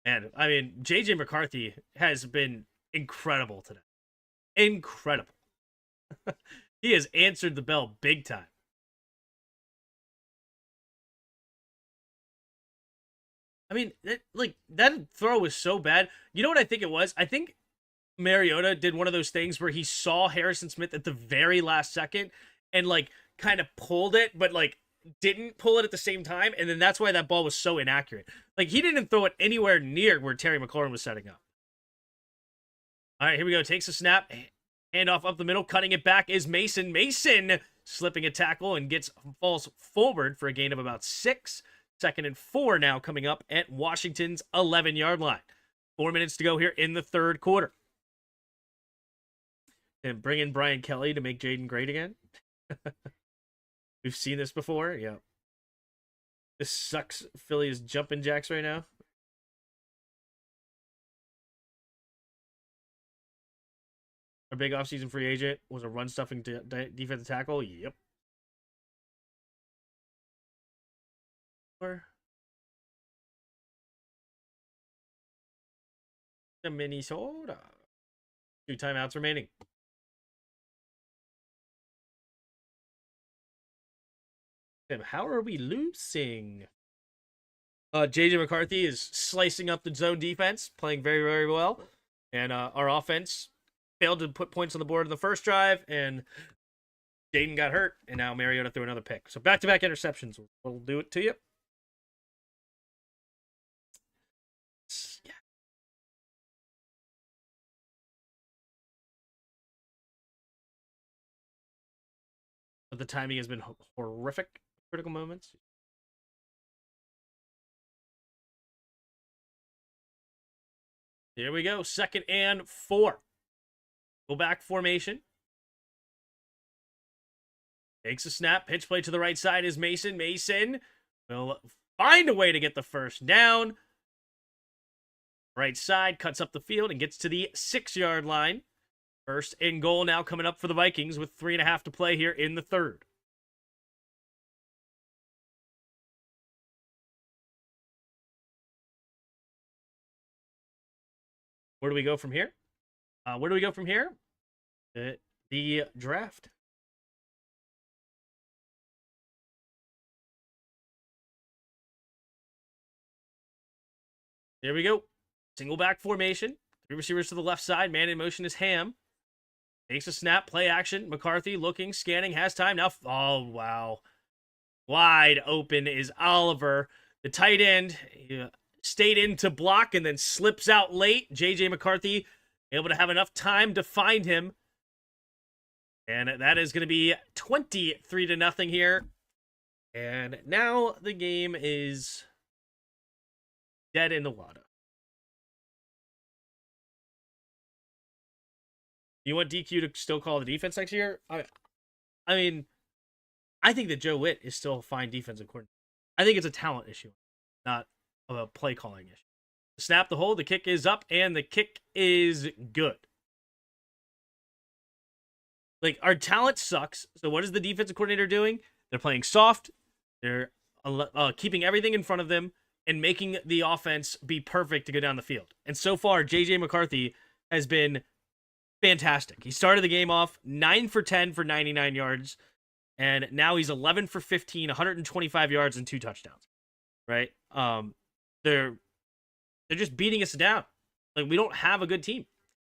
And, I mean, J.J. McCarthy has been incredible today. Incredible. He has answered the bell big time. I mean, that throw was so bad. You know what I think it was? I think Mariota did one of those things where he saw Harrison Smith at the very last second and, like, kind of pulled it, but, like, didn't pull it at the same time, and then that's why that ball was so inaccurate. Like, he didn't throw it anywhere near where Terry McLaurin was setting up. All right, here we go. Takes a snap. Handoff up the middle. Cutting it back is Mason. Mason slipping a tackle and falls forward for a gain of about 6. 2nd and 4 now coming up at Washington's 11-yard line. 4 minutes to go here in the third quarter. And bring in Brian Kelly to make Jaden great again. We've seen this before. Yeah. This sucks. Philly is jumping jacks right now. Our big offseason free agent was a run-stuffing defensive tackle. Yep. The Minnesota. 2 timeouts remaining. How are we losing? J.J. McCarthy is slicing up the zone defense, playing very, very well. And our offense failed to put points on the board in the first drive, and Jaden got hurt, and now Mariota threw another pick. So back-to-back interceptions will do it to you. Yeah. But the timing has been horrific. Critical moments. Here we go. 2nd and 4. Go back formation. Takes a snap. Pitch play to the right side is Mason. Mason will find a way to get the first down. Right side cuts up the field and gets to the 6-yard line. 1st and goal now coming up for the Vikings with 3.5 to play here in the third. Where do we go from here? The draft. There we go. Single back formation. 3 receivers to the left side. Man in motion is Ham. Takes a snap. Play action. McCarthy looking, scanning, has time. Now, oh, wow. Wide open is Oliver. The tight end stayed in to block and then slips out late. J.J. McCarthy able to have enough time to find him. And that is going to be 23-0 here. And now the game is dead in the water. You want DQ to still call the defense next year? I mean, I think that Joe Witt is still a fine defensive coordinator. I think it's a talent issue, not a play calling issue. Snap the hold, the kick is up, and the kick is good. Like, our talent sucks. So what is the defensive coordinator doing? They're playing soft. They're keeping everything in front of them and making the offense be perfect to go down the field. And so far, J.J. McCarthy has been fantastic. He started the game off 9 for 10 for 99 yards, and now he's 11 for 15, 125 yards and 2 touchdowns. Right? They're just beating us down. Like, we don't have a good team.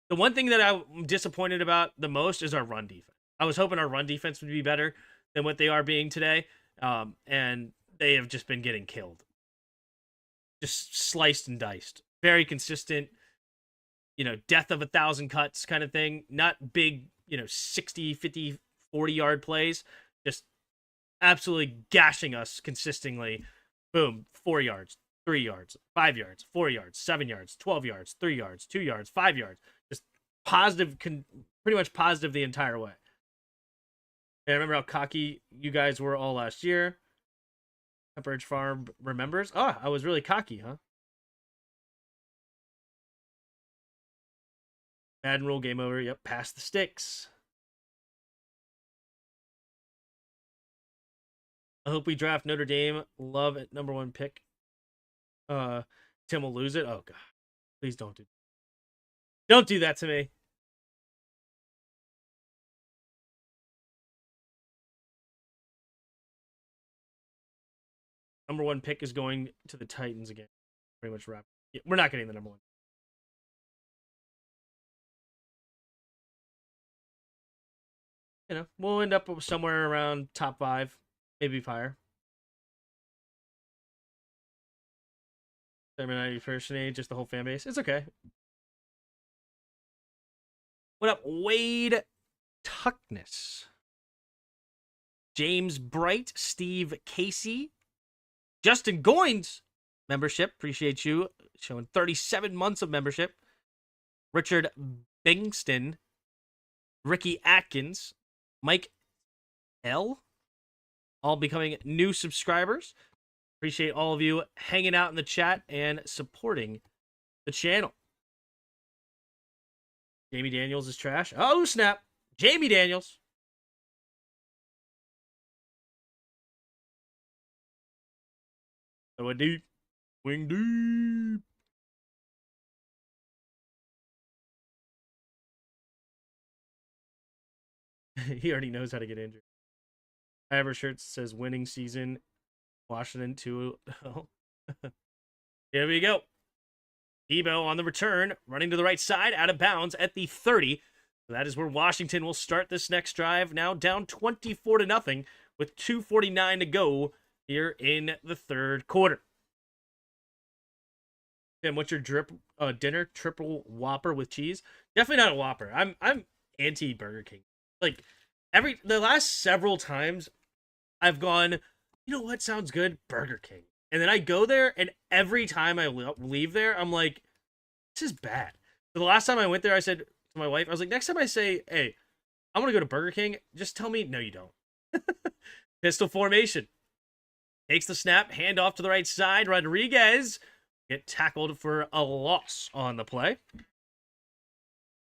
The one thing that I'm disappointed about the most is our run defense. I was hoping our run defense would be better than what they are being today, and they have just been getting killed. Just sliced and diced. Very consistent, death of 1,000 cuts kind of thing. Not big, 60, 50, 40-yard plays. Just absolutely gashing us consistently. Boom, 4 yards, 3 yards, 5 yards, 4 yards, 7 yards, 12 yards, 3 yards, 2 yards, 5 yards. Just positive, pretty much positive the entire way. I remember how cocky you guys were all last year. Pepperidge Farm remembers. Oh, I was really cocky, huh? Madden rule, game over. Yep, pass the sticks. I hope we draft Notre Dame. Love at #1 pick. Tim will lose it. Oh god, please don't do that to me. #1 pick is going to the Titans again. Pretty much wrap. Yeah, we're not getting the #1. You know, we'll end up somewhere around top 5, maybe higher. I mean, I personally, just the whole fan base. It's okay. What up, Wade Tuckness? James Bright, Steve Casey, Justin Goins, membership. Appreciate you showing 37 months of membership. Richard Bingston, Ricky Atkins, Mike L, all becoming new subscribers. Appreciate all of you hanging out in the chat and supporting the channel. Jamie Daniels is trash. Oh, snap. Jamie Daniels. Throw it deep. Wing deep. He already knows how to get injured. I have a shirt that says winning season. Washington 2-0. Here we go. Debo on the return, running to the right side, out of bounds at the 30. So that is where Washington will start this next drive. Now down 24-0 with 2:49 to go here in the third quarter. Tim, what's your dinner? Triple Whopper with cheese? Definitely not a Whopper. I'm anti Burger King. Like the last several times I've gone, you know what sounds good? Burger King. And then I go there, and every time I leave there, I'm like, this is bad. So the last time I went there, I said to my wife, I was like, next time I say, hey, I want to go to Burger King, just tell me, no, you don't. Pistol formation. Takes the snap, hand off to the right side. Rodriguez get tackled for a loss on the play.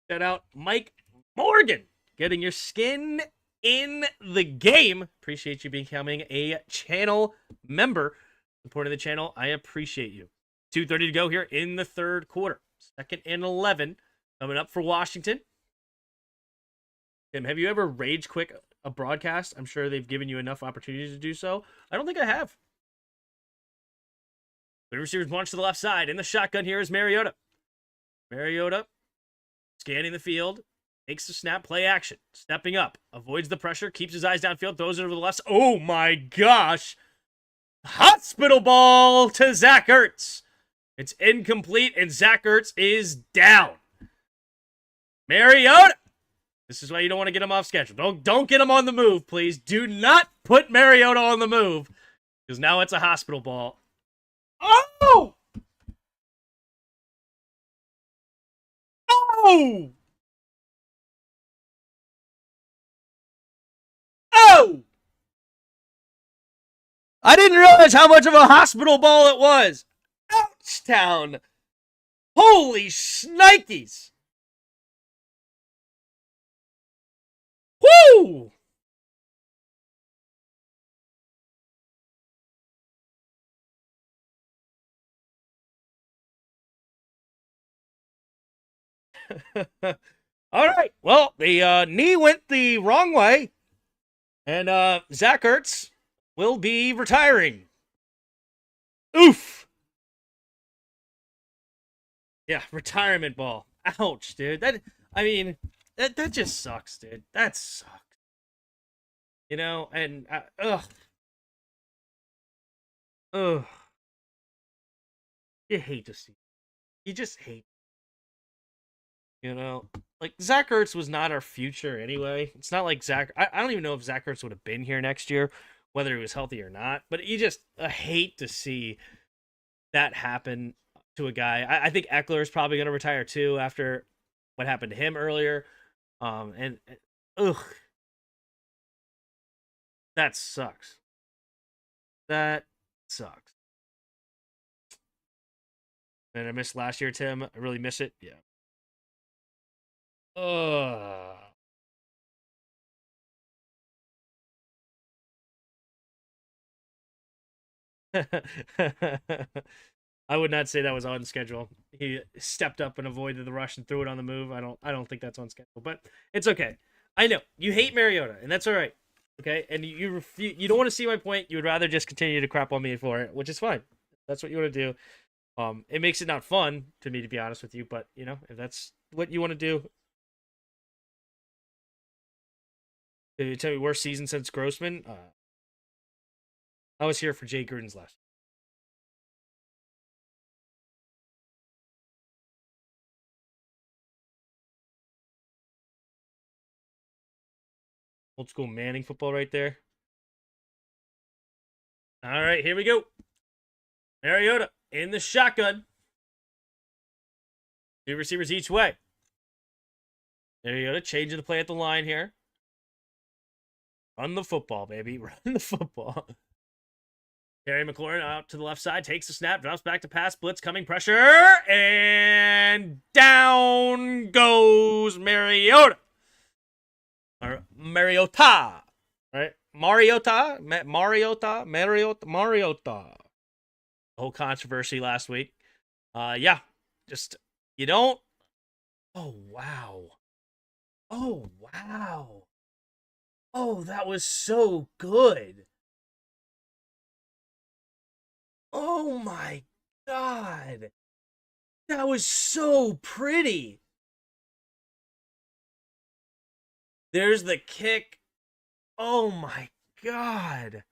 Shout out Mike Morgan, getting your skin in the game. Appreciate you becoming a channel member. Supporting the channel, I appreciate you. 2:30 to go here in the third quarter. 2nd and 11 coming up for Washington. Tim, have you ever rage quit a broadcast? I'm sure they've given you enough opportunities to do so. I don't think I have. The receivers launch to the left side. In the shotgun here is Mariota. Mariota scanning the field. Takes the snap, play action. Stepping up. Avoids the pressure. Keeps his eyes downfield. Throws it over the left. Oh my gosh. Hospital ball to Zach Ertz. It's incomplete, and Zach Ertz is down. Mariota. This is why you don't want to get him off schedule. Don't get him on the move, please. Do not put Mariota on the move, because now it's a hospital ball. Oh! Oh! Oh! I didn't realize how much of a hospital ball it was. Ouchtown. Holy shnikes. Woo! All right. Well, the knee went the wrong way, and Zach Ertz will be retiring. Oof. Yeah, retirement ball. Ouch, dude. That just sucks, dude. That sucks. You know, and ugh. You hate to see. You just hate. You know, like Zach Ertz was not our future anyway. It's not like I don't even know if Zach Ertz would have been here next year, whether he was healthy or not. But you just hate to see that happen to a guy. I think Eckler is probably going to retire too after what happened to him earlier. And ugh, That sucks. That sucks. And I missed last year, Tim. I really miss it. Yeah. Ugh. I would not say that was on schedule. He stepped up and avoided the rush and threw it on the move. I don't think that's on schedule, but it's okay. I know you hate Mariota, and that's all right. Okay, and you don't want to see my point. You would rather just continue to crap on me for it, which is fine. That's what you want to do. It makes it not fun to me, to be honest with you, but if that's what you want to do. Did you tell me worst season since Grossman? I was here for Jay Gruden's last. Old school Manning football right there. All right, here we go. Mariota in the shotgun. Two receivers each way. Mariota changing the play at the line here. Run the football, baby. Run the football. Terry McLaurin out to the left side, takes the snap, drops back to pass, blitz coming, pressure, and down goes Mariota. Or Mariota, right? Mariota. The whole controversy last week. Yeah, just, you don't. Oh, wow. Oh, wow. Oh, that was so good. Oh my God. That was so pretty. There's the kick. Oh my God.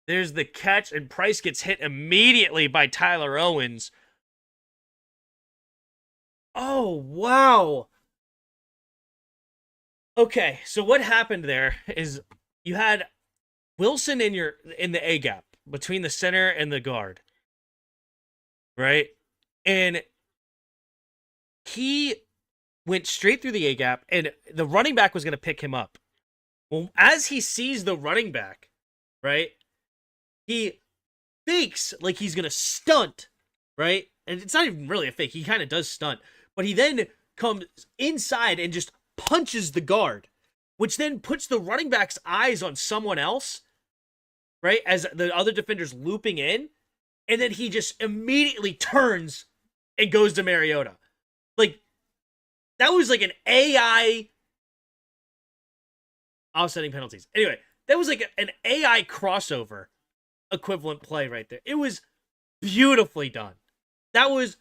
There's the catch, and Price gets hit immediately by Tyler Owens. Oh, wow. Okay, so what happened there is you had Wilson in the A gap between the center and the guard, right? And he went straight through the A gap, and the running back was going to pick him up. Well, as he sees the running back, right, he fakes like he's going to stunt, right? And it's not even really a fake. He kind of does stunt. But he then comes inside and just punches the guard, which then puts the running back's eyes on someone else, right? As the other defender's looping in. And then he just immediately turns and goes to Mariota. Like, that was like an AI offsetting penalties. Anyway, that was like an AI crossover equivalent play right there. It was beautifully done. That was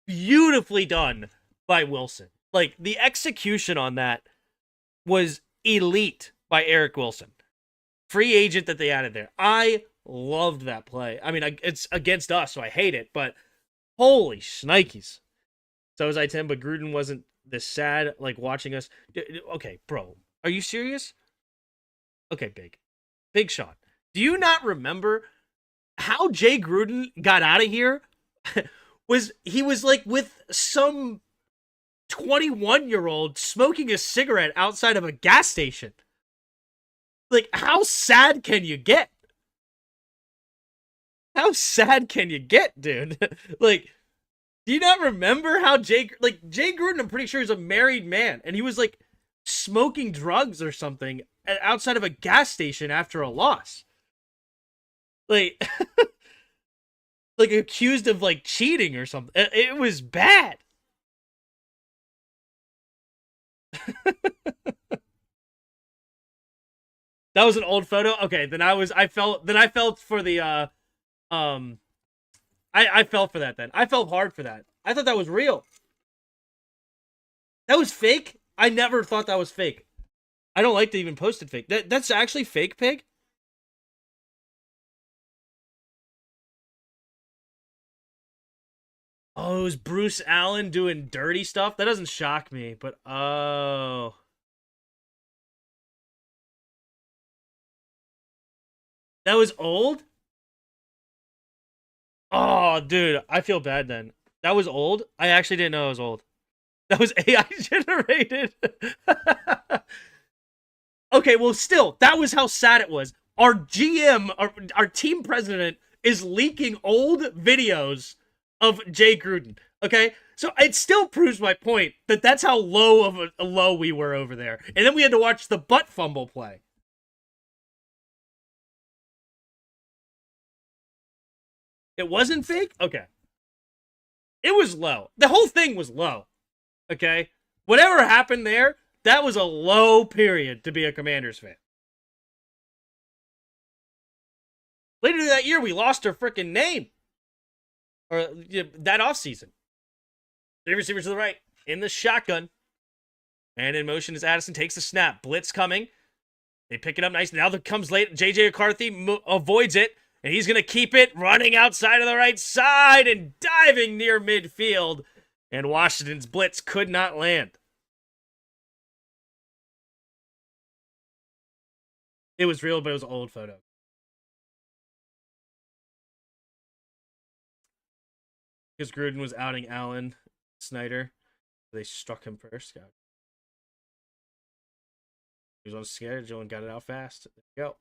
beautifully done by Wilson. Like, the execution on that was elite by Eric Wilson. Free agent that they added there. I loved that play. I mean, it's against us, so I hate it, but holy shnikes. So was I, Tim, but Gruden wasn't this sad, like, watching us. Okay, bro, are you serious? Okay, Big Sean. Do you not remember how Jay Gruden got out of here? He was like with some 21-year-old smoking a cigarette outside of a gas station. Like, how sad can you get? How sad can you get, dude? Like, do you not remember how Jay Gruden, I'm pretty sure, is a married man, and he was like smoking drugs or something outside of a gas station after a loss. Like, like accused of like cheating or something. It was bad. That was an old photo. Okay, then I felt for the I fell for that then. I fell hard for that. I thought that was real. That was fake? I never thought that was fake. I don't like to even post it fake. That's actually fake, Pig? Oh, it was Bruce Allen doing dirty stuff? That doesn't shock me, but oh. That was old? Oh, dude, I feel bad then. That was old? I actually didn't know it was old. That was AI generated. Okay, well, still, that was how sad it was. Our GM, our team president, is leaking old videos of Jay Gruden. Okay, so it still proves my point that that's how low of a low we were over there. And then we had to watch the butt fumble play. It wasn't fake? Okay. It was low. The whole thing was low. Okay? Whatever happened there, that was a low period to be a Commanders fan. Later that year, we lost our freaking name. Or that offseason. Three receivers to the right. In the shotgun. And in motion is Addison. Takes the snap. Blitz coming. They pick it up nice. Now that comes late. J.J. McCarthy avoids it. And he's going to keep it running outside of the right side and diving near midfield. And Washington's blitz could not land. It was real, but it was an old photo. Because Gruden was outing Allen Snyder. They struck him first. He was on schedule and got it out fast. There you go.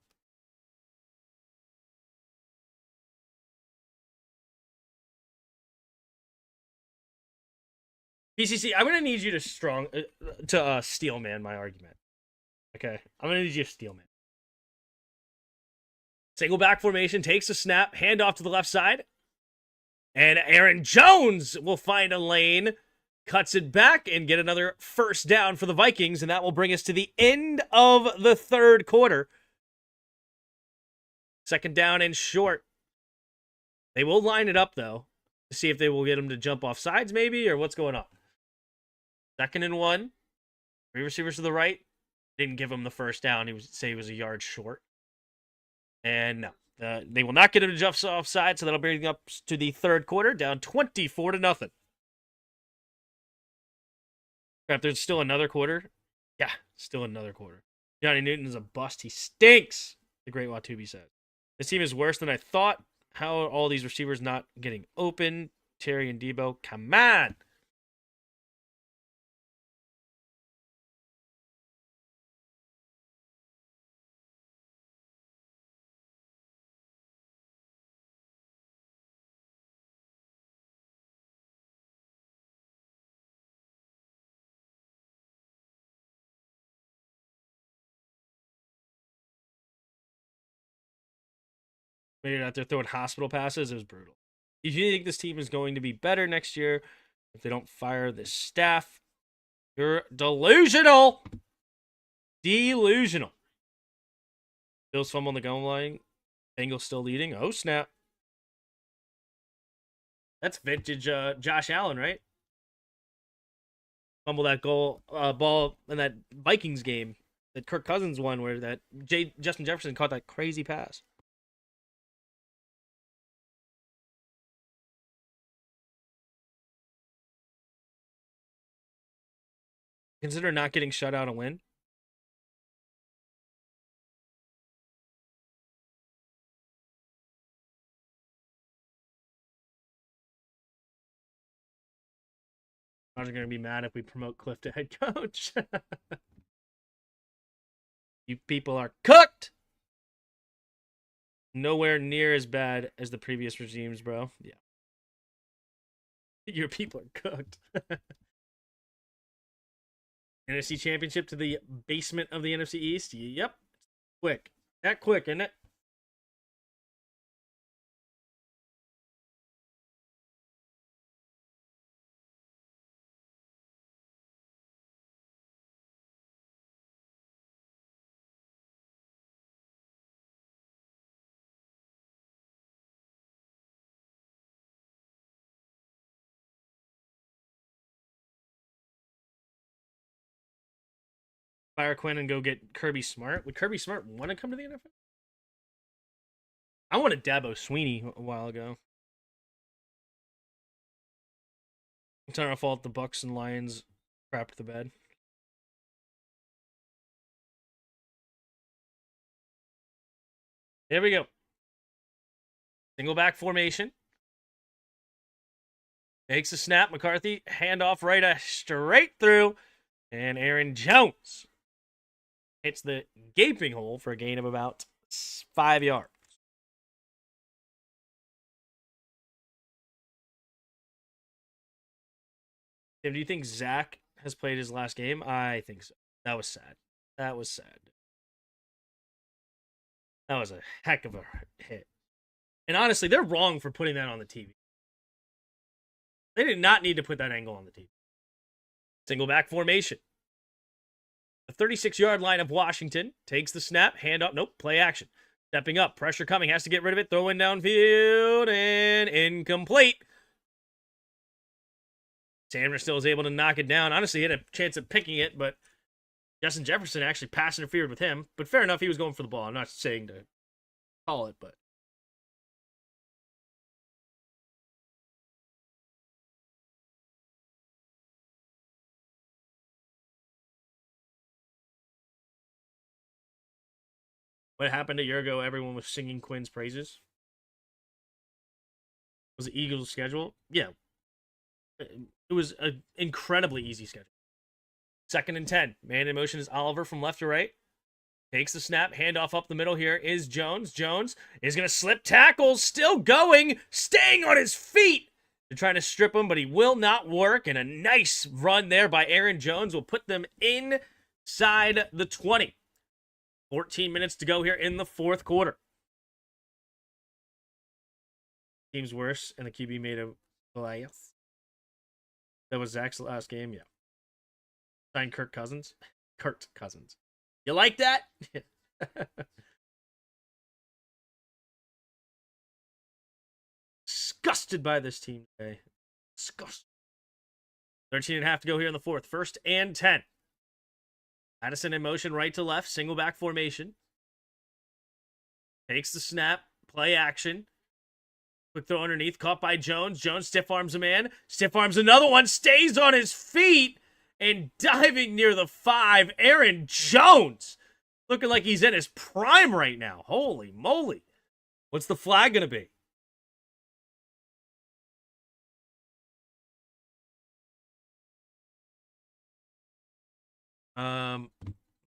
PCC, I'm gonna need you to steel man my argument. Okay, I'm gonna need you to steel man. Single back formation, takes a snap, handoff to the left side, and Aaron Jones will find a lane, cuts it back, and get another first down for the Vikings, and that will bring us to the end of the third quarter. Second down and short. They will line it up though to see if they will get him to jump off sides, maybe, or what's going on. Second and 1. 3 receivers to the right. Didn't give him the first down. He was a yard short. And no, they will not get him to jump off side, so that'll bring up to the third quarter, down 24-0. Crap, there's still another quarter. Yeah, still another quarter. Johnny Newton is a bust. He stinks, the great Watubi said. This team is worse than I thought. How are all these receivers not getting open? Terry and Debo, come on. Made it out there throwing hospital passes. It was brutal. If you think this team is going to be better next year, if they don't fire this staff, you're delusional. Delusional. Bills fumble on the goal line. Bengals still leading. Oh, snap. That's vintage Josh Allen, right? Fumble that ball in that Vikings game that Kirk Cousins won, where that Justin Jefferson caught that crazy pass. Consider not getting shut out a win. I'm not going to be mad if we promote Cliff to head coach. You people are cooked. Nowhere near as bad as the previous regimes, bro. Yeah. Your people are cooked. NFC Championship to the basement of the NFC East. Yep. Quick. That quick, isn't it? Fire Quinn and go get Kirby Smart. Would Kirby Smart want to come to the NFL? I wanted Dabo Sweeney a while ago. It's not our fault the Bucks and Lions crapped the bed. There we go. Single back formation. Takes a snap. McCarthy, handoff right straight through. And Aaron Jones hits the gaping hole for a gain of about 5 yards. Tim, do you think Zach has played his last game? I think so. That was sad. That was sad. That was a heck of a hit. And honestly, they're wrong for putting that on the TV. They did not need to put that angle on the TV. Single back formation. The 36-yard line of Washington takes the snap, hand up. Nope, play action. Stepping up, pressure coming, has to get rid of it, throwing downfield, and incomplete. Sanders still is able to knock it down. Honestly, he had a chance of picking it, but Justin Jefferson actually pass interfered with him. But fair enough, he was going for the ball. I'm not saying to call it, but. What happened a year ago? Everyone was singing Quinn's praises. Was the Eagles' schedule? Yeah. It was an incredibly easy schedule. 2nd and 10. Man in motion is Oliver from left to right. Takes the snap. Handoff up the middle here is Jones. Jones is going to slip tackles. Still going. Staying on his feet. They're trying to strip him, but he will not work. And a nice run there by Aaron Jones will put them inside the 20. 14 minutes to go here in the 4th quarter. Team's worse, and the QB made a Goliath. That was Zach's last game, yeah. Signed Kirk Cousins. Kurt Cousins. You like that? Disgusted by this team today. Disgusted. 13 and a half to go here in the 4th. 1st and 10. Addison in motion, right to left, single back formation. Takes the snap, play action. Quick throw underneath, caught by Jones. Jones stiff arms a man, stiff arms another one, stays on his feet, and diving near the 5, Aaron Jones. Looking like he's in his prime right now. Holy moly. What's the flag going to be?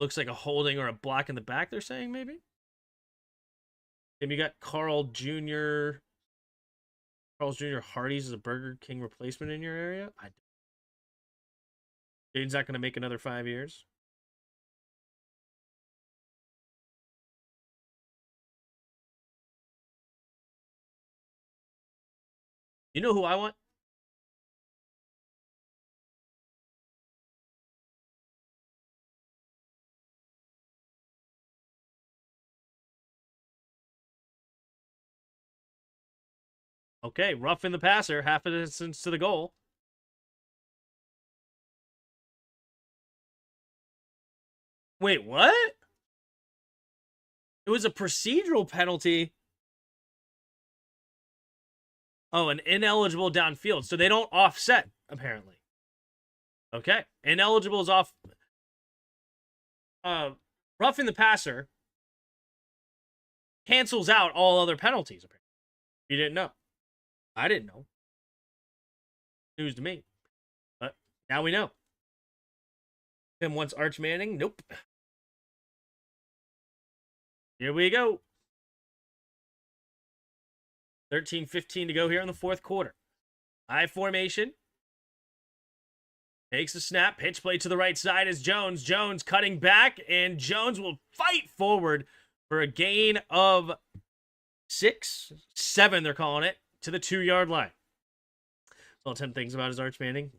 Looks like a holding or a block in the back, they're saying, maybe? Maybe you got Carl's Jr. Hardee's as a Burger King replacement in your area? Jaden's not going to make another 5 years. You know who I want? Okay, roughing the passer, half a distance to the goal. Wait, what? It was a procedural penalty. Oh, an ineligible downfield. So they don't offset, apparently. Okay. Ineligible is off. Roughing the passer cancels out all other penalties, apparently. You didn't know. I didn't know. News to me. But now we know. Tim wants Arch Manning? Nope. Here we go. 13-15 to go here in the 4th quarter. High formation. Takes a snap. Pitch play to the right side is Jones. Jones cutting back, and Jones will fight forward for a gain of 6, 7, they're calling it, to the 2-yard line. So 10 things about his Arch Manning.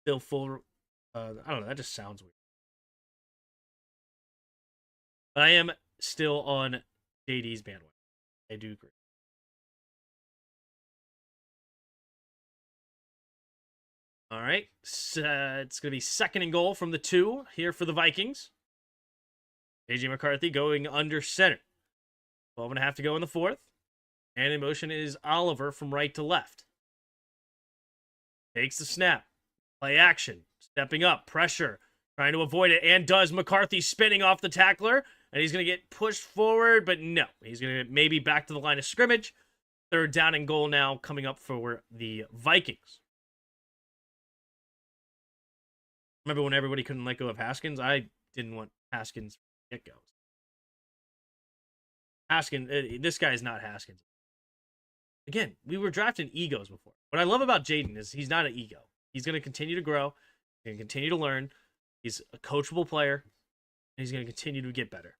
Still full. I don't know. That just sounds weird. But I am still on JD's bandwagon. I do agree. All right. So, it's going to be 2nd and goal from the 2 here for the Vikings. AJ McCarthy going under center. 12 and a half to go in the 4th. And in motion is Oliver from right to left. Takes the snap. Play action. Stepping up. Pressure. Trying to avoid it. And does. McCarthy spinning off the tackler. And he's going to get pushed forward. But no. He's going to maybe back to the line of scrimmage. 3rd down and goal now coming up for the Vikings. Remember when everybody couldn't let go of Haskins? I didn't want Haskins from the get-go. Haskins, this guy is not Haskins. Again, we were drafting egos before. What I love about Jaden is he's not an ego. He's going to continue to grow. He's going to continue to learn. He's a coachable player. And he's going to continue to get better.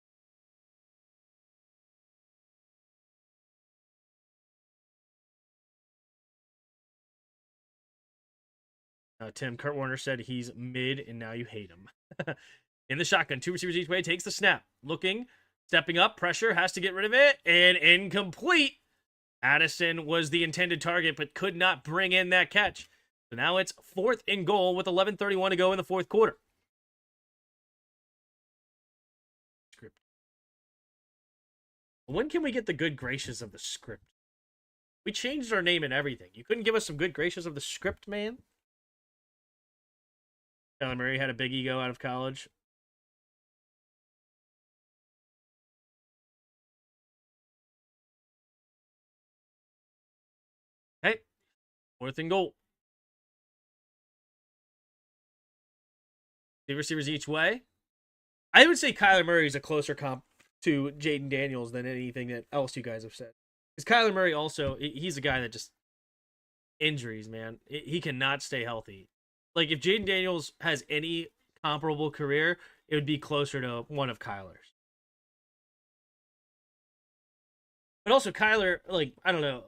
Tim, Kurt Warner said he's mid, and now you hate him. In the shotgun, 2 receivers each way, takes the snap. Looking, stepping up, pressure, has to get rid of it, and incomplete. Addison was the intended target, but could not bring in that catch. So now it's 4th and goal with 11:31 to go in the 4th quarter. Script. When can we get the good gracious of the script? We changed our name and everything. You couldn't give us some good gracious of the script, man? Kyler Murray had a big ego out of college. Hey, 4th and goal. 2 receivers each way. I would say Kyler Murray is a closer comp to Jaden Daniels than anything else you guys have said. Because Kyler Murray also, he's a guy that just injuries, man. He cannot stay healthy. Like, if Jaden Daniels has any comparable career, it would be closer to one of Kyler's. But also, Kyler, like, I don't know.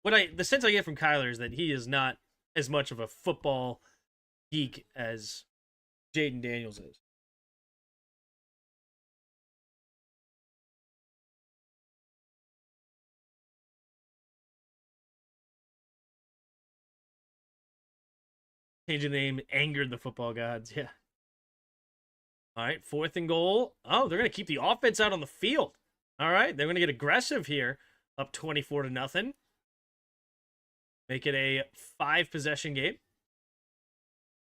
The sense I get from Kyler is that he is not as much of a football geek as Jaden Daniels is. Changing the name angered the football gods. Yeah. All right, 4th and goal. Oh, they're going to keep the offense out on the field. All right, they're going to get aggressive here. Up 24-0. Make it a 5-possession game.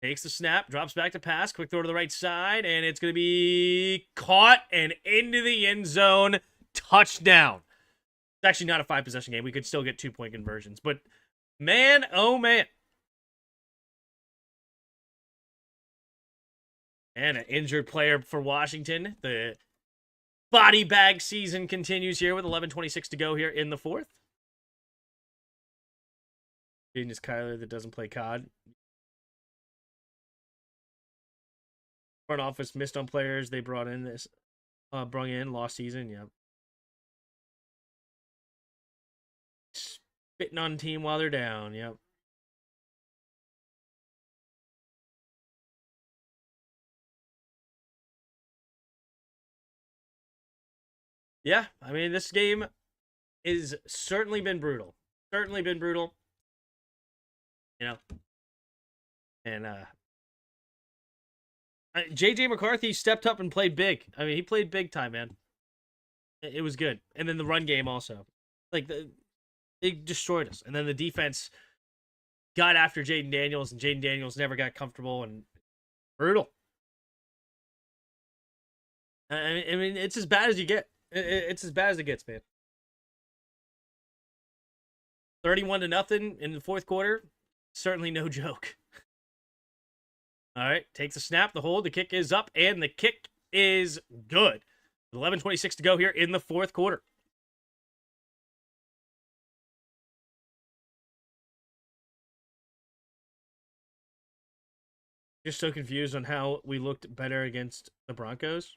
Takes the snap, drops back to pass, quick throw to the right side, and it's going to be caught and into the end zone. Touchdown. It's actually not a 5-possession game. We could still get 2-point conversions, but man, oh man. And an injured player for Washington. The body bag season continues here with 11:26 to go here in the 4th. Genius Kyler that doesn't play COD. Front office missed on players they brought in last season. Yeah. Spitting on team while they're down. Yep. Yeah, I mean, this game is certainly been brutal. Certainly been brutal. You know. And JJ McCarthy stepped up and played big. I mean, he played big time, man. It was good. And then the run game also. Like, they destroyed us. And then the defense got after Jaden Daniels, and Jaden Daniels never got comfortable, and brutal. I mean, it's as bad as you get. It's as bad as it gets, man. 31-0 in the 4th quarter. Certainly no joke. All right, takes a snap, the hold, the kick is up, and the kick is good. 11:26 to go here in the 4th quarter. Just so confused on how we looked better against the Broncos.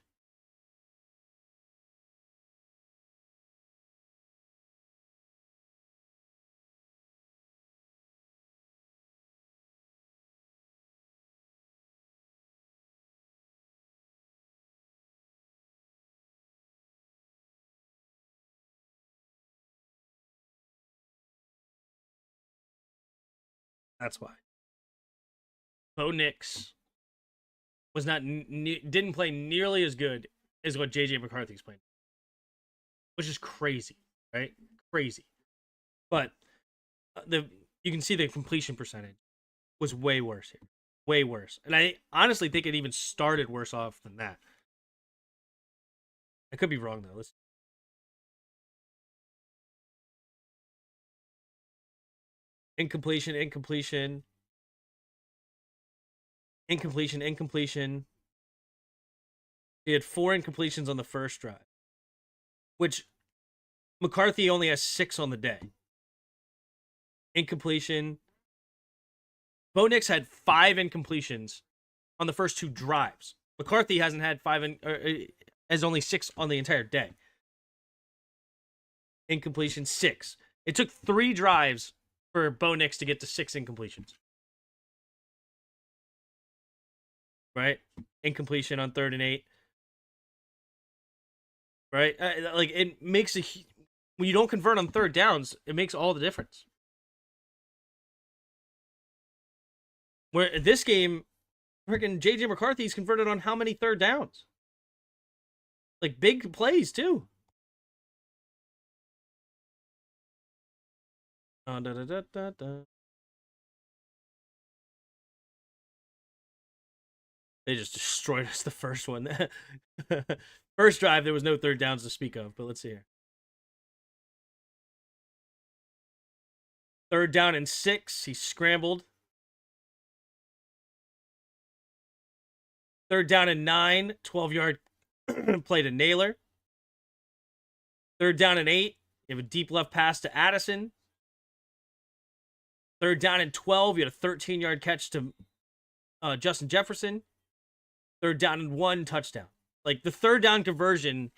That's why. Bo Nix was not didn't play nearly as good as what JJ McCarthy's playing, which is crazy, right? Crazy. But you can see the completion percentage was way worse here, way worse, and I honestly think it even started worse off than that. I could be wrong though. Let's incompletion, incompletion, incompletion, incompletion. He had 4 incompletions on the first drive, which McCarthy only has 6 on the day. Incompletion. Bo Nix had 5 incompletions on the first 2 drives. McCarthy hasn't had 5 has only 6 on the entire day. Incompletion 6. It took 3 drives for Bo Nix to get to 6 incompletions. Right? Incompletion on 3rd and 8. Right? Like, it makes when you don't convert on 3rd downs, it makes all the difference. Where this game, freaking JJ McCarthy's converted on how many 3rd downs? Like, big plays, too. Da, da, da, da, da. They just destroyed us the first one. First drive, there was no 3rd downs to speak of, but let's see here. 3rd down and 6. He scrambled. 3rd down and 9. 12-yard play to Naylor. 3rd down and 8. You have a deep left pass to Addison. 3rd down and 12. You had a 13-yard catch to Justin Jefferson. 3rd down and 1 touchdown. Like, the 3rd down conversion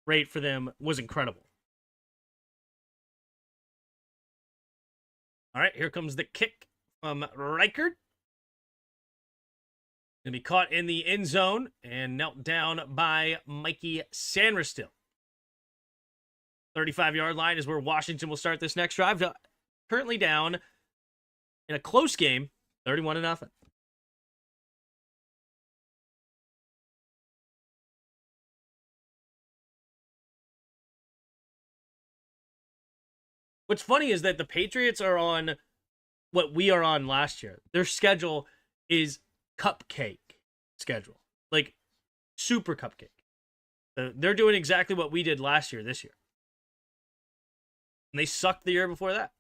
rate for them was incredible. All right, here comes the kick from Reichard. Going to be caught in the end zone and knelt down by Mikey Sanderstill. 35-yard line is where Washington will start this next drive. Currently down in a close game, 31-0. What's funny is that the Patriots are on what we are on last year. Their schedule is cupcake schedule. Like, super cupcake. They're doing exactly what we did last year, this year. And they sucked the year before that.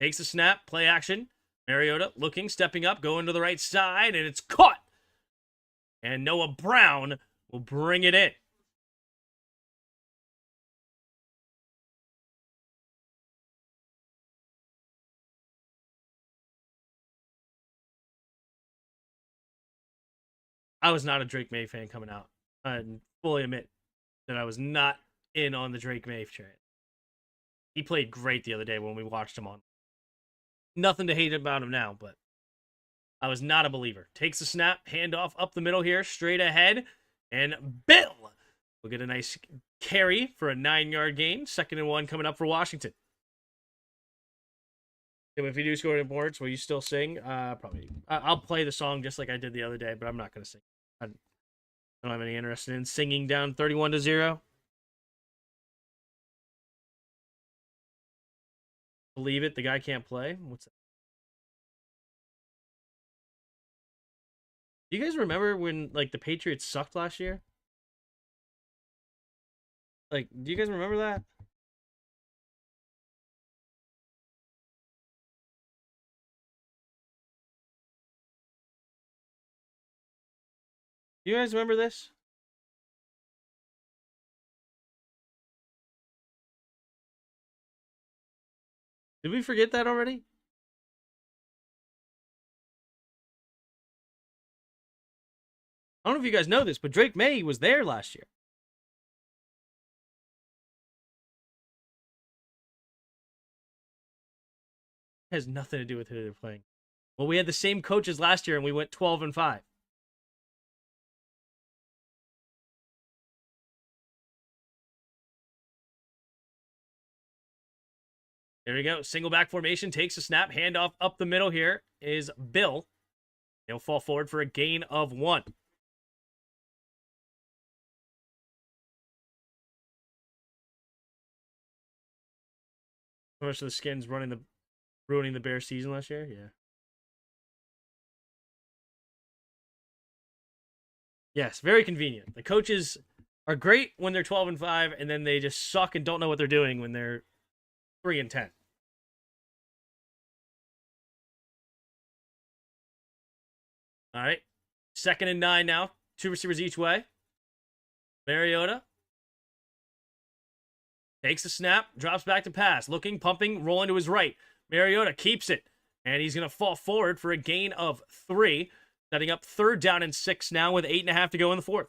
Takes a snap, play action. Mariota looking, stepping up, going to the right side, and it's caught. And Noah Brown will bring it in. I was not a Drake May fan coming out. I fully admit that I was not in on the Drake May train. He played great the other day when we watched him on. Nothing to hate about him now, but I was not a believer. Takes a snap, handoff up the middle here, straight ahead, and Bill will get a nice carry for a 9-yard gain. 2nd and 1 coming up for Washington. If you do score in boards, will you still sing? Probably. I'll play the song just like I did the other day, but I'm not going to sing. I don't have any interest in singing down 31-0. Believe it, the guy can't play. What's that? Do you guys remember when, like, the Patriots sucked last year? Like, do you guys remember that? Do you guys remember this? Did we forget that already? I don't know if you guys know this, but Drake May was there last year. It has nothing to do with who they're playing. Well, we had the same coaches last year, and we went 12-5. There we go. Single back formation, takes a snap, handoff up the middle here is Bill. He'll fall forward for a gain of 1. How much of the Skins ruining the Bears season last year? Yeah. Yes, very convenient. The coaches are great when they're 12-5, and then they just suck and don't know what they're doing when they're 3-10. All right. 2nd and 9 now. 2 receivers each way. Mariota takes the snap, drops back to pass, looking, pumping, rolling to his right. Mariota keeps it, and he's going to fall forward for a gain of 3, setting up 3rd down and 6 now with 8.5 to go in the 4th.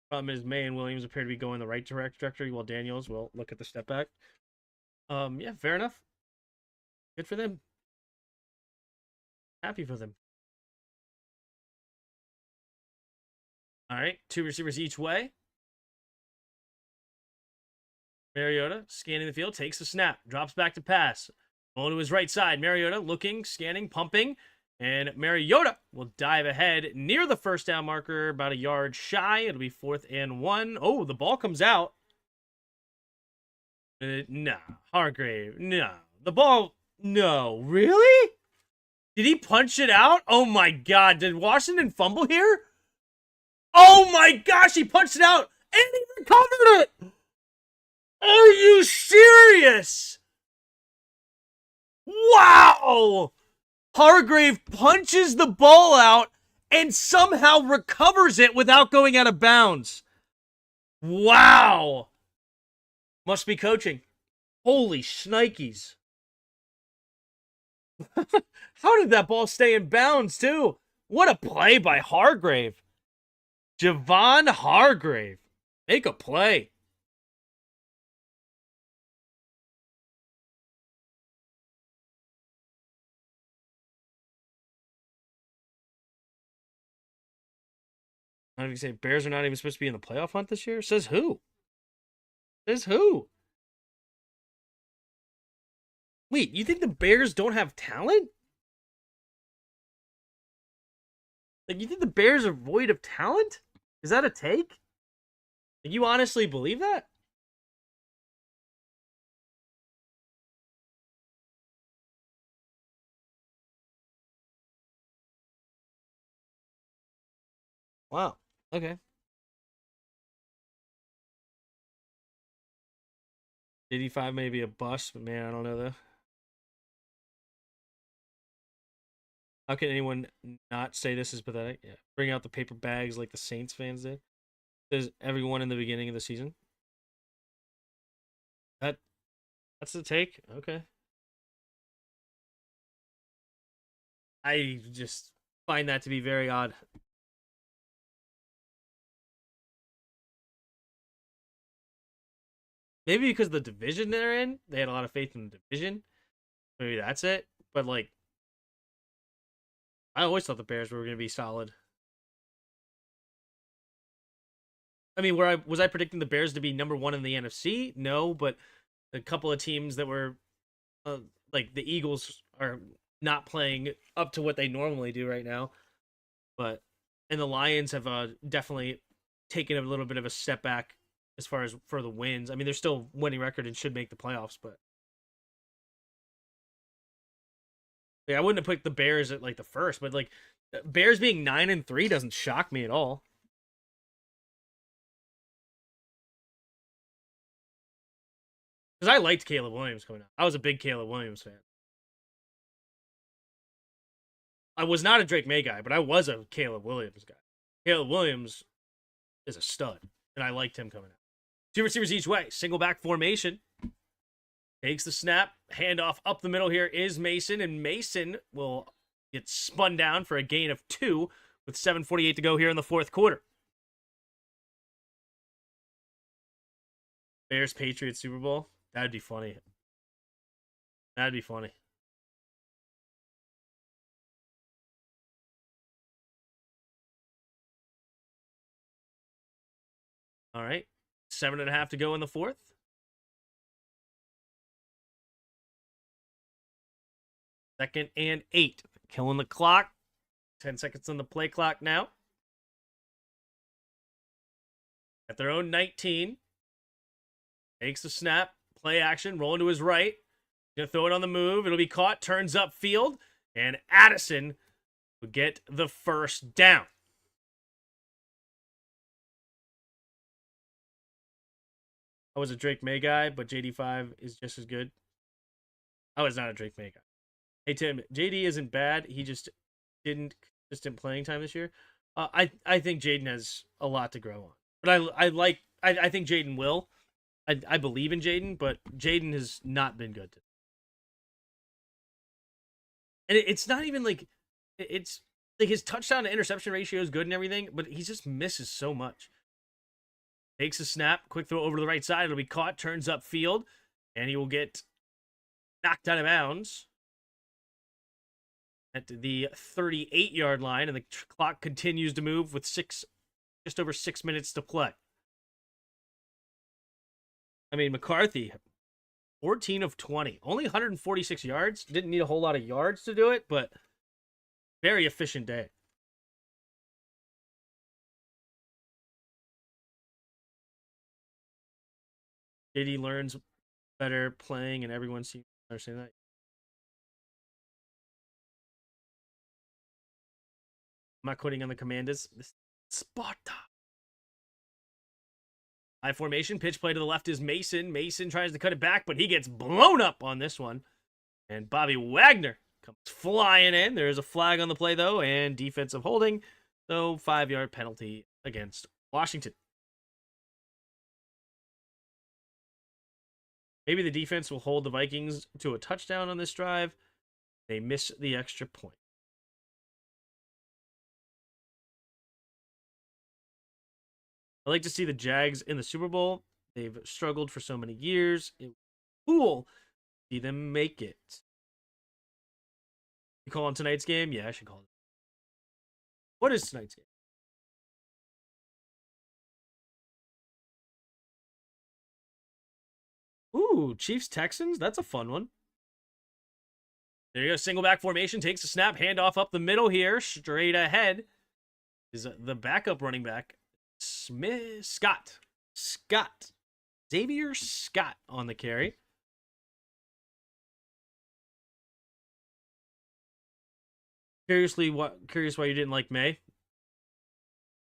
Problem is, May and Williams appear to be going the right trajectory, while Daniels will look at the step back. Yeah, fair enough. Good for them. Happy for them. All right, 2 receivers each way. Mariota scanning the field, takes the snap, drops back to pass. Going to his right side. Mariota looking, scanning, pumping. And Mariota will dive ahead near the 1st down marker, about a yard shy. It'll be 4th and 1. Oh, the ball comes out. No. Hargrave, no. The ball, no. Really? Did he punch it out? Oh, my God. Did Washington fumble here? Oh, my gosh. He punched it out, and he recovered it. Are you serious? Wow! Hargrave punches the ball out and somehow recovers it without going out of bounds. Wow! Must be coaching. Holy shnikes. How did that ball stay in bounds, too? What a play by Hargrave. Javon Hargrave. Make a play. I don't even say Bears are not even supposed to be in the playoff hunt this year. Says who? Says who? Wait, you think the Bears don't have talent? Like, you think the Bears are void of talent? Is that a take? Like, you honestly believe that? Wow. Okay. 85 may be a bust, but man, I don't know though. How can anyone not say this is pathetic? Yeah. Bring out the paper bags like the Saints fans did. Says everyone in the beginning of the season. That's the take. Okay. I just find that to be very odd. Maybe because the division they're in, they had a lot of faith in the division. Maybe that's it. But like, I always thought the Bears were going to be solid. I mean, was I predicting the Bears to be number 1 in the NFC? No, but a couple of teams that were like the Eagles are not playing up to what they normally do right now. But and the Lions have definitely taken a little bit of a step back as far as for the wins. I mean, they're still winning record and should make the playoffs, but yeah, I wouldn't have put the Bears at like the first, but like Bears being 9-3 doesn't shock me at all. Because I liked Caleb Williams coming out. I was a big Caleb Williams fan. I was not a Drake May guy, but I was a Caleb Williams guy. Caleb Williams is a stud, and I liked him coming out. 2 receivers each way, single back formation. Takes the snap, handoff up the middle here is Mason, and Mason will get spun down for a gain of 2 with 7:48 to go here in the 4th quarter. Bears Patriots Super Bowl. That'd be funny. That'd be funny. All right. 7.5 to go in the 4th. Second and 8. Killing the clock. 10 seconds on the play clock now. At their own 19. Takes the snap. Play action. Rolling to his right. Gonna throw it on the move. It'll be caught. Turns upfield. And Addison will get the 1st down. I was a Drake May guy, but JD5 is just as good. I was not a Drake May guy. Hey Tim, JD isn't bad. He just didn't consistent playing time this year. I think Jaden has a lot to grow on, but I think Jaden will. I believe in Jaden, but Jaden has not been good. And it's not even like it's like his touchdown to interception ratio is good and everything, but he just misses so much. Takes a snap, quick throw over to the right side. It'll be caught, turns up field, and he will get knocked out of bounds at the 38-yard line, and the clock continues to move with just over 6 minutes to play. I mean, McCarthy, 14 of 20, only 146 yards. Didn't need a whole lot of yards to do it, but very efficient day. JD learns better playing, and everyone seems to understand that. I'm not quitting on the Commanders. Sparta. High formation, pitch play to the left is Mason. Mason tries to cut it back, but he gets blown up on this one. And Bobby Wagner comes flying in. There is a flag on the play, though, and defensive holding. So 5-yard penalty against Washington. Maybe the defense will hold the Vikings to a touchdown on this drive. They miss the extra point. I like to see the Jags in the Super Bowl. They've struggled for so many years. It was cool to see them make it. You call on tonight's game? Yeah, I should call it. What is tonight's game? Ooh, Chiefs-Texans? That's a fun one. There you go. Single back formation. Takes a snap. Handoff up the middle here. Straight ahead is the backup running back, Scott. Xavier Scott on the carry. Curious why you didn't like May?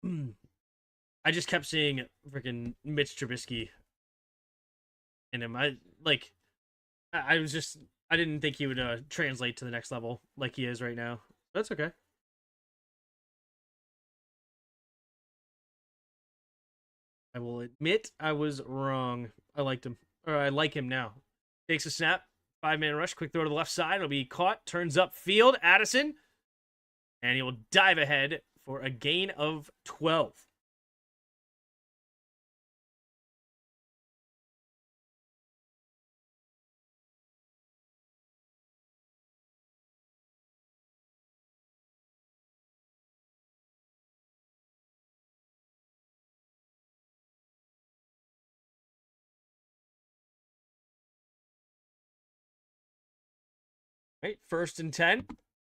I just kept seeing freaking Mitch Trubisky in him. I didn't think he would translate to the next level like he is right now. That's okay. I will admit I was wrong. I liked him. Or I like him now. Takes a snap. 5-man rush. Quick throw to the left side. It'll be caught. Turns up field. Addison. And he will dive ahead for a gain of 12. Right, 1st and 10.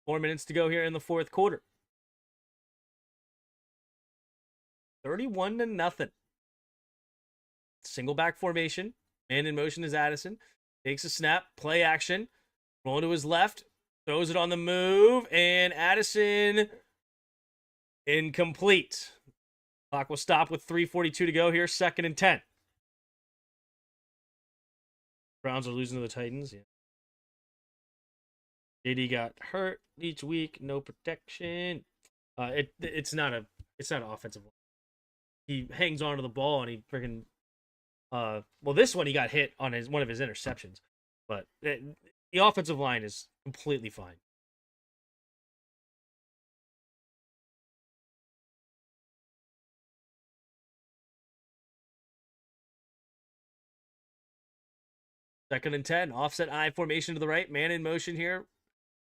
4 minutes to go here in the fourth quarter. 31-0. Single back formation. Man in motion is Addison. Takes a snap. Play action. Rolling to his left. Throws it on the move. And Addison incomplete. Clock will stop with 3:42 to go here. 2nd and 10. Browns are losing to the Titans. Yeah. JD got hurt each week. No protection. It's not an offensive line. He hangs onto the ball and he freaking this one he got hit on one of his interceptions, but the offensive line is completely fine. Second and 10. Offset I formation to the right. Man in motion here.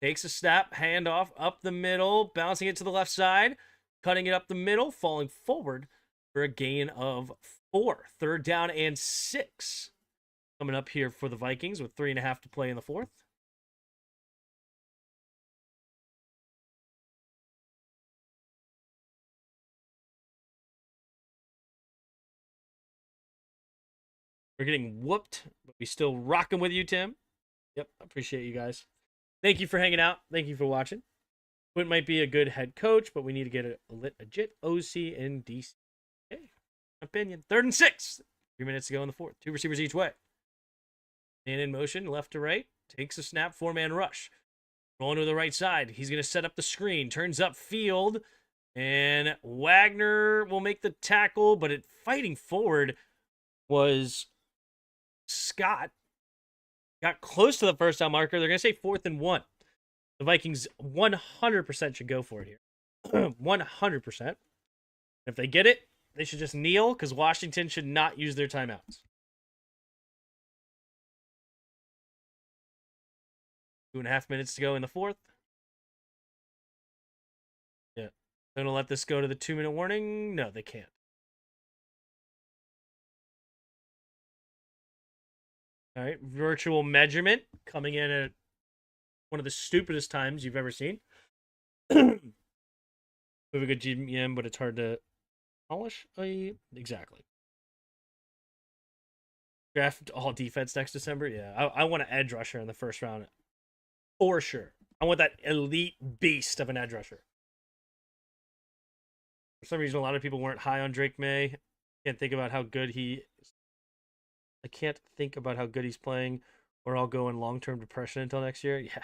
Takes a snap. Handoff up the middle. Bouncing it to the left side. Cutting it up the middle. Falling forward for a gain of 4. 3rd down and 6. Coming up here for the Vikings with 3.5 to play in the fourth. We're getting whooped, but we still rocking with you, Tim. Yep, appreciate you guys. Thank you for hanging out. Thank you for watching. Quint might be a good head coach, but we need to get a legit OC in DC. Okay, opinion. 3rd and 6. 3 minutes to go in the fourth. 2 receivers each way. Man in motion, left to right. Takes a snap, 4-man rush. Rolling to the right side. He's going to set up the screen. Turns up field. And Wagner will make the tackle, but fighting forward was Scott. Got close to the first down marker. They're going to say 4th and 1. The Vikings 100% should go for it here. 100%. If they get it, they should just kneel because Washington should not use their timeouts. 2.5 minutes to go in the fourth. Yeah. They're going to let this go to the 2-minute warning? No, they can't. All right. Virtual measurement coming in at one of the stupidest times you've ever seen. We have a good GM, but it's hard to polish. Exactly. Draft all defense next December. Yeah, I want an edge rusher in the first round for sure. I want that elite beast of an edge rusher. For some reason, a lot of people weren't high on Drake May. Can't think about how good he. I can't think about how good he's playing, or I'll go in long-term depression until next year. Yeah.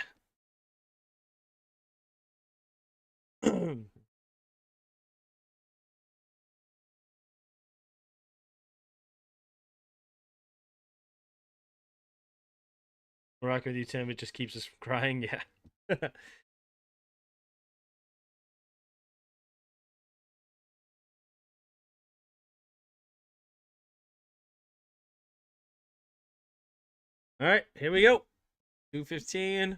Rock with you, Tim. It just keeps us from crying. Yeah. All right, here we go. 2:15.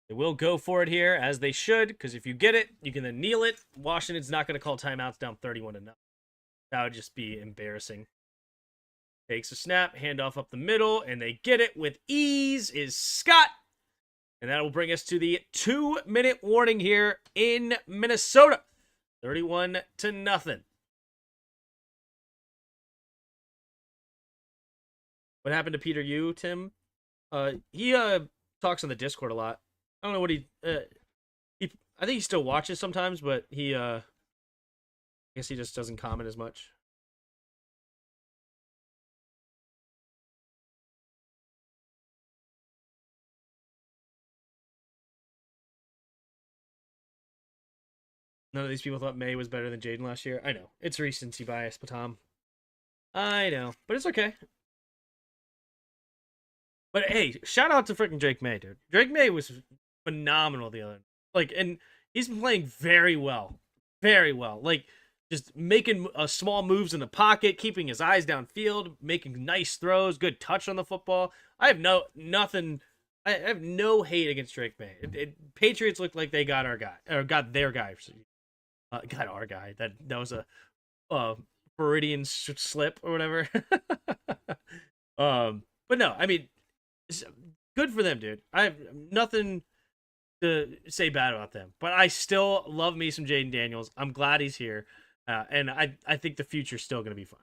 They will go for it here, as they should, because if you get it, you can then kneel it. Washington's not going to call timeouts down 31-0. That would just be embarrassing. Takes a snap, handoff up the middle, and they get it with ease is Scott. And that will bring us to the 2-minute warning here in Minnesota. 31-0. What happened to Peter Yu, Tim? He talks on the Discord a lot. I don't know what I think he still watches sometimes, but I guess he just doesn't comment as much. None of these people thought May was better than Jaden last year. I know. It's recency bias, Patam. I know. But it's okay. But hey, shout out to freaking Drake May, dude. Drake May was phenomenal the other night. And he's been playing very well. Very well. Just making small moves in the pocket, keeping his eyes downfield, making nice throws, good touch on the football. I have no hate against Drake May. Patriots look like they got our guy, or got their guy. Got our guy. That was a Floridian slip or whatever. But no, I mean, good for them, dude. I have nothing to say bad about them, but I still love me some Jaden Daniels. I'm glad he's here, and I think the future's still going to be fine.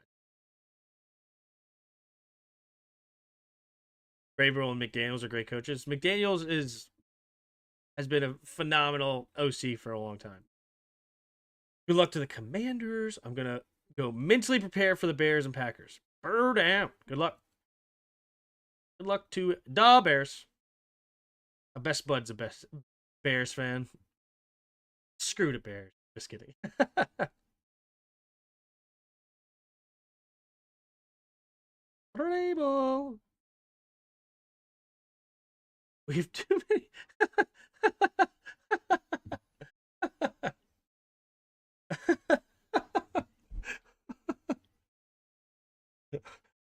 Vrabel and McDaniels are great coaches. McDaniels has been a phenomenal OC for a long time. Good luck to the Commanders. I'm going to go mentally prepare for the Bears and Packers. Burr down. Good luck. Good luck to the Bears. My best bud's a best Bears fan. Screw the Bears. Just kidding. Vrabel. We have too many.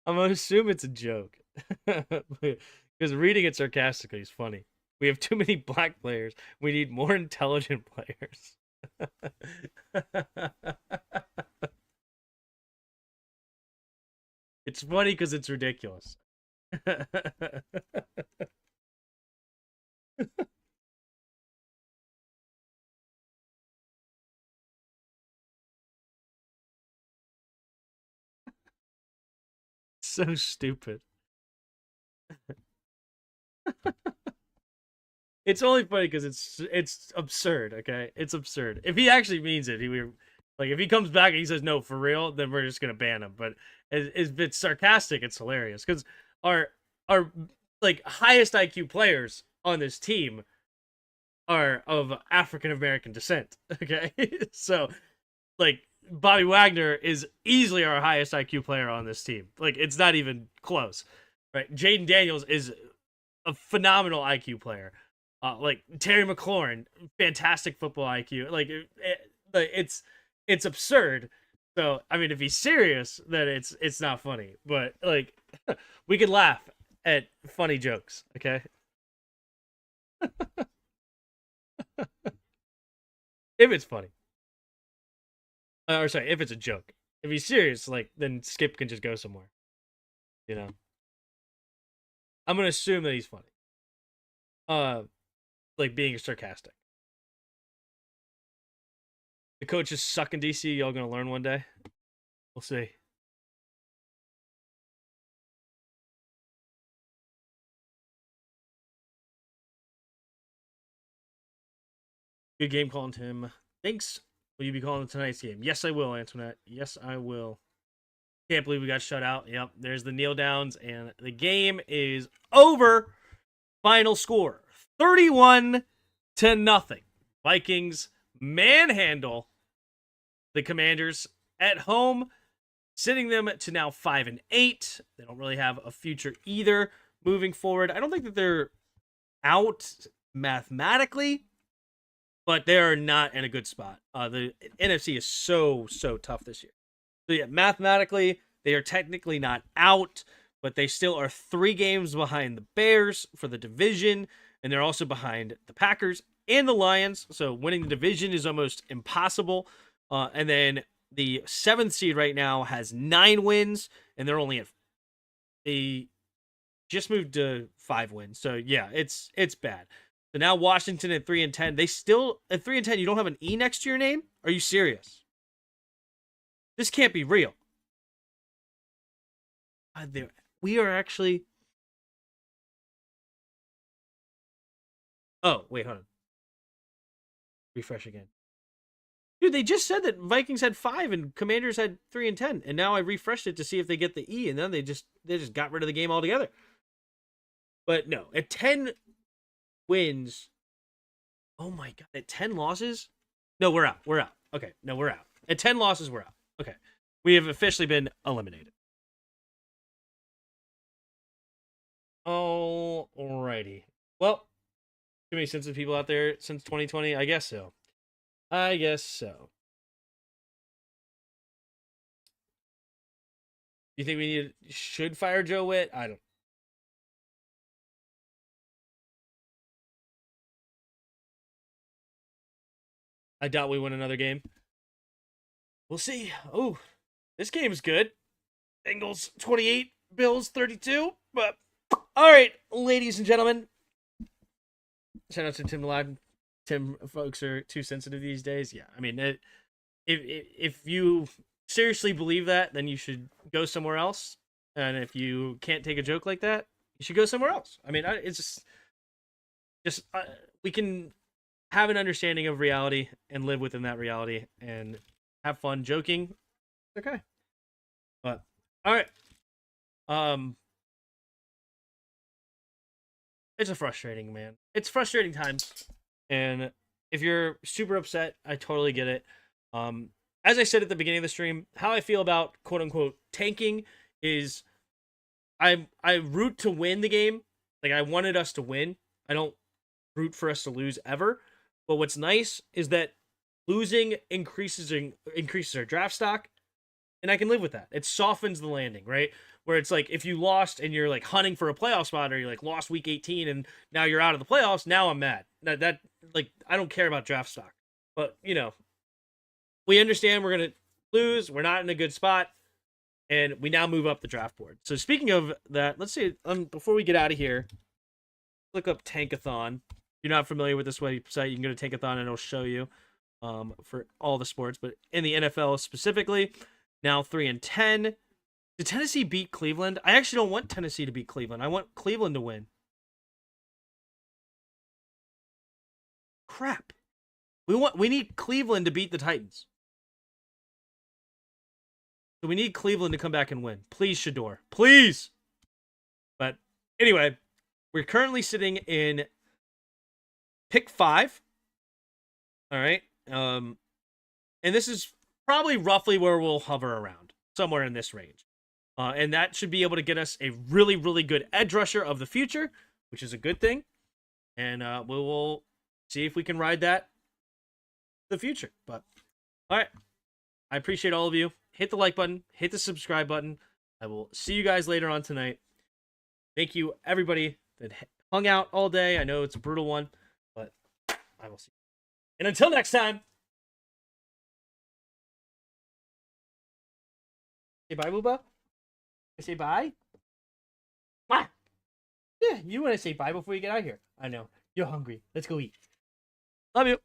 I'm gonna assume it's a joke because reading it sarcastically is funny. We have too many black players. We need more intelligent players. It's funny because it's ridiculous. So stupid. It's only funny because it's absurd. Okay, it's absurd. If he actually means it, Like if he comes back and he says no for real, then we're just gonna ban him. But if it's sarcastic, it's hilarious because our like highest IQ players on this team are of African American descent. Okay, so like Bobby Wagner is easily our highest IQ player on this team. Like it's not even close. Right, Jaden Daniels is a phenomenal IQ player. Like Terry McLaurin, fantastic football IQ. Like it's absurd. So I mean, if he's serious, then it's not funny. But like, we could laugh at funny jokes. Okay, if it's funny, or sorry, if it's a joke. If he's serious, like then Skip can just go somewhere. You know, I'm gonna assume that he's funny. Uh, like being sarcastic. The coaches suck in DC. Y'all gonna learn one day. We'll see. Good game calling, Tim. Thanks. Will you be calling tonight's game? Yes, I will, Antoinette. Yes, I will. Can't believe we got shut out. Yep, there's the kneel downs, and the game is over. Final score 31-0. Vikings manhandle the Commanders at home, sending them to now 5-8. They don't really have a future either moving forward. I don't think that they're out mathematically, but they are not in a good spot. The NFC is so tough this year. So yeah, mathematically they are technically not out, but they still are 3 games behind the Bears for the division, and they're also behind the Packers and the Lions. So winning the division is almost impossible. And then the 7th seed right now has 9 wins, and they're only at they just moved to 5 wins. So yeah, it's bad. So now Washington at 3-10. They still at 3-10. You don't have an E next to your name? Are you serious? This can't be real. We are actually. Oh wait, hold on. Refresh again. Dude, they just said that Vikings had 5 and Commanders had 3-10, and now I refreshed it to see if they get the E, and then they just got rid of the game altogether. But no, at 10 wins. Oh my god, at 10 losses? No, we're out. We're out. Okay, no, we're out. At 10 losses, we're out. Okay. We have officially been eliminated. Alrighty. Well, too many sensitive people out there since 2020? I guess so. I guess so. You think we should fire Joe Witt? I don't. I doubt we win another game. We'll see. Oh, this game is good. Bengals 28, Bills 32. But all right, ladies and gentlemen. Shout out to Tim Live. Tim, folks are too sensitive these days. Yeah, I mean, if you seriously believe that, then you should go somewhere else. And if you can't take a joke like that, you should go somewhere else. I mean, it's just we can have an understanding of reality and live within that reality and have fun joking. Okay, but all right. It's a frustrating, man. It's frustrating times, and if you're super upset, I totally get it. As I said at the beginning of the stream, how I feel about quote unquote tanking is I root to win the game. Like I wanted us to win. I don't root for us to lose ever. But what's nice is that losing increases our draft stock, and I can live with that. It softens the landing, right? Where it's like if you lost and you're like hunting for a playoff spot, or you like lost week 18 and now you're out of the playoffs. Now I'm mad. That like I don't care about draft stock, but you know we understand we're gonna lose. We're not in a good spot, and we now move up the draft board. So speaking of that, let's see. Before we get out of here, look up Tankathon. If you're not familiar with this website, you can go to Tankathon and it'll show you for all the sports, but in the NFL specifically, now 3-10. Did Tennessee beat Cleveland? I actually don't want Tennessee to beat Cleveland. I want Cleveland to win. Crap. We need Cleveland to beat the Titans. So we need Cleveland to come back and win. Please, Shador. Please. But anyway, we're currently sitting in pick 5. All right. And this is probably roughly where we'll hover around, somewhere in this range. And that should be able to get us a really, really good edge rusher of the future, which is a good thing. And we will see if we can ride that in the future. But all right. I appreciate all of you. Hit the like button. Hit the subscribe button. I will see you guys later on tonight. Thank you, everybody that hung out all day. I know it's a brutal one, but I will see you. And until next time, say bye, Booba. I say bye. Bye. Yeah, you want to say bye before you get out of here. I know. You're hungry. Let's go eat. Love you.